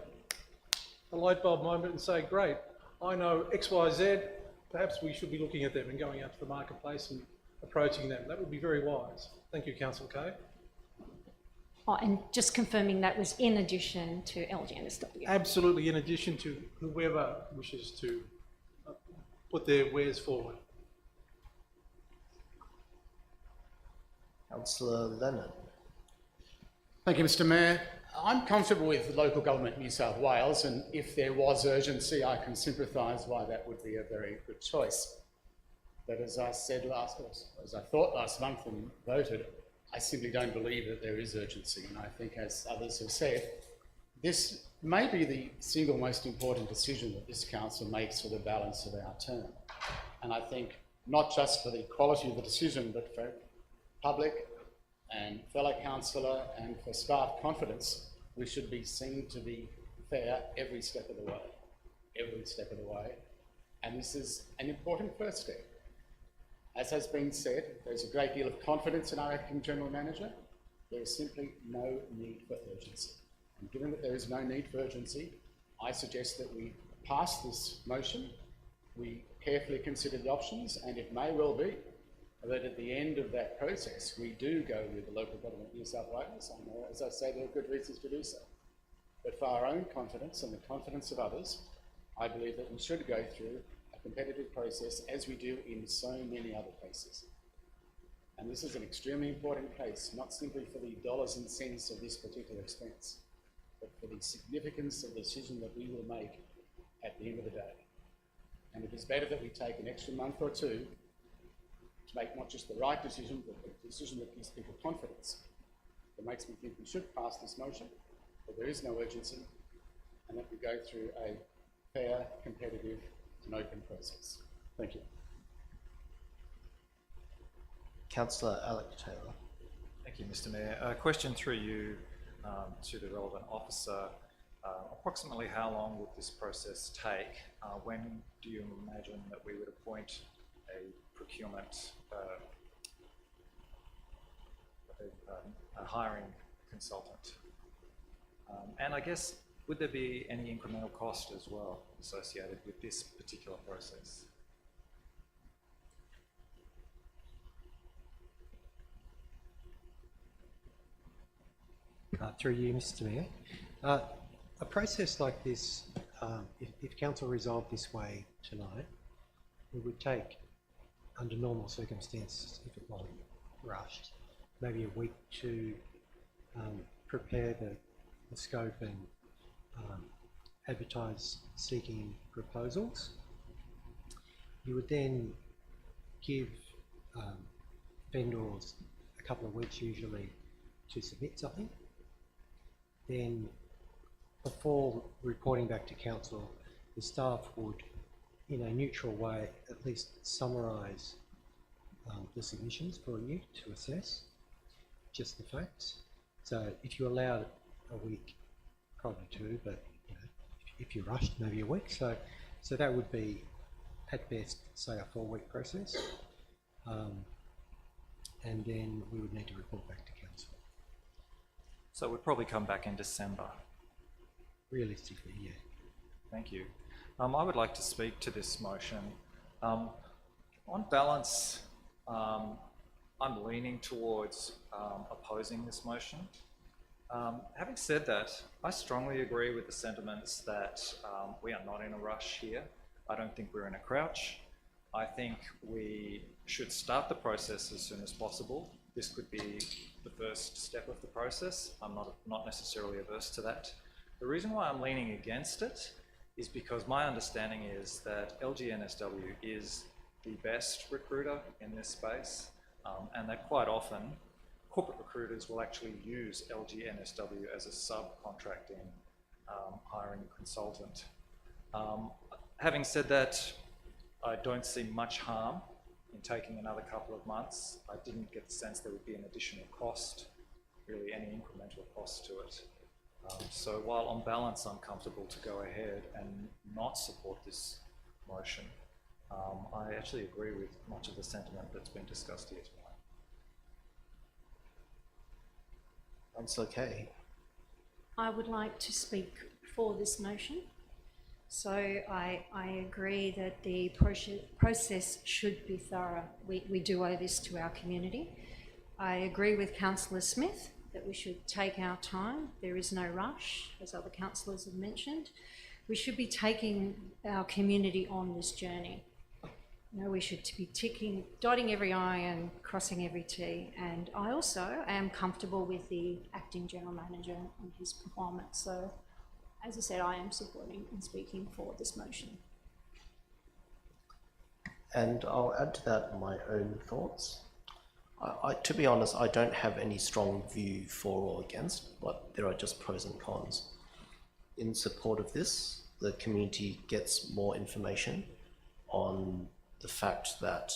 light bulb moment and say, great, I know X, Y, Z, perhaps we should be looking at them and going out to the marketplace and approaching them. That would be very wise. Thank you, Councillor Kay. Oh, and just confirming that was in addition to LGNSW? Absolutely, in addition to whoever wishes to put their wares forward. Councillor Leonard. Thank you, Mr. Mayor. I'm comfortable with local government New South Wales, and if there was urgency, I can sympathise why that would be a very good choice. But as I said as I thought last month and voted, I simply don't believe that there is urgency. And I think, as others have said, this may be the single most important decision that this council makes for the balance of our term. And I think not just for the quality of the decision, but for public and fellow councillor and for staff confidence, we should be seen to be fair every step of the way, every step of the way. And this is an important first step. As has been said, there's a great deal of confidence in our acting general manager. There is simply no need for urgency. And given that there is no need for urgency, I suggest that we pass this motion, we carefully consider the options, and it may well be that at the end of that process, we do go with the local government New South Wales. And as I say, there are good reasons to do so. But for our own confidence and the confidence of others, I believe that we should go through a competitive process as we do in so many other cases. And this is an extremely important case, not simply for the dollars and cents of this particular expense, but for the significance of the decision that we will make at the end of the day. And it is better that we take an extra month or two to make not just the right decision, but the decision that gives people confidence. It makes me think we should pass this motion, that there is no urgency, and that we go through a fair, competitive and open process. Thank you. Councillor Alec Taylor. Thank you, Mr. Mayor. A question through you to the relevant officer. Approximately how long would this process take? When do you imagine that we would appoint a procurement, a hiring consultant? And I guess, would there be any incremental cost as well associated with this particular process? Through you, Mr. Mayor. A process like this, if council resolved this way tonight, it would take, under normal circumstances, if it wasn't rushed, maybe a week to prepare the scope and advertise seeking proposals. You would then give vendors a couple of weeks usually to submit something. Then, before reporting back to council, the staff would, in a neutral way, at least summarise the submissions for you to assess, just the facts. So if you allowed a week, probably two, but you know, if you rushed, maybe a week. So that would be, at best, say a 4-week process, and then we would need to report back to council. So it would probably come back in December. Realistically, yeah. Thank you. I would like to speak to this motion. On balance, I'm leaning towards opposing this motion. Having said that, I strongly agree with the sentiments that we are not in a rush here. I don't think we're in a crouch. I think we should start the process as soon as possible. This could be the first step of the process. I'm not necessarily averse to that. The reason why I'm leaning against it is because my understanding is that LGNSW is the best recruiter in this space, and that quite often corporate recruiters will actually use LGNSW as a subcontracting hiring consultant. Having said that, I don't see much harm in taking another couple of months. I didn't get the sense there would be an additional cost, really any incremental cost to it. So while on balance I'm comfortable to go ahead and not support this motion, I actually agree with much of the sentiment that's been discussed here tonight. Councillor Kay. I would like to speak for this motion. So I agree that the process should be thorough. We do owe this to our community. I agree with Councillor Smith that we should take our time. There is no rush, as other councillors have mentioned. We should be taking our community on this journey. You know, we should be dotting every I and crossing every T. And I also am comfortable with the acting general manager and his performance. So, as I said, I am supporting and speaking for this motion. And I'll add to that my own thoughts. To be honest, I don't have any strong view for or against, but there are just pros and cons. In support of this, the community gets more information on the fact that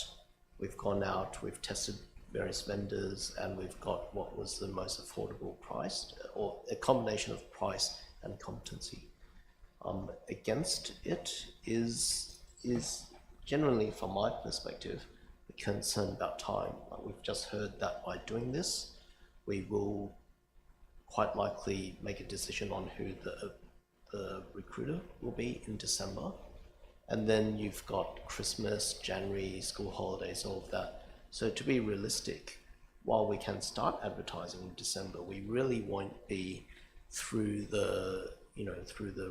we've gone out, we've tested various vendors, and we've got what was the most affordable price, or a combination of price and competency. Against it is generally, from my perspective, a concern about time. We've just heard that by doing this, we will quite likely make a decision on who the recruiter will be in December. And then you've got Christmas, January, school holidays, all of that. So to be realistic, while we can start advertising in December, we really won't be through the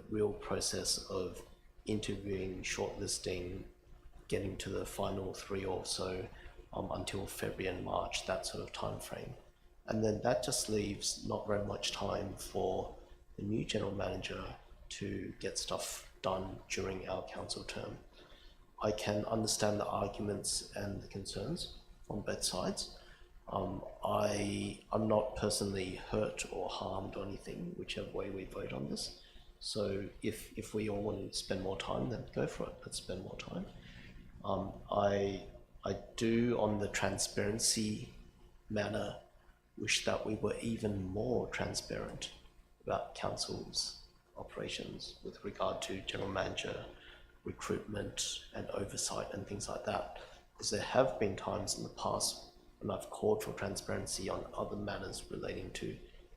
real process of interviewing, shortlisting, getting to the final 3 or so until February and March, that sort of time frame. And then that just leaves not very much time for the new general manager to get stuff done during our council term. I can understand the arguments and the concerns, on both sides. I'm not personally hurt or harmed or anything, whichever way we vote on this. So if we all want to spend more time, then go for it. Let's spend more time. I do, on the transparency matter, wish that we were even more transparent about council's operations with regard to general manager recruitment and oversight and things like that. Because there have been times in the past when I've called for transparency on other matters relating to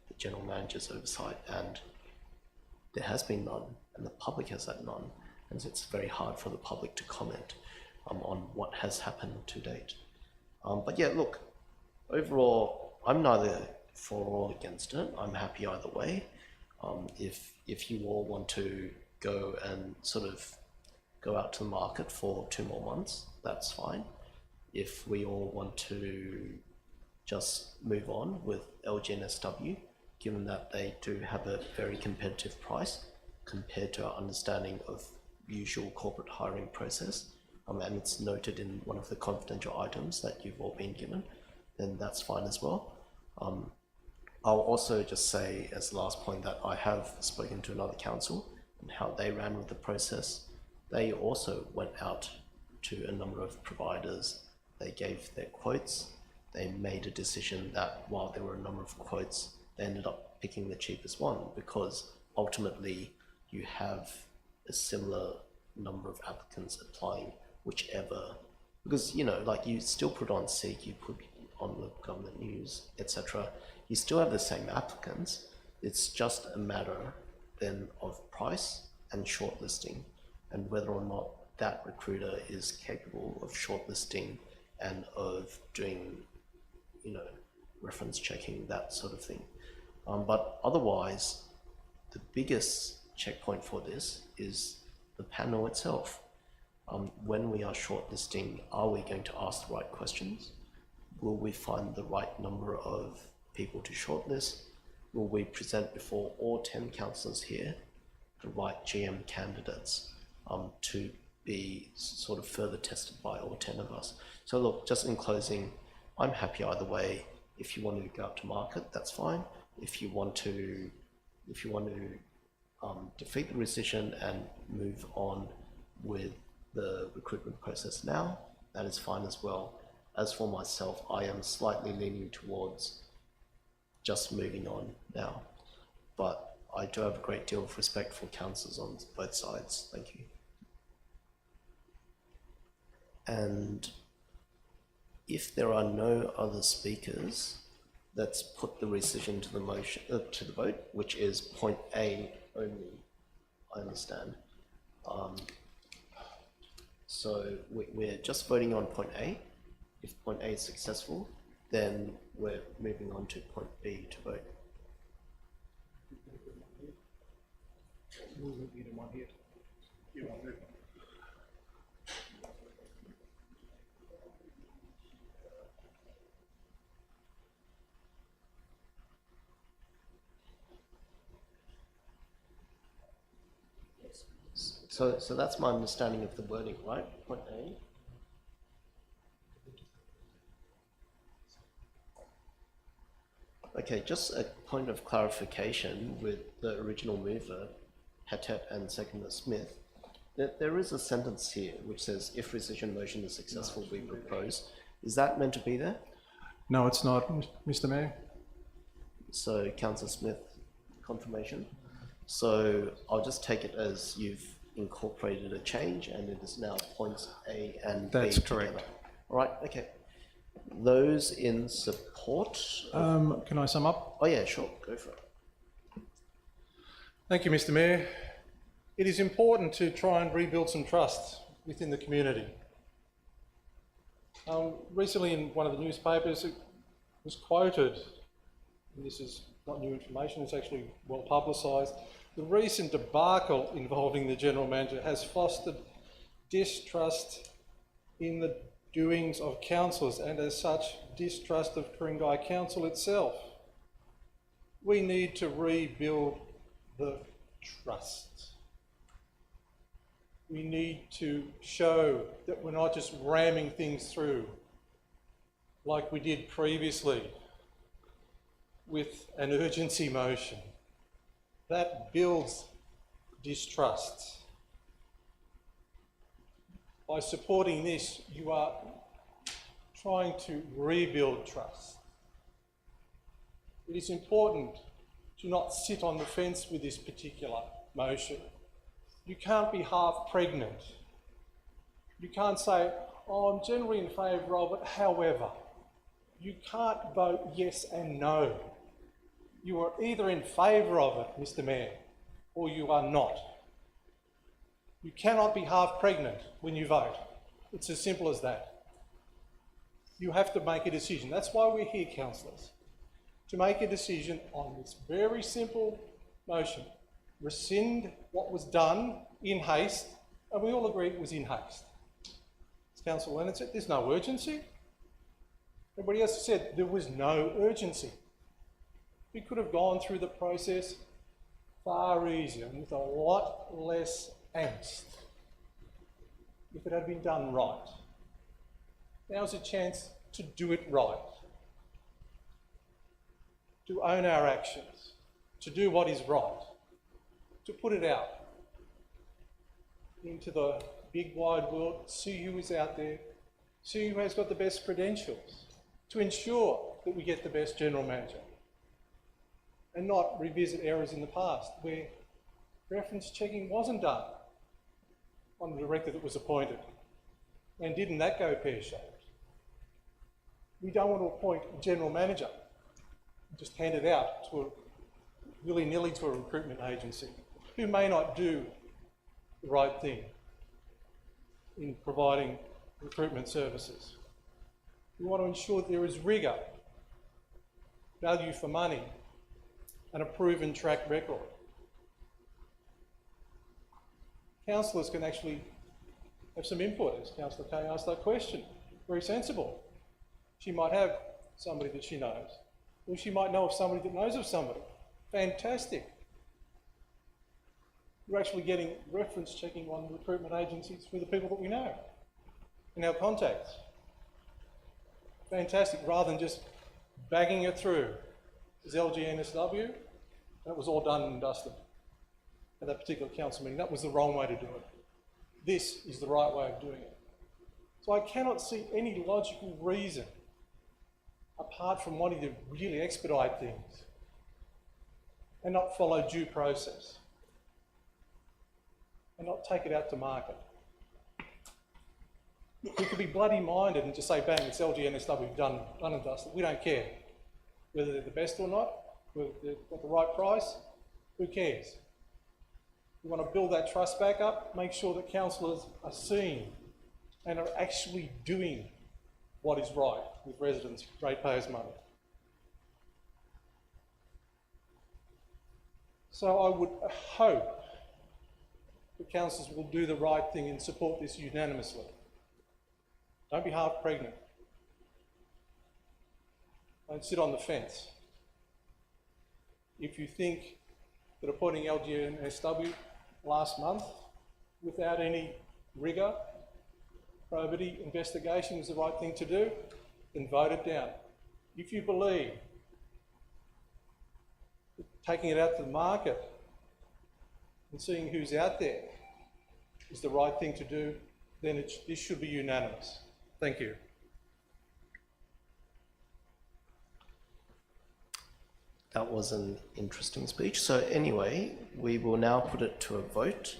the general manager's oversight, and there has been none, and the public has had none, and so it's very hard for the public to comment on what has happened to date. But yeah, look, overall, I'm neither for or against it. I'm happy either way. If you all want to go and sort of go out to the market for 2 more months, that's fine. If we all want to just move on with LGNSW, given that they do have a very competitive price compared to our understanding of usual corporate hiring process, and it's noted in one of the confidential items that you've all been given, then that's fine as well. I'll also just say as the last point that I have spoken to another council and how they ran with the process. They also went out to a number of providers. They gave their quotes. They made a decision that while there were a number of quotes, they ended up picking the cheapest one because ultimately you have a similar number of applicants applying whichever, because, you know, like you still put on Seek, you put on the government news, etc. You still have the same applicants. It's just a matter then of price and shortlisting, and whether or not that recruiter is capable of shortlisting and of doing, you know, reference checking, that sort of thing. But otherwise, the biggest checkpoint for this is the panel itself. When we are shortlisting, are we going to ask the right questions? Will we find the right number of people to shortlist? Will we present before all 10 councillors here the right GM candidates to be sort of further tested by all 10 of us? So look, just in closing, I'm happy either way. If you want to go out to market, that's fine. If you want to defeat the rescission and move on with the recruitment process now, that is fine as well. As for myself, I am slightly leaning towards just moving on now, but I do have a great deal of respect for councillors on both sides. Thank you. And if there are no other speakers, let's put the rescission to the motion, to the vote, which is point A only, I understand. So we're just voting on point A. If point A is successful, then we're moving on to point B to vote. So that's my understanding of the wording, right? Point A. Okay, just a point of clarification with the original mover, Hatet, and seconder Smith. There is a sentence here which says, if rescission motion is successful, we propose. Is that meant to be there? No, it's not, Mr. Mayor. So, Councillor Smith, confirmation. So I'll just take it as you've incorporated a change and it is now points A and B. That's correct. Together. All right, okay. Those in support? Can I sum up? Oh yeah, sure, go for it. Thank you, Mr. Mayor. It is important to try and rebuild some trust within the community. Recently in one of the newspapers, it was quoted, and this is not new information, it's actually well publicised, the recent debacle involving the General Manager has fostered distrust in the doings of councillors and as such distrust of Ku-ring-gai Council itself. We need to rebuild the trust. We need to show that we're not just ramming things through like we did previously with an urgency motion. That builds distrust. By supporting this, you are trying to rebuild trust. It is important to not sit on the fence with this particular motion. You can't be half pregnant. You can't say, oh, I'm generally in favour of it, however. You can't vote yes and no. You are either in favour of it, Mr. Mayor, or you are not. You cannot be half pregnant when you vote. It's as simple as that. You have to make a decision. That's why we're here, councillors, to make a decision on this very simple motion. Rescind what was done in haste, and we all agree it was in haste. As Councillor Leonard said, there's no urgency. Everybody else said there was no urgency. We could have gone through the process far easier and with a lot less angst if it had been done right. Now's a chance to do it right, to own our actions, to do what is right, to put it out into the big wide world, see who is out there, see who has got the best credentials, to ensure that we get the best general manager, and not revisit errors in the past where reference checking wasn't done on the director that was appointed. And didn't that go pear-shaped? We don't want to appoint a general manager and just hand it out to a willy-nilly to a recruitment agency who may not do the right thing in providing recruitment services. We want to ensure there is rigour, value for money, and a proven track record. Councillors can actually have some input, as Councillor Kay asked that question. Very sensible. She might have somebody that she knows, or she might know of somebody that knows of somebody. Fantastic. We're actually getting reference checking on recruitment agencies for the people that we know in our contacts. Fantastic, rather than just bagging it through. As LGNSW, that was all done and dusted at that particular council meeting. That was the wrong way to do it. This is the right way of doing it. So I cannot see any logical reason, apart from wanting to really expedite things and not follow due process and not take it out to market. We could be bloody minded and just say, bang, it's LGNSW, done and dusted. We don't care whether they're the best or not, whether they've got the right price, who cares? We want to build that trust back up, make sure that councillors are seen and are actually doing what is right with residents, ratepayers' money. So I would hope that councillors will do the right thing and support this unanimously. Don't be half pregnant. Don't sit on the fence. If you think that appointing LGNSW last month without any rigour, probity, investigation was the right thing to do, then vote it down. If you believe that taking it out to the market and seeing who's out there is the right thing to do, then this should be unanimous. Thank you. That was an interesting speech. So anyway, we will now put it to a vote.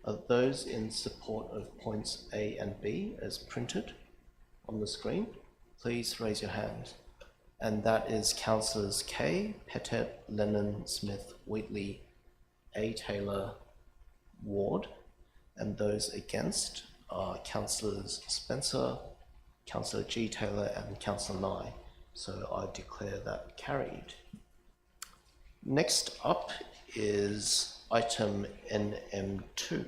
Are those in support of points A and B as printed on the screen? Please raise your hand. And that is Councillors Kay, Pettet, Lennon, Smith, Wheatley, A. Taylor, Ward. And those against are Councillors Spencer, Councillor G. Taylor and Councillor Nye. So I declare that carried. Next up is item NM2.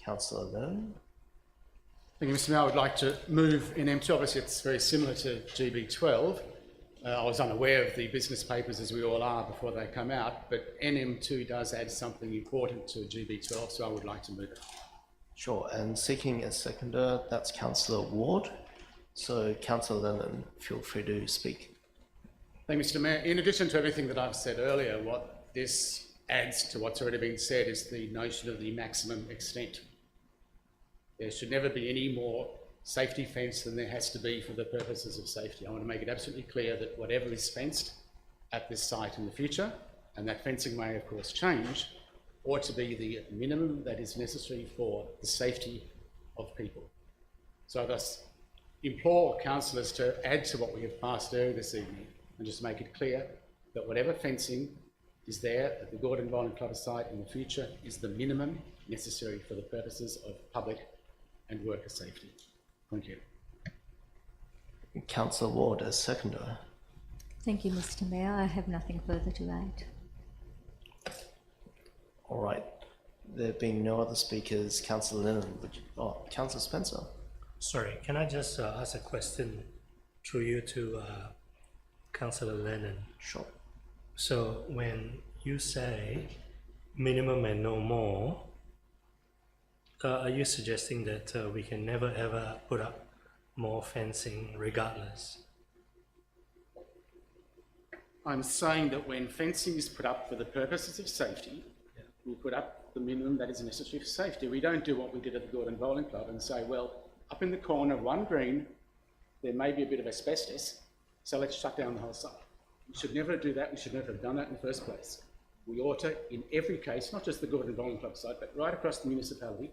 Councillor Learn. Thank you, Mr. Mayor. I would like to move in M2. Obviously, it's very similar to GB12. I was unaware of the business papers, as we all are, before they come out, but NM2 does add something important to GB12, so I would like to move it. Sure, and seeking a seconder, that's Councillor Ward. So, Councillor Lennon, feel free to speak. Thank you, Mr. Mayor. In addition to everything that I've said earlier, what this adds to what's already been said is the notion of the maximum extent. There should never be any more safety fence than there has to be for the purposes of safety. I want to make it absolutely clear that whatever is fenced at this site in the future, and that fencing may of course change, ought to be the minimum that is necessary for the safety of people. So I thus implore councillors to add to what we have passed earlier this evening and just make it clear that whatever fencing is there at the Gordon Bowling Club site in the future is the minimum necessary for the purposes of public and worker safety. Thank you. Councillor Ward as seconder. Thank you, Mr. Mayor. I have nothing further to add. All right. There being no other speakers, Councillor Lennon, Councillor Spencer. Sorry, can I just ask a question through you to Councillor Lennon? Sure. So when you say minimum and no more, are you suggesting that we can never ever put up more fencing regardless? I'm saying that when fencing is put up for the purposes of safety, we put up the minimum that is necessary for safety. We don't do what we did at the Gordon Bowling Club and say, well, up in the corner, one green, there may be a bit of asbestos, so let's shut down the whole site. We should never do that. We should never have done that in the first place. We ought to, in every case, not just the Gordon Bowling Club site, but right across the municipality,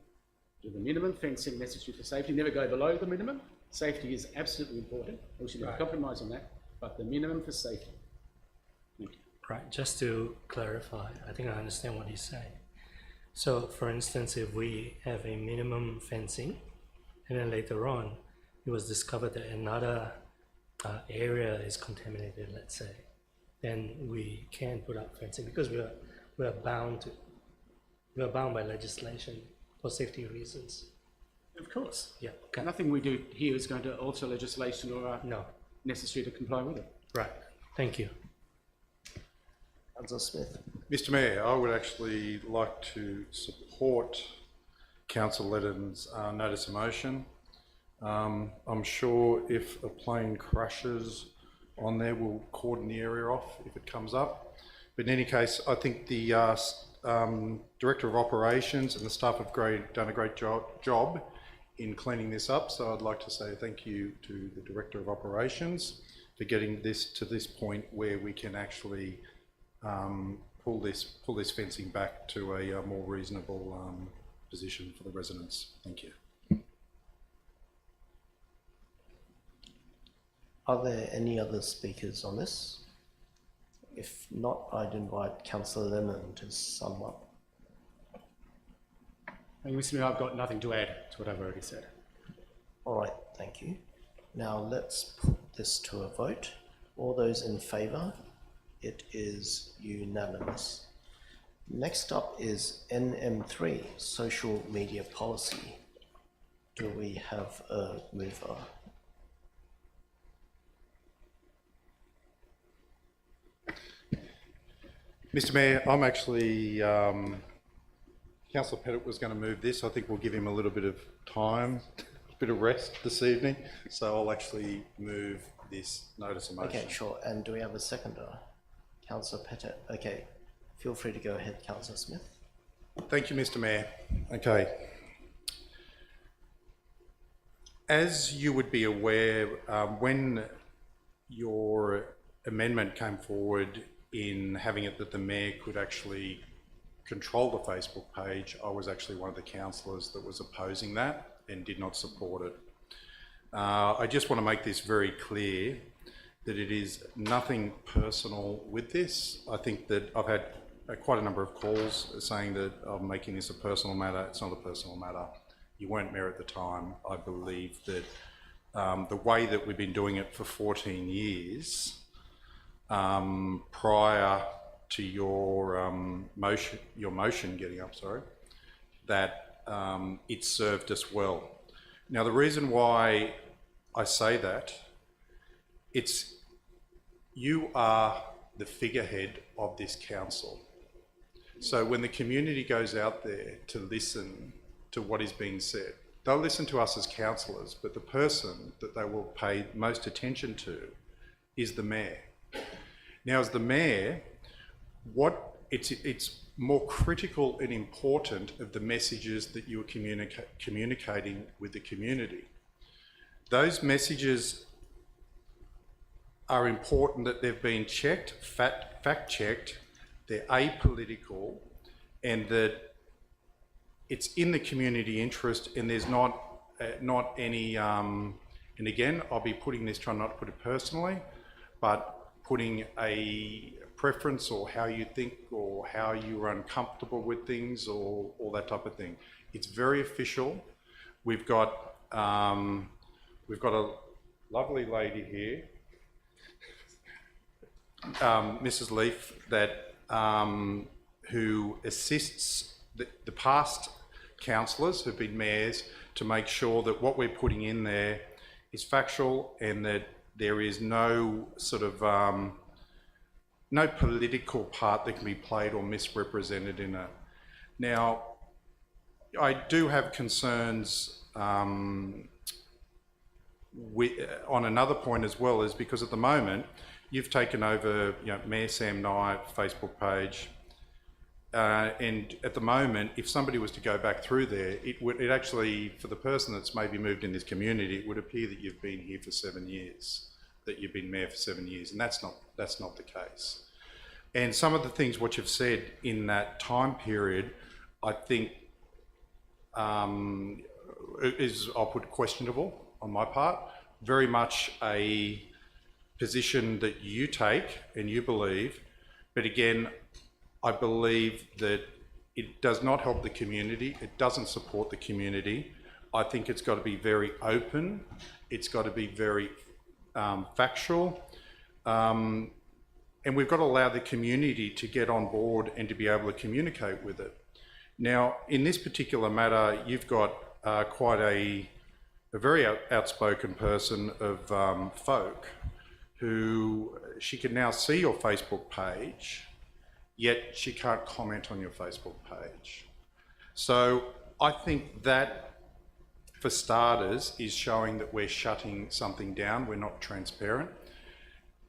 do the minimum fencing necessary for safety, never go below the minimum. Safety is absolutely important. We should never compromise on that, but the minimum for safety. Thank you. Right, just to clarify, I think I understand what he's saying. So, for instance, if we have a minimum fencing, and then later on, it was discovered that another area is contaminated, let's say, then we can put up fencing because we are bound by legislation for safety reasons. Of course. Yeah. Okay. Nothing we do here is going to alter legislation or No. necessary to comply with it. Right. Thank you. Councillor Smith. Mr Mayor, I would actually like to support Councillor Lennon's notice of motion. I'm sure if a plane crashes on there, we'll cordon the area off if it comes up. But in any case, I think the Director of Operations and the staff have done a great job in cleaning this up. So I'd like to say thank you to the Director of Operations for getting this to this point where we can actually pull this fencing back to a more reasonable position for the residents. Thank you. Are there any other speakers on this? If not, I'd invite Councillor Lennon to sum up. Thank you, Mr Mayor. I've got nothing to add to what I've already said. All right, thank you. Now let's put this to a vote. All those in favour? It is unanimous. Next up is NM3, Social Media Policy. Do we have a mover? Mr Mayor, I'm actually, Councillor Pettit was going to move this. I think we'll give him a little bit of time, a bit of rest this evening. So I'll actually move this notice of motion. Okay, sure. And do we have a seconder? Councillor Pettit. Okay, feel free to go ahead, Councillor Smith. Thank you, Mr Mayor. Okay. As you would be aware, when your amendment came forward in having it that the Mayor could actually control the Facebook page, I was actually one of the councillors that was opposing that and did not support it. I just want to make this very clear that it is nothing personal with this. I think that I've had quite a number of calls saying that I'm making this a personal matter. It's not a personal matter. You weren't Mayor at the time. I believe that the way that we've been doing it for 14 years, prior to your motion getting up, sorry, that it served us well. Now, the reason why I say that, you are the figurehead of this council. So when the community goes out there to listen to what is being said, they'll listen to us as councillors, but the person that they will pay most attention to is the mayor. Now, as the mayor, it's more critical and important of the messages that you're communicating with the community. Those messages are important, that they've been checked, fact-checked, they're apolitical, and that it's in the community interest, and there's not any, and again, I'll be putting this, trying not to put it personally, but putting a preference or how you think or how you are uncomfortable with things or all that type of thing. It's very official. We've got a lovely lady here, Mrs. Leaf, that who assists the past councillors who've been mayors to make sure that what we're putting in there is factual and that there is no sort of no political part that can be played or misrepresented in it. Now, I do have concerns on another point as well, is because at the moment you've taken over, Mayor Sam Nye Facebook page, and at the moment, if somebody was to go back through there, it actually, for the person that's maybe moved in this community, it would appear that you've been here for 7 years, that you've been mayor for 7 years, and that's not the case. And some of the things what you've said in that time period, I think is, I'll put questionable on my part, very much a position that you take and you believe, but again, I believe that it does not help the community, it doesn't support the community. I think it's got to be very open, it's got to be very factual, and we've got to allow the community to get on board and to be able to communicate with it. Now, in this particular matter, you've got quite a very outspoken person of folk who, she can now see your Facebook page, yet she can't comment on your Facebook page. So I think that, for starters, is showing that we're shutting something down, we're not transparent.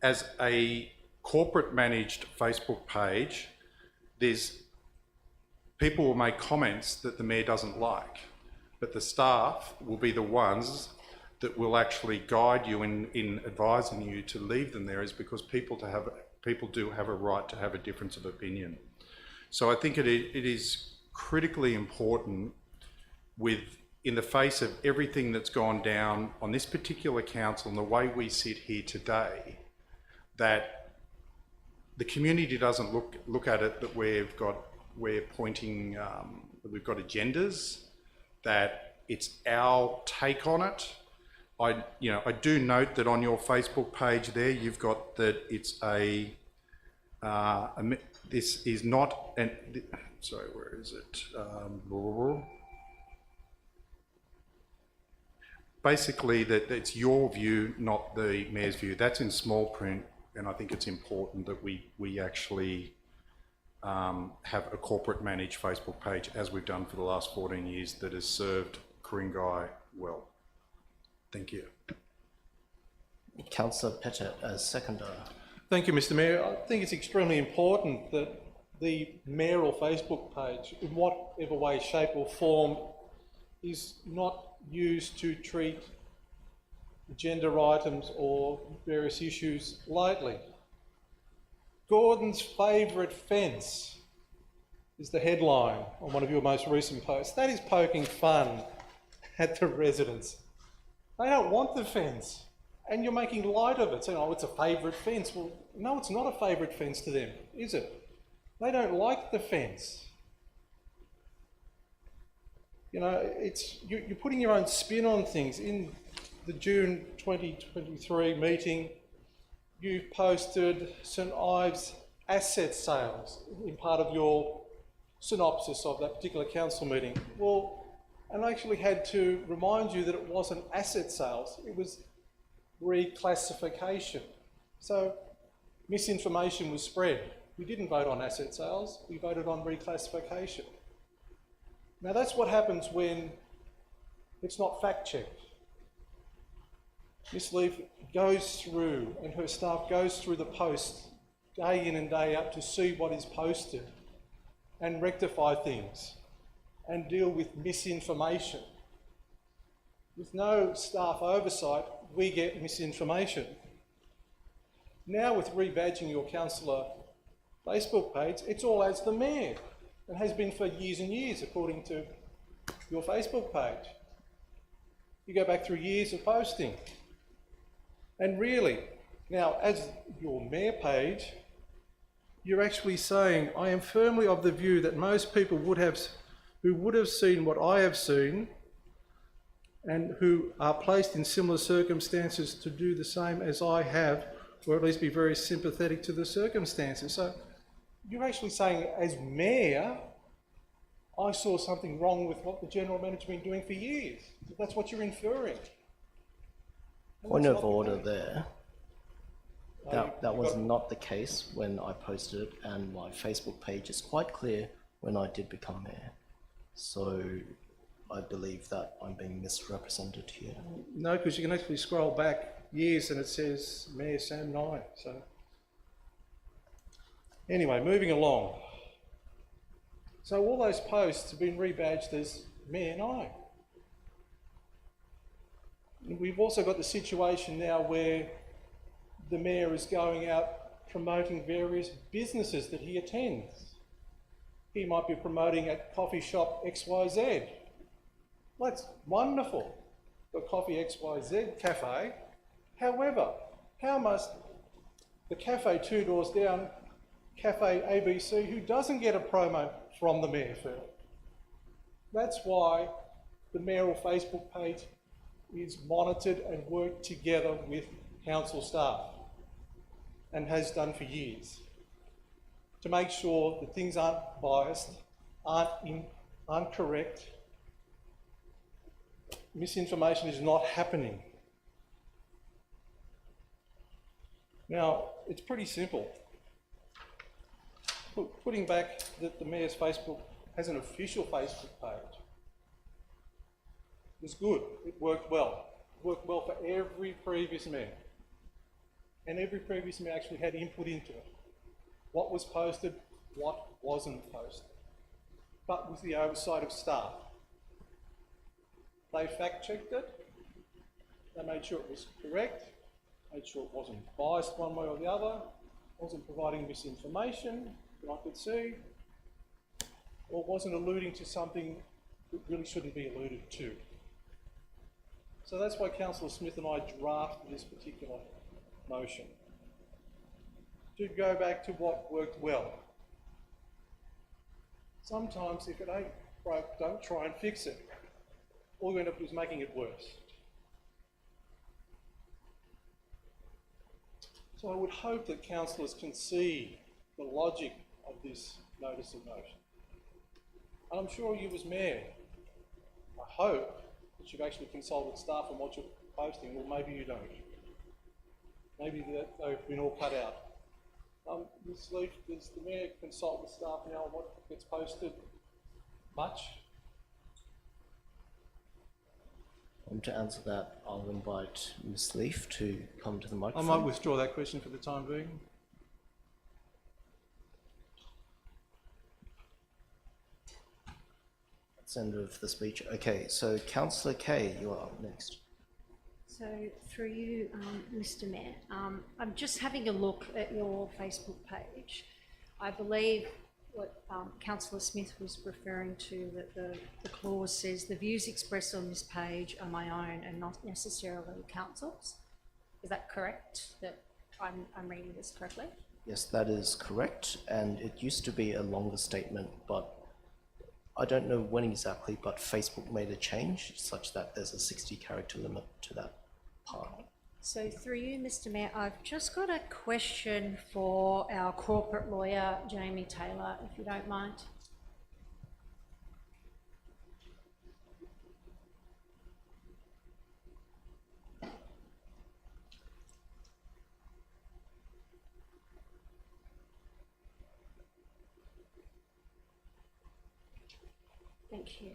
As a corporate managed Facebook page, people will make comments that the mayor doesn't like, but the staff will be the ones that will actually guide you in advising you to leave them there, is because people do have a right to have a difference of opinion. So I think it is critically important, in the face of everything that's gone down on this particular council and the way we sit here today, that the community doesn't look at it that we're pointing, that we've got agendas, that it's our take on it. I do note that on your Facebook page there, you've got that it's this is not an, sorry, where is it? Basically, that it's your view, not the mayor's view. That's in small print, and I think it's important that we actually have a corporate managed Facebook page, as we've done for the last 14 years, that has served Ku-ring-gai well. Thank you. Councillor Pettit as seconder. Thank you, Mr. Mayor. I think it's extremely important that the mayoral Facebook page, in whatever way, shape or form, is not used to treat agenda items or various issues lightly. Gordon's favourite fence is the headline on one of your most recent posts. That is poking fun at the residents. They don't want the fence, and you're making light of it, saying, oh, it's a favourite fence. Well, no, it's not a favourite fence to them, is it? They don't like the fence. You're putting your own spin on things. In the June 2023 meeting, you posted St Ives asset sales in part of your synopsis of that particular council meeting. Well, and I actually had to remind you that it wasn't asset sales, it was reclassification. So misinformation was spread. We didn't vote on asset sales, we voted on reclassification. Now that's what happens when It's not fact-checked. Ms Leaf goes through, and her staff goes through the posts day in and day out to see what is posted and rectify things and deal with misinformation. With no staff oversight, we get misinformation. Now with rebadging your councillor Facebook page, it's all as the mayor and has been for years and years according to your Facebook page. You go back through years of posting. And really, now as your mayor page, you're actually saying, I am firmly of the view that most people who would have seen what I have seen and who are placed in similar circumstances to do the same as I have, or at least be very sympathetic to the circumstances. So you're actually saying, as mayor, I saw something wrong with what the general manager's been doing for years. That's what you're inferring. Point of order there. That was not the case when I posted it, and my Facebook page is quite clear when I did become mayor. So I believe that I'm being misrepresented here. No, because you can actually scroll back years and it says Mayor Sam Nye. So anyway, moving along. So all those posts have been rebadged as Mayor Nye. We've also got the situation now where the mayor is going out promoting various businesses that he attends. He might be promoting a coffee shop XYZ. That's wonderful, the Coffee XYZ cafe. However, how must the cafe 2 doors down, Cafe ABC, who doesn't get a promo from the mayor feel? That's why the mayoral Facebook page is monitored and worked together with council staff, and has done for years, to make sure that things aren't biased, aren't correct. Misinformation is not happening. Now, it's pretty simple. Putting back that the mayor's Facebook has an official Facebook page was good. It worked well. It worked well for every previous mayor. And every previous mayor actually had input into it. What was posted, what wasn't posted. But with the oversight of staff. They fact-checked it. They made sure it was correct. Made sure it wasn't biased one way or the other. Wasn't providing misinformation that I could see. Or wasn't alluding to something that really shouldn't be alluded to. So that's why Councillor Smith and I drafted this particular motion, to go back to what worked well. Sometimes if it ain't broke, don't try and fix it. All you end up doing is making it worse. So I would hope that councillors can see the logic of this notice of motion. And I'm sure you as mayor, I hope that you've actually consulted staff on what you're posting, or maybe you don't. Maybe they've been all cut out. Ms Leaf, does the mayor consult with staff now on what gets posted? Much? To answer that, I'll invite Ms Leaf to come to the I microphone. might withdraw that question for the time being. That's the end of the speech. Okay, so Councillor Kay, you are up next. So through you, Mr Mayor, I'm just having a look at your Facebook page. I believe what Councillor Smith was referring to, that the clause says the views expressed on this page are my own and not necessarily council's. Is that correct? That I'm reading this correctly? Yes, that is correct, and it used to be a longer statement, but I don't know when exactly, but Facebook made a change such that there's a 60-character limit to that part. Okay. So through you, Mr Mayor, I've just got a question for our corporate lawyer, Jamie Taylor, if you don't mind. Thank you.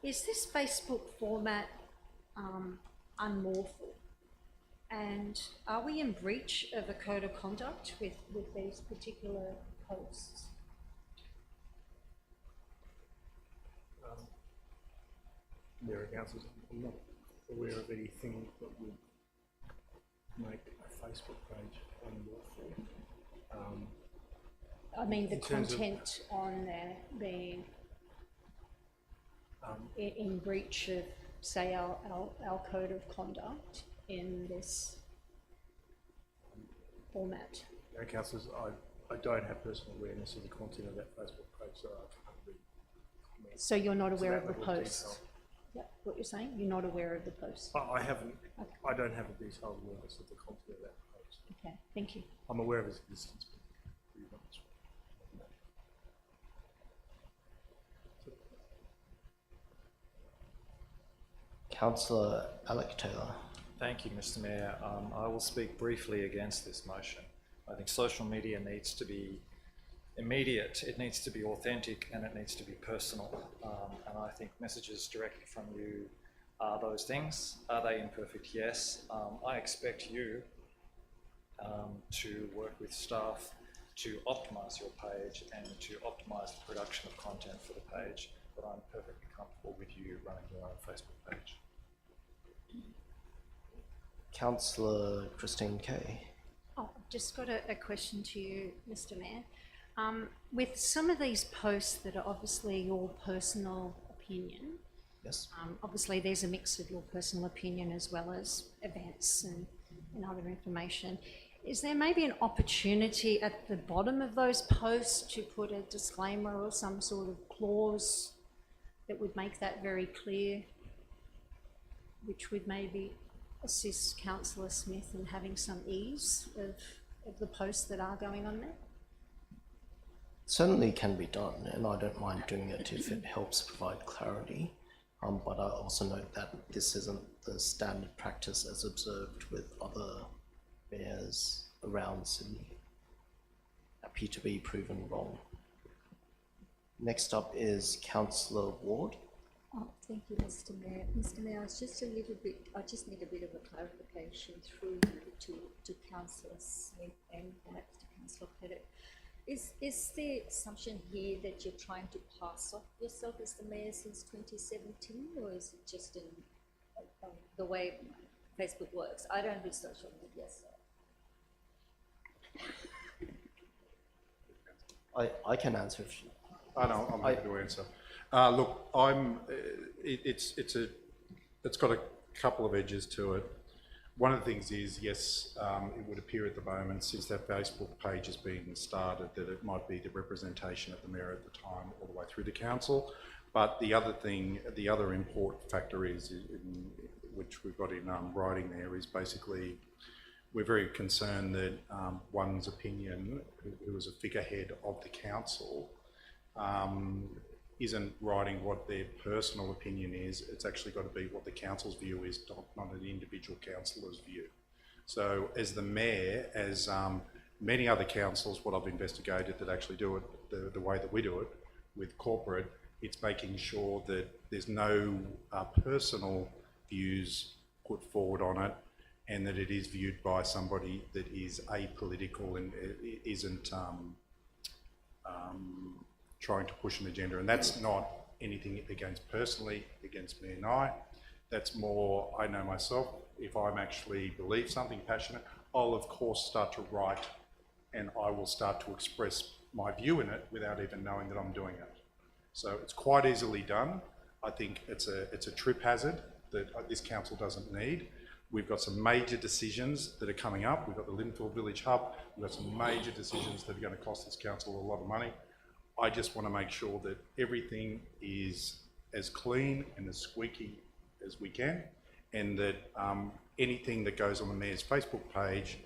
is this Facebook format unlawful? And are we in breach of a code of conduct with these particular posts? Mayor and councillors, I'm not aware of anything that would make a Facebook page unlawful. I mean, the in terms of- content on there being in breach of, say, our code of conduct in this format. Mayor and councillors, I don't have personal awareness of the content of that Facebook page, so I can't really comment So you're not to aware that of the level of post? detail. Is that what you're saying? You're not aware of the post? I haven't, I don't have a detailed awareness of the content of that post. Okay, thank you. I'm aware of its existence, but pretty much. Councillor Alec Taylor. Thank you, Mr. Mayor. I will speak briefly against this motion. I think social media needs to be immediate, it needs to be authentic, and it needs to be personal. And I think messages directly from you are those things. Are they imperfect? Yes. I expect you to work with staff to optimise your page and to optimise the production of content for the page, but I'm perfectly comfortable with you running your own Facebook page. Councillor Christine Kay. Oh, I've just got a question to you, Mr. Mayor. With some of these posts that are obviously your personal opinion, Yes. obviously there's a mix of your personal opinion as well as events and other information. Is there maybe an opportunity at the bottom of those posts to put a disclaimer or some sort of clause that would make that very clear, which would maybe assist Councillor Smith in having some ease of the posts that are going on there? Certainly can be done, and I don't mind doing it if it helps provide clarity. But I also note that this isn't the standard practice as observed with other mayors around Sydney. Happy to be proven wrong. Next up is Councillor Ward. Oh, thank you, Mr. Mayor. Mr. Mayor, I just need a bit of a clarification through you to Councillor Smith and perhaps to Councillor Pettit. Is the assumption here that you're trying to pass off yourself as the mayor since 2017, or is it just in the way Facebook works? I don't do social media, so. I can answer if you... No, I'm happy to answer. Look, it's got a couple of edges to it. One of the things is, yes, it would appear at the moment, since that Facebook page has been started, that it might be the representation of the mayor at the time all the way through the council. But the other thing, the other important factor is, which we've got in writing there, is basically we're very concerned that one's opinion, who is a figurehead of the council, isn't writing what their personal opinion is. It's actually got to be what the council's view is, not an individual councillor's view. So as the mayor, as many other councils, what I've investigated that actually do it the way that we do it with corporate, it's making sure that there's no personal views put forward on it, and that it is viewed by somebody that is apolitical and isn't trying to push an agenda. And that's not anything personally against me and I. That's more, I know myself, if I'm actually believe something passionate, I'll of course start to write and I will start to express my view in it without even knowing that I'm doing it. So it's quite easily done. I think it's a trip hazard that this council doesn't need. We've got some major decisions that are coming up. We've got the Linfield Village Hub. We've got some major decisions that are going to cost this council a lot of money. I just want to make sure that everything is as clean and as squeaky as we can, and that anything that goes on the Mayor's Facebook page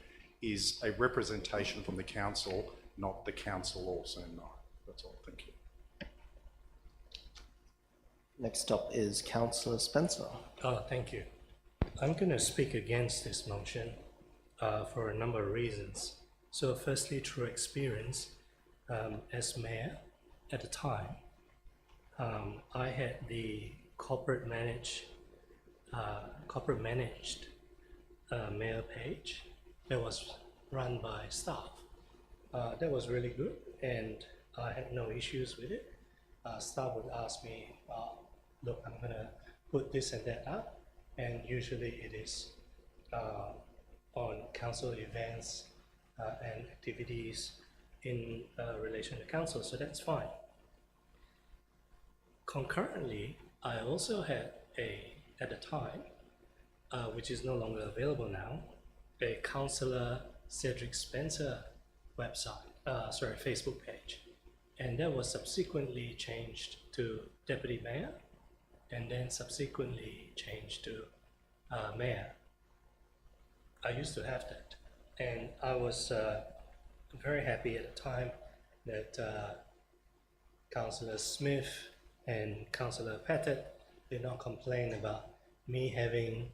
is a representation from the council, not the council also. No, that's all. Thank you. Next up is Councillor Spencer. Oh, thank you. I'm going to speak against this motion for a number of reasons. So firstly, through experience, as mayor at the time, I had the corporate managed mail page that was run by staff. That was really good, and I had no issues with it. Staff would ask me, look, I'm gonna put this and that up, and usually it is on council events and activities in relation to council, so that's fine. Concurrently, I also had at the time, which is no longer available now, a Councillor Cedric Spencer Facebook page. And that was subsequently changed to Deputy Mayor, and then subsequently changed to Mayor. I used to have that, and I was very happy at the time that Councillor Smith and Councillor Pettit did not complain about me having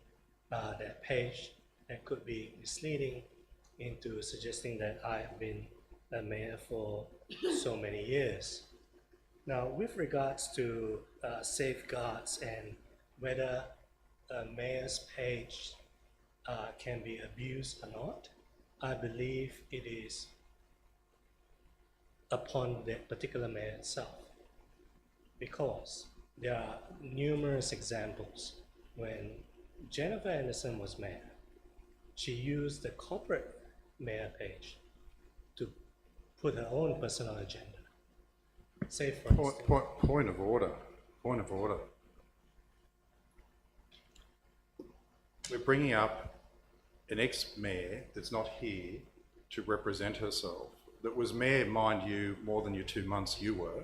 that page that could be misleading into suggesting that I have been a mayor for so many years. Now, with regards to safeguards and whether a mayor's page can be abused or not, I believe it is upon that particular mayor itself, because there are numerous examples when Jennifer Anderson was mayor. She used the corporate mayor page to put her own personal agenda. Say for instance... Point of order. Point of order. We're bringing up an ex-mayor that's not here to represent herself, that was mayor, mind you, more than your 2 months you were.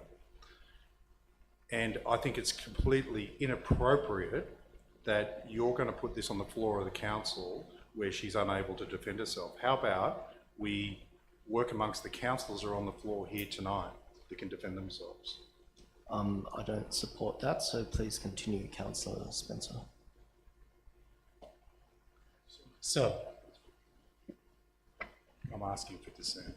And I think it's completely inappropriate that you're going to put this on the floor of the council where she's unable to defend herself. How about we work amongst the councillors who are on the floor here tonight that can defend themselves? I don't support that, so please continue, Councillor Spencer. So, I'm asking for dissent.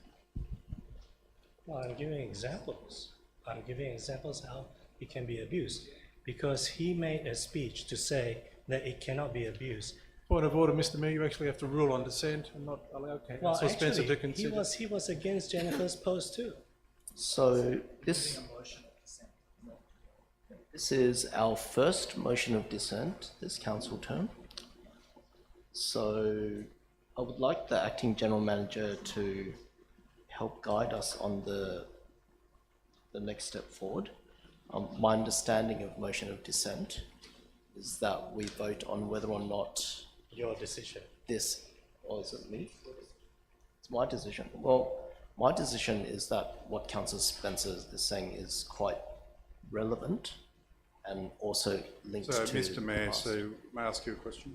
well, I'm giving examples. I'm giving examples how it can be abused, because he made a speech to say that it cannot be abused. Point of order, Mr Mayor, you actually have to rule on dissent and not allow Councillor Spencer to consider. he was against Jennifer's post too. So this is our first motion of dissent this council term. So I would like the acting general manager to help guide us on the next step forward. My understanding of motion of dissent is that we vote on whether or not Your decision. this, or is it me? It's my decision. Well, my decision is that what Councillor Spencer is saying is quite relevant and also linked So, to... Mr Mayor, past. so may I ask you a question?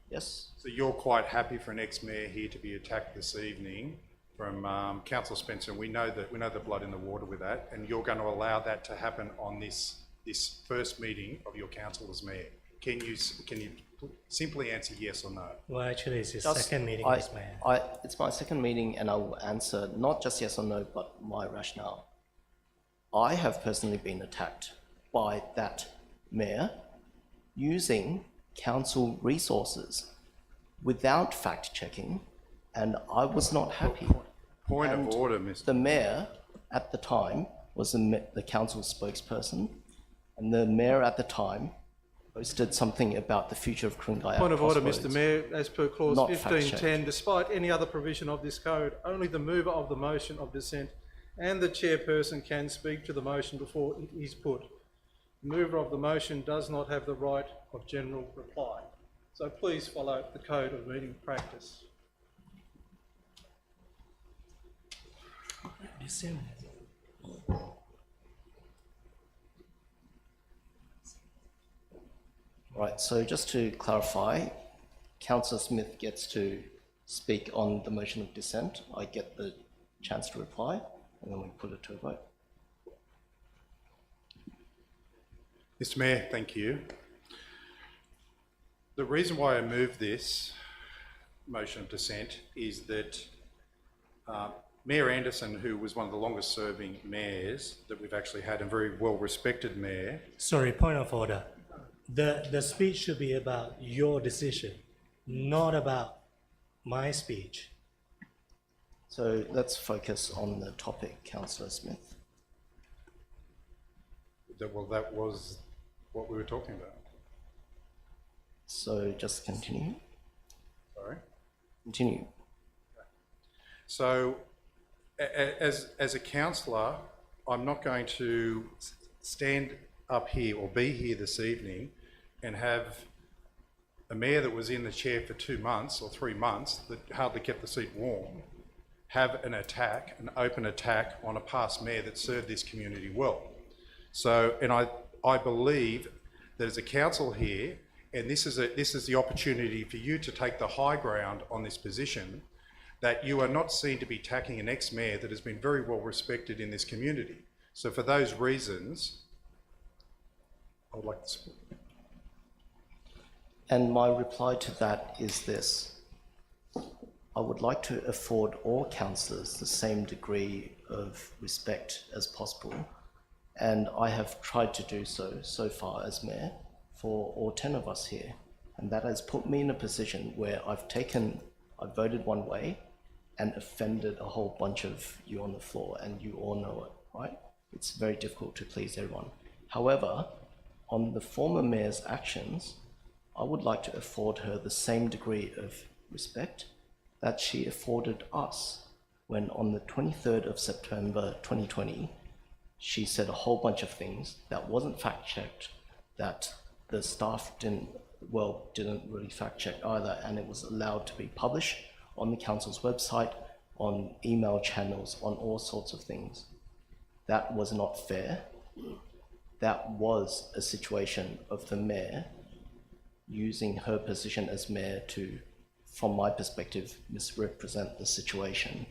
Yes. So you're quite happy for an ex-mayor here to be attacked this evening from Councillor Spencer, and we know the blood in the water with that, and you're going to allow that to happen on this first meeting of your council as mayor. Can you simply answer yes or no? Well, actually, it's his Just- second meeting I- as mayor. It's my second meeting and I will answer not just yes or no, but my rationale. I have personally been attacked by that mayor using council resources without fact-checking, and I was not happy. Point And of order, Mr. The mayor at the time was the council spokesperson, and the mayor at the time posted something about the future of Ku-ring-gai. Point of order, Crossroads. Mr Mayor, as per clause Not 1510, fact-checked. despite any other provision of this code, only the mover of the motion of dissent and the chairperson can speak to the motion before it is put. The mover of the motion does not have the right of general reply. So please follow the code of meeting practice. Listen. Right, so just to clarify, Councillor Smith gets to speak on the motion of dissent. I get the chance to reply, and then we put it to a vote. Mr Mayor, thank you. The reason why I moved this motion of dissent is that Mayor Anderson, who was one of the longest serving mayors that we've actually had, and very well respected mayor. Sorry, point of order. The speech should be about your decision, not about my speech. So let's focus on the topic, Councillor Smith. That was what we were talking about. So just continue. Sorry. Continue. So, as a councillor, I'm not going to stand up here or be here this evening and have a mayor that was in the chair for 2 months or 3 months that hardly kept the seat warm, have an open attack on a past mayor that served this community well. So, and I believe that as a council here, and this is the opportunity for you to take the high ground on this position, that you are not seen to be attacking an ex-mayor that has been very well respected in this community. So for those reasons, I would like to support. And my reply to that is this. I would like to afford all councillors the same degree of respect as possible, and I have tried to do so far as mayor for all 10 of us here, and that has put me in a position where I've voted one way and offended a whole bunch of you on the floor, and you all know it, right? It's very difficult to please everyone. However, on the former mayor's actions, I would like to afford her the same degree of respect that she afforded us when on the 23rd of September 2020, she said a whole bunch of things that wasn't fact-checked, that the staff didn't really fact-check either, and it was allowed to be published on the council's website, on email channels, on all sorts of things. That was not fair. That was a situation of the mayor using her position as mayor to, from my perspective, misrepresent the situation.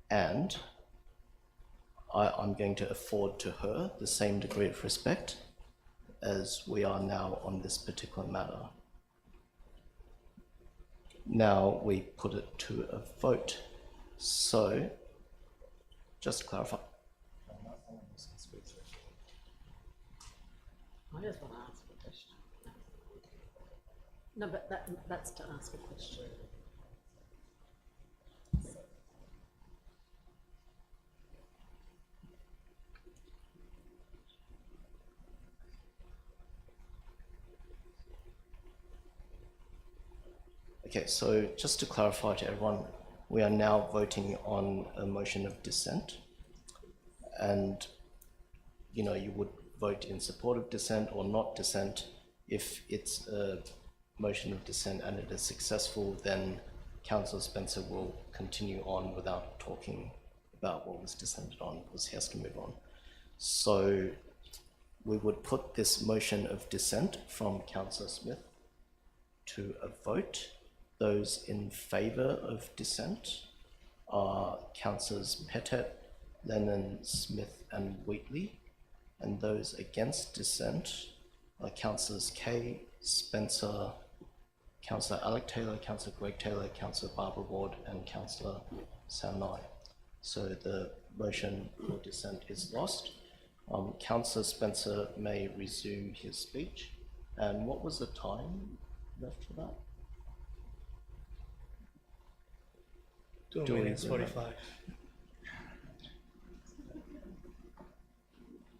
And I'm going to afford to her the same degree of respect as we are now on this particular matter. Now we put it to a vote. So, just to clarify. I just want to ask a question. No, but that's to ask a question. Okay, so just to clarify to everyone, we are now voting on a motion of dissent, and you would vote in support of dissent or not dissent. If it's a motion of dissent and it is successful, then Councillor Spencer will continue on without talking about what was dissented on, because he has to move on. So we would put this motion of dissent from Councillor Smith to a vote. Those in favour of dissent are Councillors Pettit, Lennon, Smith and Wheatley, and those against dissent are Councillors Kay, Spencer, Councillor Alec Taylor, Councillor Greg Taylor, Councillor Barbara Ward and Councillor Sam Nye. So the motion for dissent is lost. Councillor Spencer may resume his speech. And what was the time left for that? 2 minutes 45.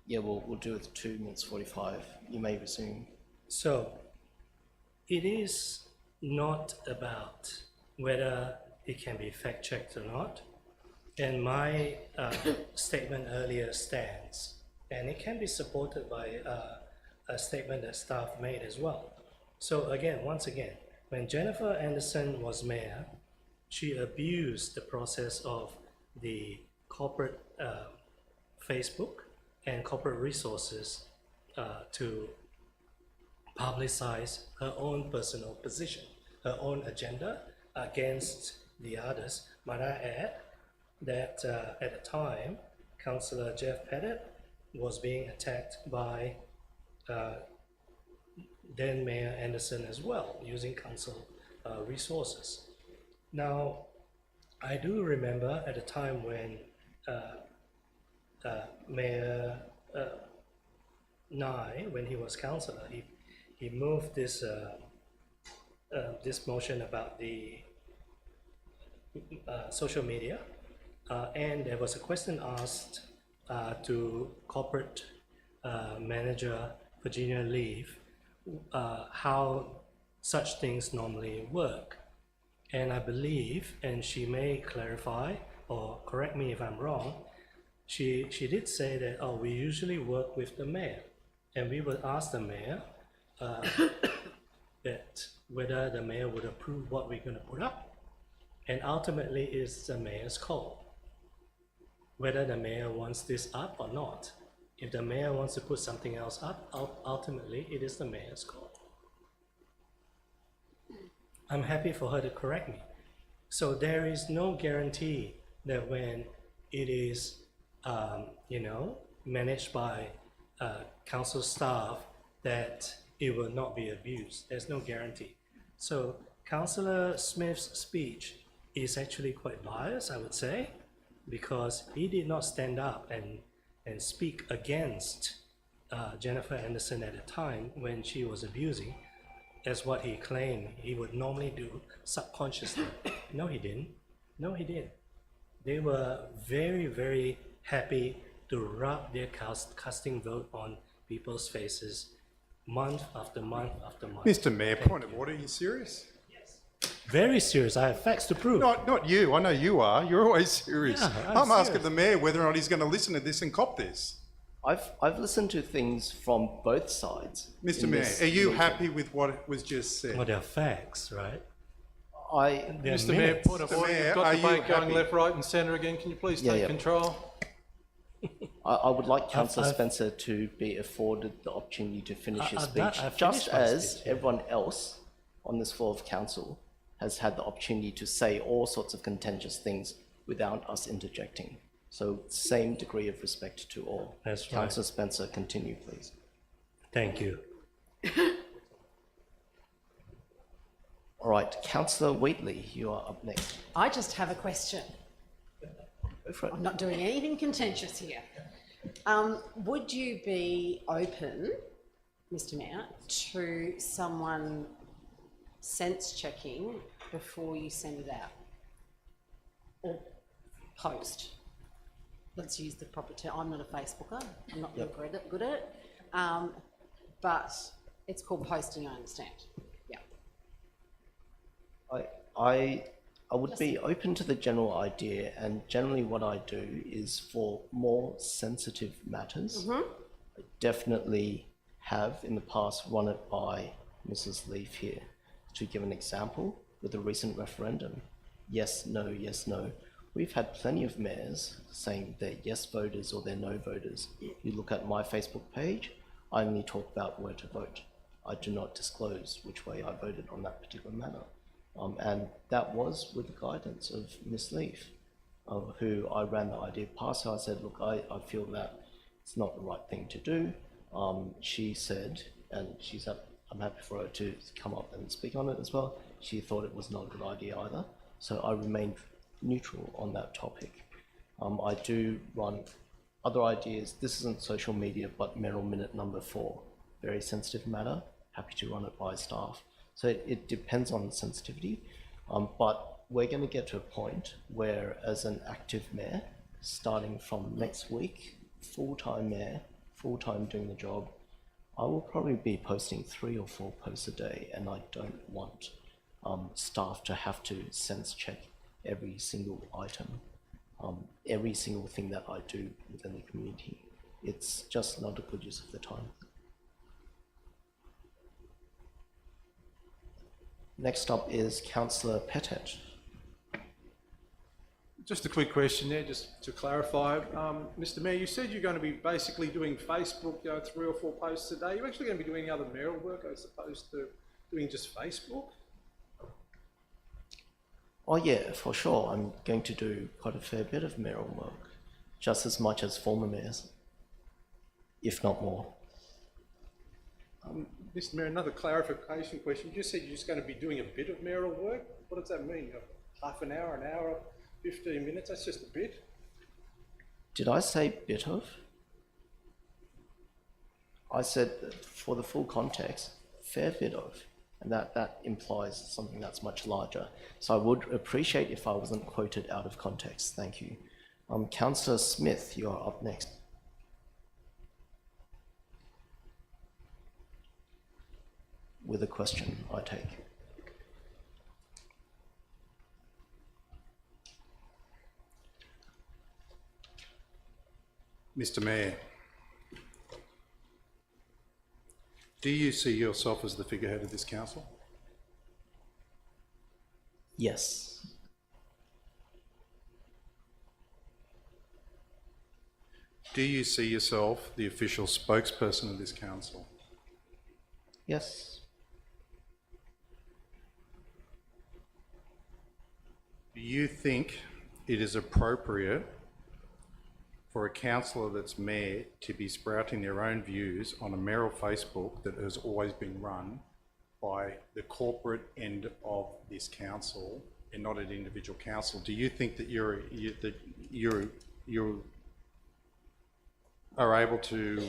Yeah, we'll do it 2 minutes 45. You may resume. So, it is not about whether it can be fact-checked or not. And my statement earlier stands, and it can be supported by a statement that staff made as well. So again, once again, when Jennifer Anderson was mayor, she abused the process of the corporate Facebook and corporate resources to publicize her own personal position, her own agenda against the others. Might I add that at the time, Councillor Jeff Pettit was being attacked by then Mayor Anderson as well, using council resources. Now, I do remember at the time when Mayor Nye, when he was councillor, he moved this this motion about the social media, and there was a question asked to corporate manager Virginia Leaf how such things normally work. And I believe, and she may clarify or correct me if I'm wrong, she did say that, oh, we usually work with the mayor, and we would ask the mayor that whether the mayor would approve what we're going to put up, and ultimately it's the mayor's call whether the mayor wants this up or not. If the mayor wants to put something else up, ultimately it is the mayor's call. I'm happy for her to correct me. So there is no guarantee that when it is, you know, managed by council staff, that it will not be abused. There's no guarantee. So Councillor Smith's speech is actually quite biased, I would say, because he did not stand up and speak against Jennifer Anderson at the time when she was abusing, as what he claimed he would normally do subconsciously. No, he didn't. No, he didn't. They were very, very happy to rub their casting vote on people's faces month after month after month. Mr. Mayor, point of order, are you serious? Very serious. I have facts to prove. Not you. I know you are. You're always serious. Yeah, I'm asking serious. the mayor whether or not he's going to listen to this and cop this. I've listened to things from both sides. Mr. in Mayor, this are you meeting. happy with what was just said? Well, they're facts, right? They're Mr. Mayor, minutes. point of Mr. order. Mayor, You've got are debate you going happy? left, right and centre again. Can you please Yeah, take yeah. control? I would like Councillor I've- Spencer to be afforded the opportunity to finish his I've done- speech, I've just finished my as speech, yeah. everyone else on this floor of council has had the opportunity to say all sorts of contentious things without us interjecting. So same degree of respect to all. That's right. Councillor Spencer, continue, please. Thank you. All right, Councillor Wheatley, you are up next. I just have a question. Go for it. I'm not doing anything contentious here. Would you be open, Mr. Mayor, to someone sense checking before you send it out? Or post? Let's use the proper term. I'm not a Facebooker. I'm not real good at it. But it's called posting, I understand. Yeah. I would be open to the general idea, and generally what I do is for more sensitive matters. I definitely have in the past run it by Mrs. Leaf here. To give an example, with the recent referendum, yes, no, yes, no. We've had plenty of mayors saying they're yes voters or they're no voters. You look at my Facebook page, I only talk about where to vote. I do not disclose which way I voted on that particular matter. And that was with the guidance of Ms. Leaf, who I ran the idea past her. I said, look, I feel that it's not the right thing to do. She said, and I'm happy for her to come up and speak on it as well, she thought it was not a good idea either. So I remained neutral on that topic. I do run other ideas. This isn't social media, but Merrill Minute number 4, very sensitive matter. Happy to run it by staff. So it depends on the sensitivity, but we're going to get to a point where, as an active mayor, starting from next week, full-time mayor, full-time doing the job, I will probably be posting 3 or 4 posts a day, and I don't want staff to have to sense check every single item, every single thing that I do within the community. It's just not a good use of the time. Next up is Councillor Pettet. Just a quick question there, just to clarify. Mr. Mayor, you said you're going to be basically doing Facebook, 3 or 4 posts a day. You're actually going to be doing any other mayoral work as opposed to doing just Facebook? Oh yeah, for sure. I'm going to do quite a fair bit of mayoral work, just as much as former mayors, if not more. Mr. Mayor, another clarification question. You just said you're just going to be doing a bit of mayoral work. What does that mean? Half an hour, 15 minutes, that's just a bit. Did I say bit of? I said that for the full context, fair bit of, and that implies something that's much larger. So I would appreciate if I wasn't quoted out of context. Thank you. Councillor Smith, you are up next. With a question, I take. Mr. Mayor, do you see yourself as the figurehead of this council? Yes. Do you see yourself the official spokesperson of this council? Yes. Do you think it is appropriate for a councillor that's mayor to be sprouting their own views on a mayoral Facebook that has always been run by the corporate end of this council and not an individual council? Do you think that you are able to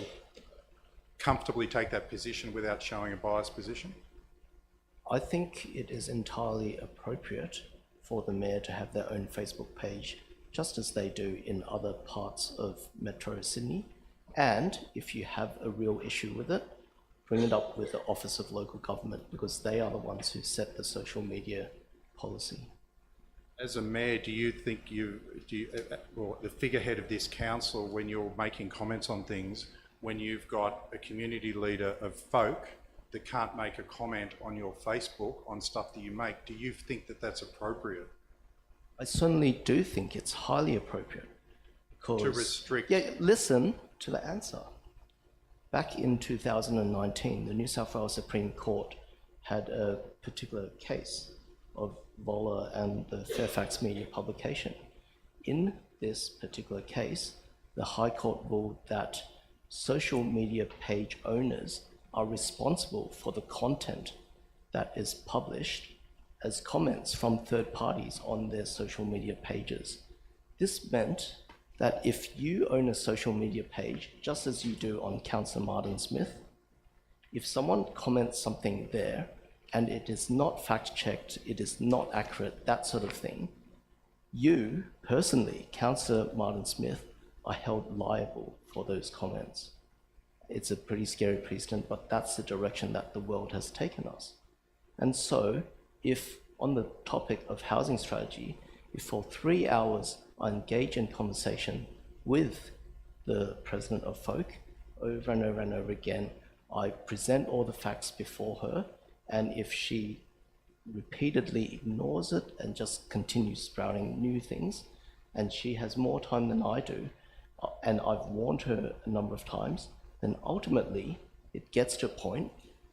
comfortably take that position without showing a biased position? I think it is entirely appropriate for the mayor to have their own Facebook page, just as they do in other parts of Metro Sydney. And if you have a real issue with it, bring it up with the Office of Local Government, because they are the ones who set the social media policy. As a mayor, do you think well, the figurehead of this council, when you're making comments on things, when you've got a community leader of folk that can't make a comment on your Facebook on stuff that you make, do you think that that's appropriate? I certainly do think it's highly appropriate. Because, to restrict... Yeah, listen to the answer. Back in 2019, the New South Wales Supreme Court had a particular case of Vola and the Fairfax Media publication. In this particular case, the High Court ruled that social media page owners are responsible for the content that is published as comments from third parties on their social media pages. This meant that if you own a social media page, just as you do on Councillor Martin Smith, if someone comments something there and it is not fact-checked, it is not accurate, that sort of thing, you, personally, Councillor Martin Smith, are held liable for those comments. It's a pretty scary precedent, but that's the direction that the world has taken us. And so, if on the topic of housing strategy, if for 3 hours I engage in conversation with the President of Folk over and over and over again, I present all the facts before her, and if she repeatedly ignores it and just continues sprouting new things, and she has more time than I do, and I've warned her a number of times, then ultimately it gets to a point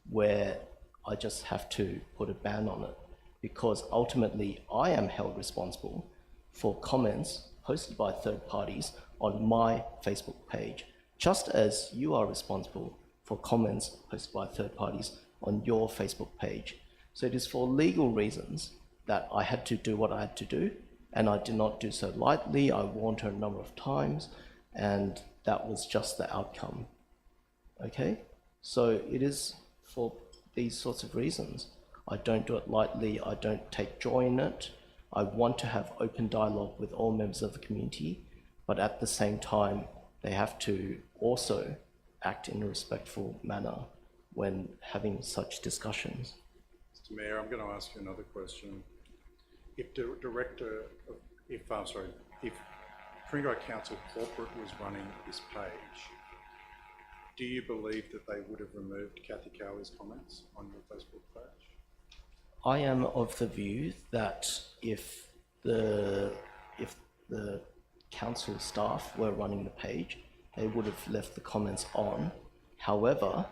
where I just have to put a ban on it, because ultimately I am held responsible for comments posted by third parties on my Facebook page, just as you are responsible for comments posted by third parties on your Facebook page. So it is for legal reasons that I had to do what I had to do, and I did not do so lightly. I warned her a number of times, and that was just the outcome. Okay? So it is for these sorts of reasons. I don't do it lightly, I don't take joy in it. I want to have open dialogue with all members of the community, but at the same time, they have to also act in a respectful manner when having such discussions. Mr. Mayor, I'm going to ask you another question. If if Ku-ring-gai Council Corporate was running this page, do you believe that they would have removed Kathy Cowley's comments on your Facebook page? I am of the view that if the council staff were running the page, they would have left the comments on. However,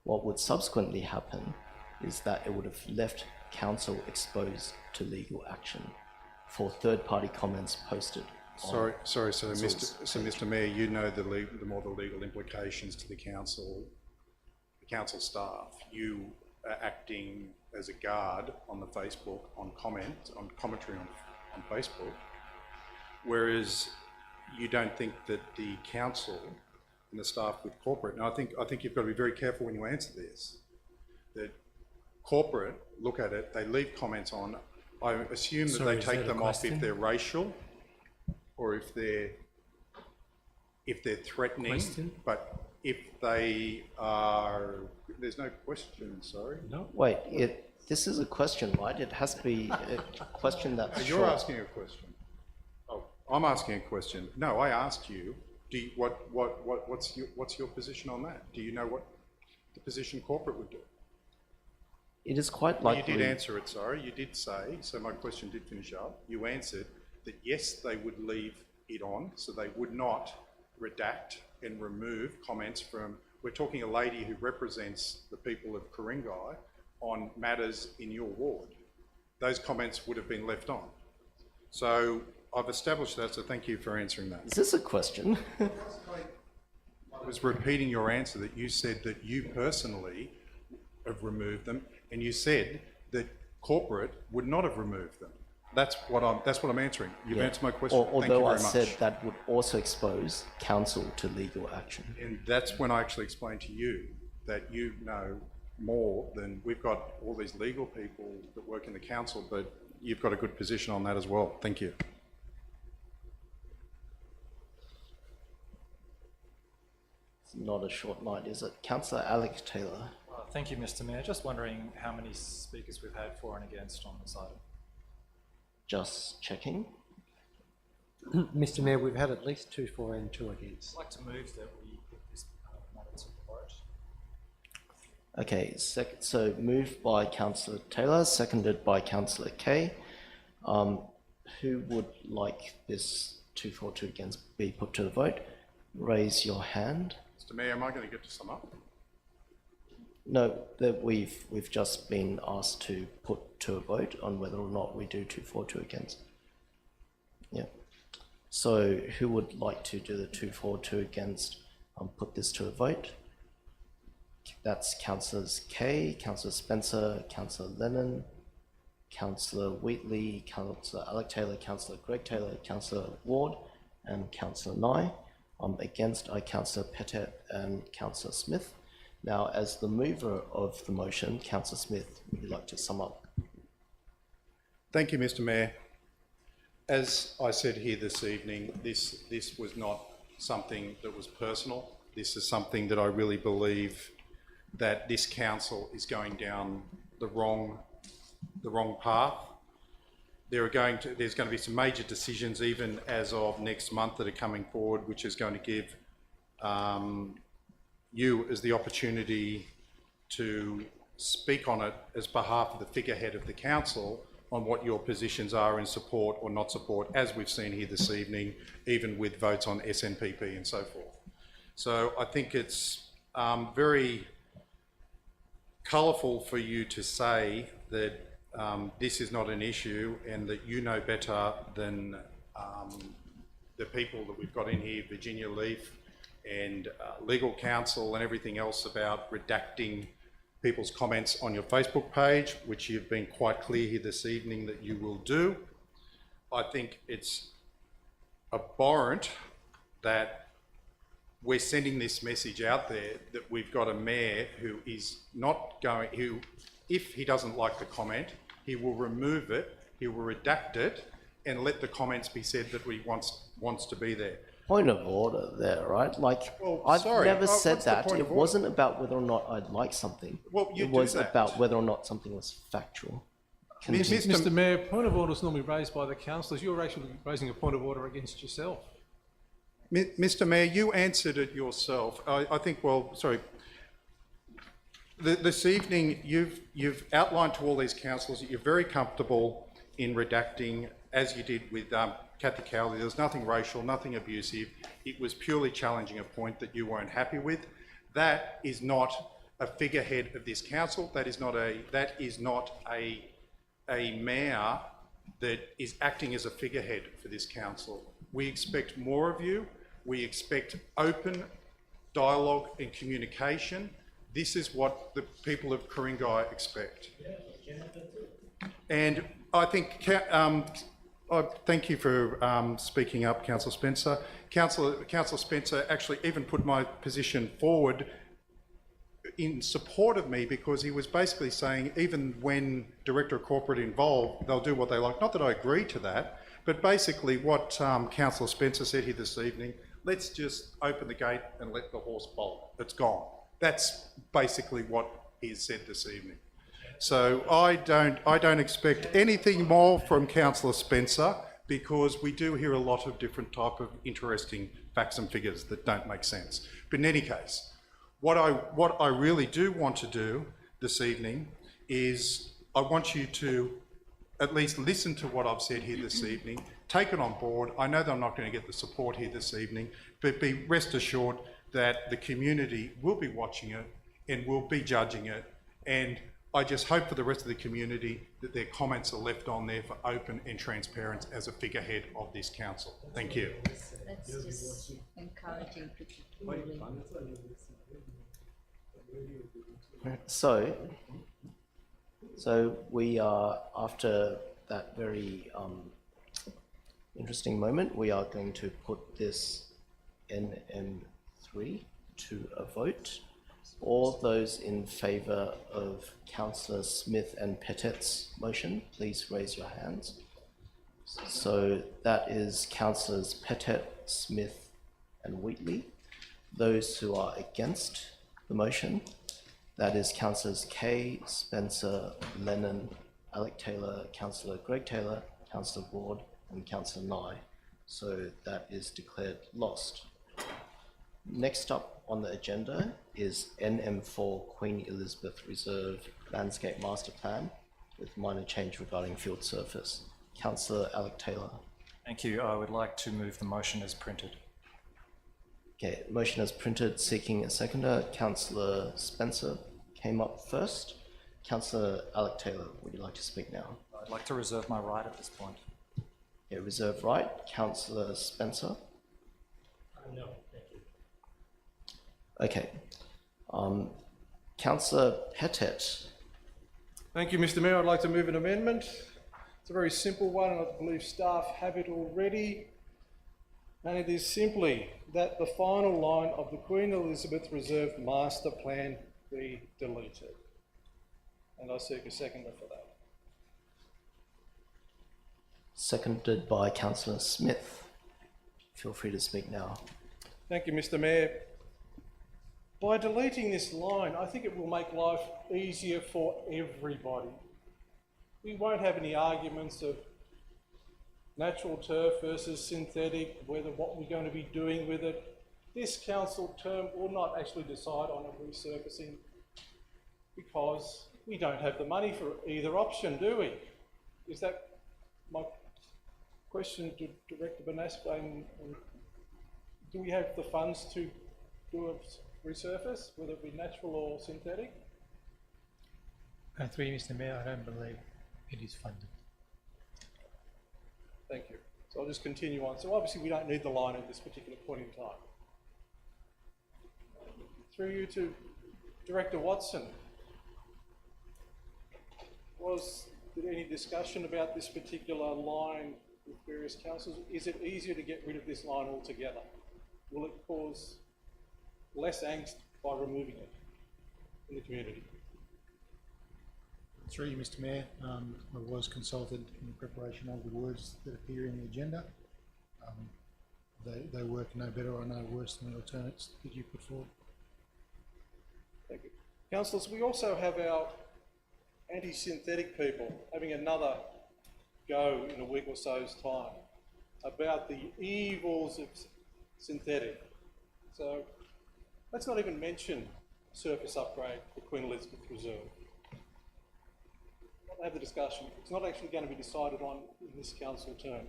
what would subsequently happen is that it would have left council exposed to legal action for third-party comments posted. Sorry, so Mr. Mayor, you know the more the legal implications to the council staff. You are acting as a guard on the Facebook, on commentary on Facebook. whereas you don't think that the council and the staff with corporate, and I think you've got to be very careful when you answer this, that corporate look at it, they leave comments on, I assume that Sorry, they is take that a them off question? if they're racial or if they're threatening, Question? but if they are, there's no question, sorry. No. Wait, this is a question, right? It has to be a question that's You're short. asking a question. Oh, I'm asking a question. No, I asked you. Do you, what's your position on that? Do you know what the position corporate would do? It is quite Well, likely. you did answer it. Sorry, you did say. So my question did finish up. You answered that yes, they would leave it on, so they would not redact and remove comments from. We're talking a lady who represents the people of Ku-ring-gai on matters in your ward. Those comments would have been left on. So I've established that, so thank you for answering that. Is this a question? I was repeating your answer that you said that you personally have removed them, and you said that corporate would not have removed them. That's what I'm answering. You've answered my question. Thank you Although I very much. said that would also expose council to legal action. And that's when I actually explained to you that you know more than we've got all these legal people that work in the council, but you've got a good position on that as well. Thank you. It's not a short night, is it? Councillor Alex Taylor. Thank you, Mr. Mayor. Just wondering how many speakers we've had for and against on this item. Just checking. Mr Mayor, we've had at least 2 for and 2 against. I'd like to move that we put this matter to the vote. Okay, so moved by Councillor Taylor, seconded by Councillor Kay. Who would like this 2 for 2 against be put to the vote? Raise your hand. Mr. Mayor, am I going to get to sum up? No, that we've just been asked to put to a vote on whether or not we do 2 for 2 against. Yeah. So who would like to do the 2 for 2 against? Put this to a vote. That's Councillors Kay, Councillor Spencer, Councillor Lennon, Councillor Wheatley, Councillor Alec Taylor, Councillor Greg Taylor, Councillor Ward, and Councillor Nye. Against are Councillor Pettit and Councillor Smith. Now, as the mover of the motion, Councillor Smith, would you like to sum up? Thank you, Mr. Mayor. As I said here this evening, this was not something that was personal. This is something that I really believe that this council is going down the wrong path. There's going to be some major decisions even as of next month that are coming forward, which is going to give you as the opportunity to speak on it as behalf of the figurehead of the council on what your positions are in support or not support, as we've seen here this evening, even with votes on SNPP and so forth. So I think it's very colourful for you to say that this is not an issue and that you know better than the people that we've got in here, Virginia Leaf and legal counsel and everything else about redacting people's comments on your Facebook page, which you've been quite clear here this evening that you will do. I think it's abhorrent that we're sending this message out there that we've got a mayor who is not going, who, if he doesn't like the comment, he will remove it, he will redact it, and let the comments be said that he wants to be there. Point of order there, right? Like, Well, I've sorry, never what's said the that. point It of wasn't about whether or not I'd like something. Well, you it do was that. about whether or not something was factual. Mr Mayor, point of order is normally raised by the councillors. You're actually raising a point of order against yourself. Mr. Mayor, you answered it yourself. I think, well, sorry. This evening, you've outlined to all these councillors that you're very comfortable in redacting, as you did with Kathy Cowley. There was nothing racial, nothing abusive. It was purely challenging a point that you weren't happy with. That is not a figurehead of this council. That is not a mayor that is acting as a figurehead for this council. We expect more of you. We expect open dialogue and communication. This is what the people of Ku-ring-gai expect. And I think Thank you for speaking up, Councillor Spencer. Councillor Spencer actually even put my position forward in support of me, because he was basically saying even when Director of Corporate involved, they'll do what they like. Not that I agree to that, but basically what Councillor Spencer said here this evening, let's just open the gate and let the horse bolt. It's gone. That's basically what he has said this evening. So I don't expect anything more from Councillor Spencer, because we do hear a lot of different type of interesting facts and figures that don't make sense. But in any case, what I really do want to do this evening is I want you to at least listen to what I've said here this evening, take it on board. I know that I'm not going to get the support here this evening, but be rest assured that the community will be watching it and will be judging it, and I just hope for the rest of the community that their comments are left on there for open and transparent as a figurehead of this council. Thank you. That's just encouraging people. So we are, after that very interesting moment, we are going to put this NM3 to a vote. All those in favour of Councillor Smith and Petet's motion, please raise your hands. So that is Councillors Petet, Smith and Wheatley. Those who are against the motion, that is Councillors Kay, Spencer, Lennon, Alec Taylor, Councillor Greg Taylor, Councillor Ward and Councillor Nye. So that is declared lost. Next up on the agenda is NM4 Queen Elizabeth Reserve Landscape Master Plan with minor change regarding field surface. Councillor Alec Taylor. Thank you. I would like to move the motion as printed. Okay, motion as printed, seeking a seconder. Councillor Spencer came up first. Councillor Alec Taylor, would you like to speak now? I'd like to reserve my right at this point. Yeah, reserve right. Councillor Spencer. No, thank you. Okay. Councillor Petet. Thank you, Mr. Mayor. I'd like to move an amendment. It's a very simple one, and I believe staff have it already. And it is simply that the final line of the Queen Elizabeth Reserve Master Plan be deleted. And I seek a seconder for that. Seconded by Councillor Smith. Feel free to speak now. Thank you, Mr. Mayor. By deleting this line, I think it will make life easier for everybody. We won't have any arguments of natural turf versus synthetic, what we're going to be doing with it. This council term will not actually decide on a resurfacing because we don't have the money for either option, do we? Is that my question to Director Banasco? Do we have the funds to do a resurface, whether it be natural or synthetic? Through you, Mr. Mayor, I don't believe it is funded. Thank you. So I'll just continue on. So obviously we don't need the line at this particular point in time. Through you to Director Watson. Was there any discussion about this particular line with various councils? Is it easier to get rid of this line altogether? Will it cause less angst by removing it in the community? Through you, Mr. Mayor, I was consulted in the preparation of the words that appear in the agenda. They work no better or no worse than the alternates that you put forward. Thank you. Councillors, we also have our anti-synthetic people having another go in a week or so's time about the evils of synthetic. So let's not even mention surface upgrade for Queen Elizabeth Reserve. We'll have the discussion. It's not actually going to be decided on in this council term.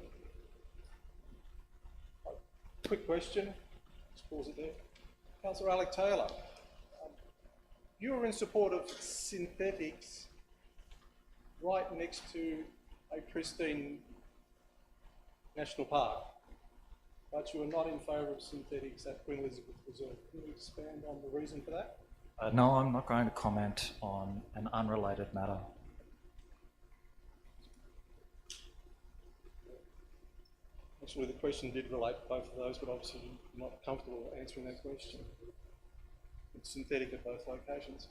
Quick question, just pause it there. Councillor Alec Taylor, you are in support of synthetics right next to a pristine national park, but you are not in favour of synthetics at Queen Elizabeth Reserve. Can you expand on the reason for that? No, I'm not going to comment on an unrelated matter. Actually, the question did relate to both of those, but obviously you're not comfortable answering that question. It's synthetic at both locations.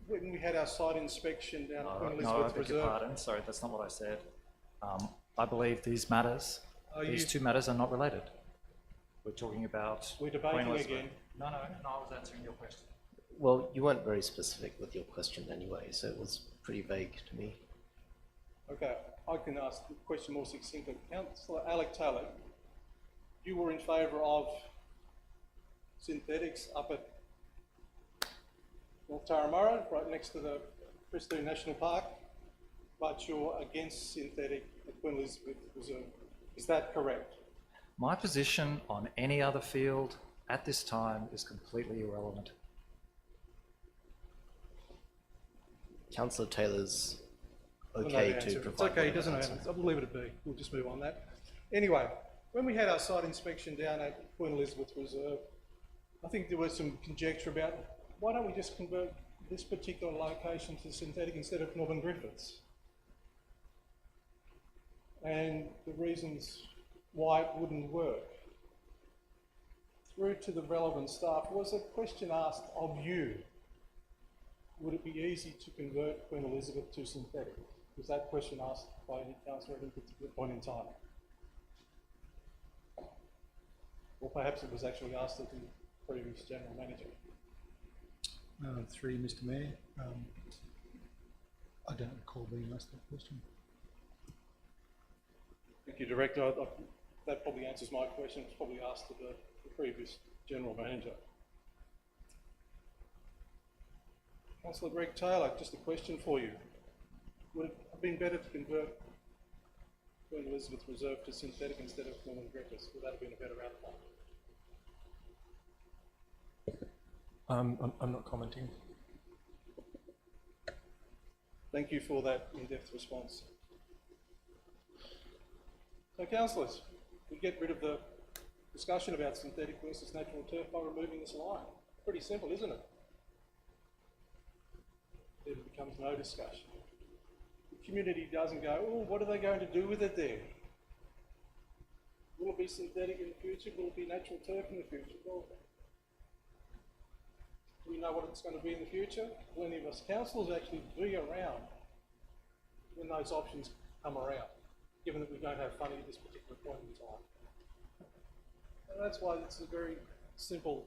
When we had our site inspection down at Queen No, I Elizabeth beg your Reserve, pardon. Sorry, that's not what I said. I believe these matters, Are these you- two matters are not related. We're talking about we're debating Queen Elizabeth. again. No, I was answering your question. Well, you weren't very specific with your question anyway, so it was pretty vague to me. Okay, I can ask the question more succinctly. Councillor Alec Taylor, you were in favour of synthetics up at North Turramurra, right next to the Pristine National Park, but you're against synthetic at Queen Elizabeth Reserve. Is that correct? My position on any other field at this time is completely irrelevant. Councillor Taylor's Well, okay no, to answer. provide. It's okay, he whatever doesn't answer. answer. I'll leave it at B. We'll just move on that. Anyway, when we had our site inspection down at Queen Elizabeth Reserve, I think there was some conjecture about why don't we just convert this particular location to synthetic instead of Northern Griffiths? And the reasons why it wouldn't work. Through to the relevant staff, was a question asked of you, would it be easy to convert Queen Elizabeth to synthetic? Was that question asked by any councillor at any particular point in time? Or perhaps it was actually asked of the previous general manager. Through you, Mr Mayor. I don't recall being asked that question. Thank you, Director. That probably answers my question. It was probably asked of the previous general manager. Councillor Greg Taylor, just a question for you. Would it have been better to convert Queen Elizabeth Reserve to synthetic instead of Northern Griffiths? Would that have been a better outcome? I'm not commenting. Thank you for that in-depth response. So, councillors, we get rid of the discussion about synthetic versus natural turf by removing this line. Pretty simple, isn't it? Then it becomes no discussion. The community doesn't go, oh, what are they going to do with it there? Will it be synthetic in the future? Will it be natural turf in the future? Well, do we know what it's going to be in the future? Will any of us councillors actually be around when those options come around, given that we don't have funding at this particular point in time? And that's why it's a very simple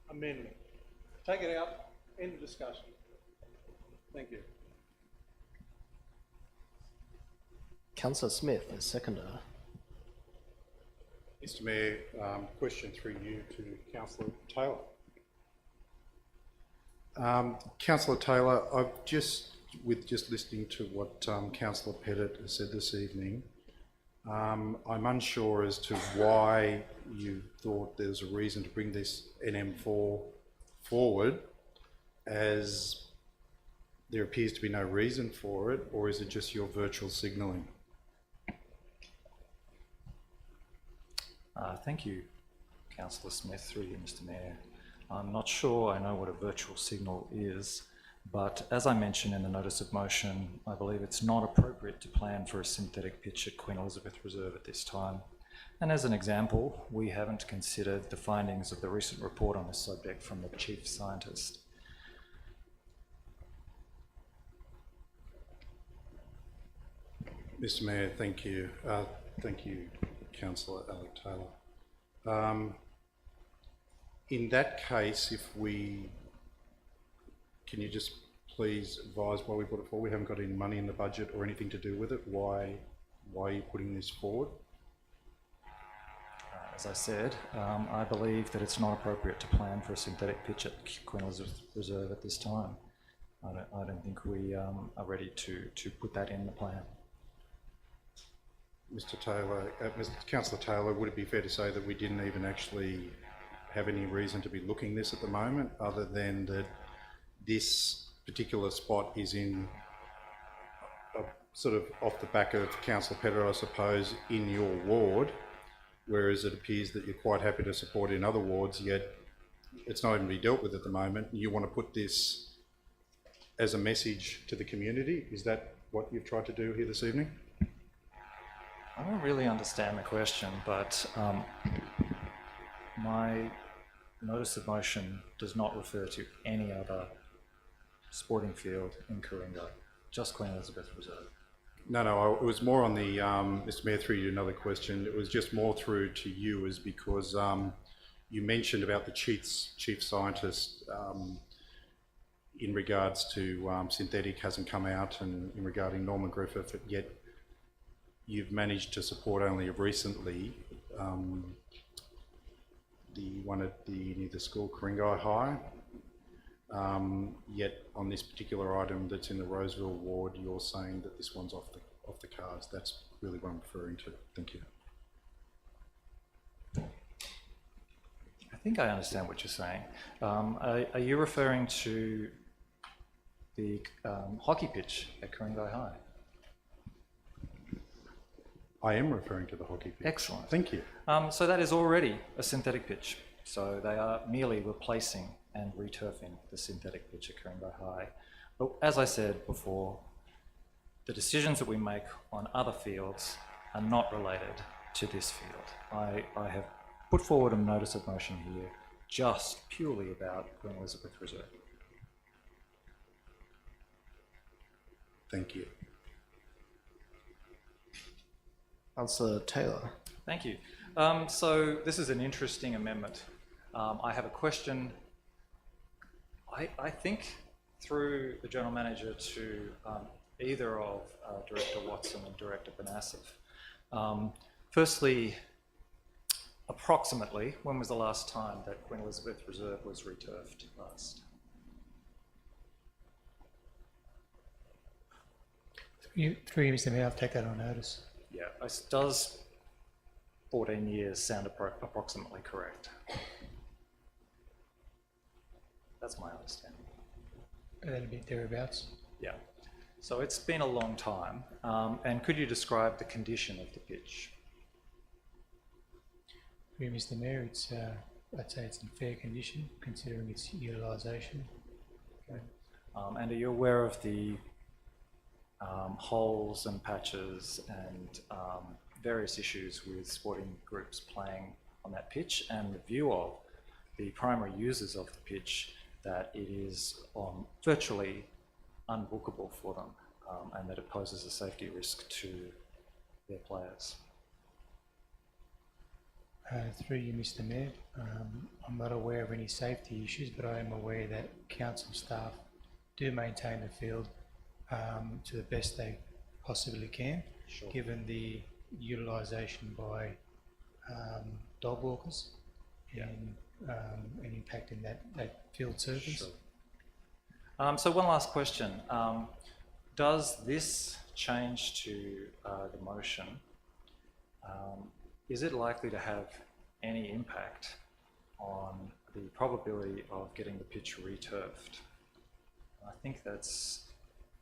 amendment. Take it out, end of discussion. Thank you. Councillor Smith, the seconder. Mr Mayor, question through you to Councillor Taylor. Councillor Taylor, I've just listening to what Councillor Pettit has said this evening, I'm unsure as to why you thought there's a reason to bring this NM4 forward, as there appears to be no reason for it, or is it just your virtual signalling? Thank you, Councillor Smith, through you, Mr Mayor. I'm not sure I know what a virtual signal is, but as I mentioned in the notice of motion, I believe it's not appropriate to plan for a synthetic pitch at Queen Elizabeth Reserve at this time. And as an example, we haven't considered the findings of the recent report on this subject from the Chief Scientist. Mr Mayor, thank you. Thank you, Councillor Alec Taylor. In that case, can you just please advise why we put it forward? We haven't got any money in the budget or anything to do with it. Why are you putting this forward? As I said, I believe that it's not appropriate to plan for a synthetic pitch at Queen Elizabeth Reserve at this time. I don't think we are ready to put that in the plan. Mr Taylor, Councillor Taylor, would it be fair to say that we didn't even actually have any reason to be looking this at the moment, other than that this particular spot is in a, sort of off the back of Councillor Pettit, I suppose, in your ward, whereas it appears that you're quite happy to support in other wards, yet it's not even being dealt with at the moment. You want to put this as a message to the community? Is that what you've tried to do here this evening? I don't really understand the question, but my notice of motion does not refer to any other sporting field in Ku-ring-gai, just Queen Elizabeth Reserve. No, it was more on the, Mr Mayor, through you, another question. It was just more through to you, is because you mentioned about the chief scientist in regards to synthetic hasn't come out, and in regarding Norman Griffith, yet you've managed to support only recently the one at near the school, Ku-ring-gai High. Yet on this particular item that's in the Roseville ward, you're saying that this one's off the cards. That's really what I'm referring to. Thank you. I think I understand what you're saying. Are you referring to the hockey pitch at Ku-ring-gai High? I am referring to the hockey pitch. Excellent. Thank you. So that is already a synthetic pitch. So they are merely replacing and returfing the synthetic pitch at Ku-ring-gai High. But as I said before, the decisions that we make on other fields are not related to this field. I have put forward a notice of motion here just purely about Queen Elizabeth Reserve. Thank you. Councillor Taylor. Thank you. So this is an interesting amendment. I have a question, I think, through the General Manager to either of Director Watson and Director Banasif. Firstly, approximately, when was the last time that Queen Elizabeth Reserve was returfed last? Through you, Mr Mayor, I'll take that on notice. Yeah, does 14 years sound approximately correct? That's my understanding. That'd be thereabouts. Yeah. So it's been a long time. And could you describe the condition of the pitch? Through you, Mr Mayor, it's, I'd say it's in fair condition, considering its utilisation. Okay. And are you aware of the holes and patches and various issues with sporting groups playing on that pitch, and the view of the primary users of the pitch that it is virtually unbookable for them, and that it poses a safety risk to their players? Through you, Mr Mayor, I'm not aware of any safety issues, but I am aware that council staff do maintain the field to the best they possibly can, Sure. given the utilisation by dog walkers and impacting that field surface. Sure. So one last question. Does this change to the motion, is it likely to have any impact on the probability of getting the pitch returfed? I think that's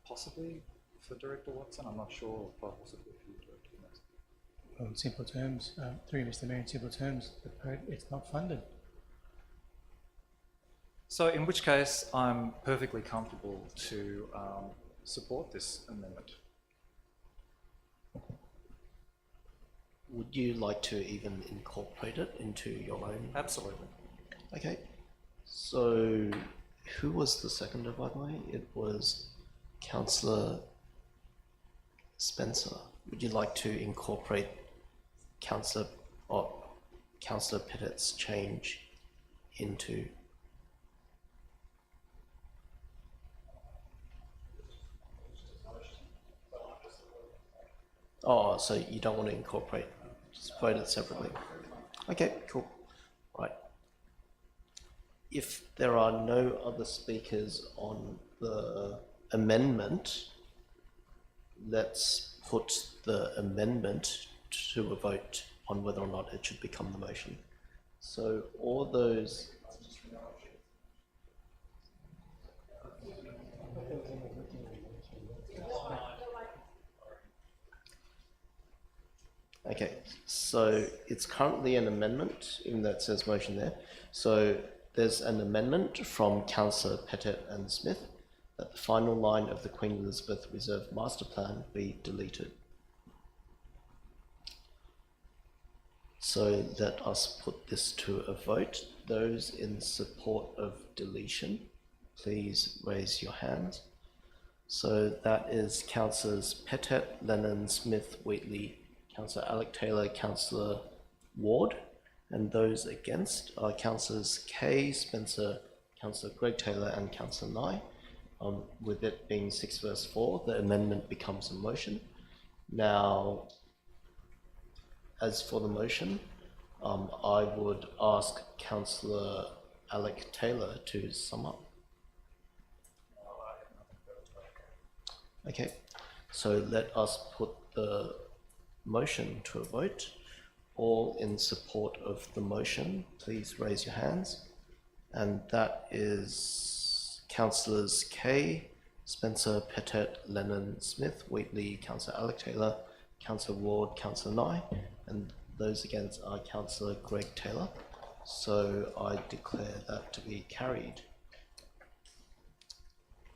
possibly for Director Watson. I'm not sure if possibly for you, Director Watson. Well, in simple terms, through you, Mr Mayor, in simple terms, it's not funded. So in which case, I'm perfectly comfortable to support this amendment. Would you like to even incorporate it into your own? Absolutely. Okay. So who was the seconder, by the way? It was Councillor Spencer. Would you like to incorporate Councillor Pettit's change into? Oh, so you don't want to incorporate, just vote it separately. Okay, cool. Right. If there are no other speakers on the amendment, let's put the amendment to a vote on whether or not it should become the motion. So all those... Okay, so it's currently an amendment, even though it says motion there. So there's an amendment from Councillor Pettit and Smith that the final line of the Queen Elizabeth Reserve Master Plan be deleted. So let us put this to a vote. Those in support of deletion, please raise your hand. So that is Councillors Pettet, Lennon, Smith, Wheatley, Councillor Alec Taylor, Councillor Ward, and those against are Councillors Kay, Spencer, Councillor Greg Taylor and Councillor Nye. With it being 6 verse 4, the amendment becomes a motion. Now, as for the motion, I would ask Councillor Alec Taylor to sum up. Okay, so let us put the motion to a vote. All in support of the motion, please raise your hands. And that is Councillors Kay, Spencer, Pettet, Lennon, Smith, Wheatley, Councillor Alec Taylor, Councillor Ward, Councillor Nye, and those against are Councillor Greg Taylor. So I declare that to be carried.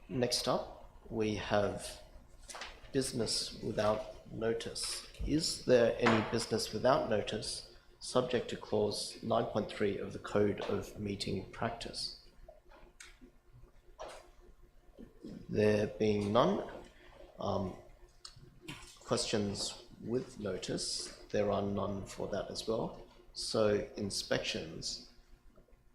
Next up, we have business without notice. Is there any business without notice subject to clause 9.3 of the Code of Meeting Practice? There being none, questions with notice, there are none for that as well. So inspections,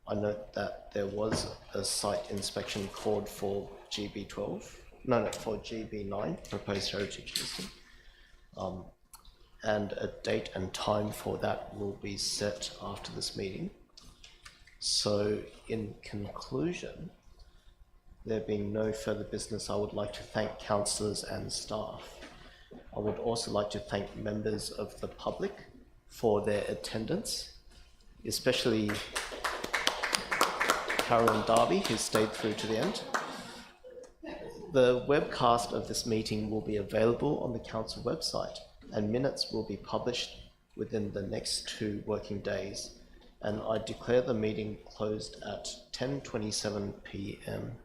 I note that there was a site inspection called for GB12, for GB9, proposed heritage listing. And a date and time for that will be set after this meeting. So in conclusion, there being no further business, I would like to thank councillors and staff. I would also like to thank members of the public for their attendance, especially Carolyn Darby, who stayed through to the end. The webcast of this meeting will be available on the council website, and minutes will be published within the next 2 working days. And I declare the meeting closed at 10:27 p.m.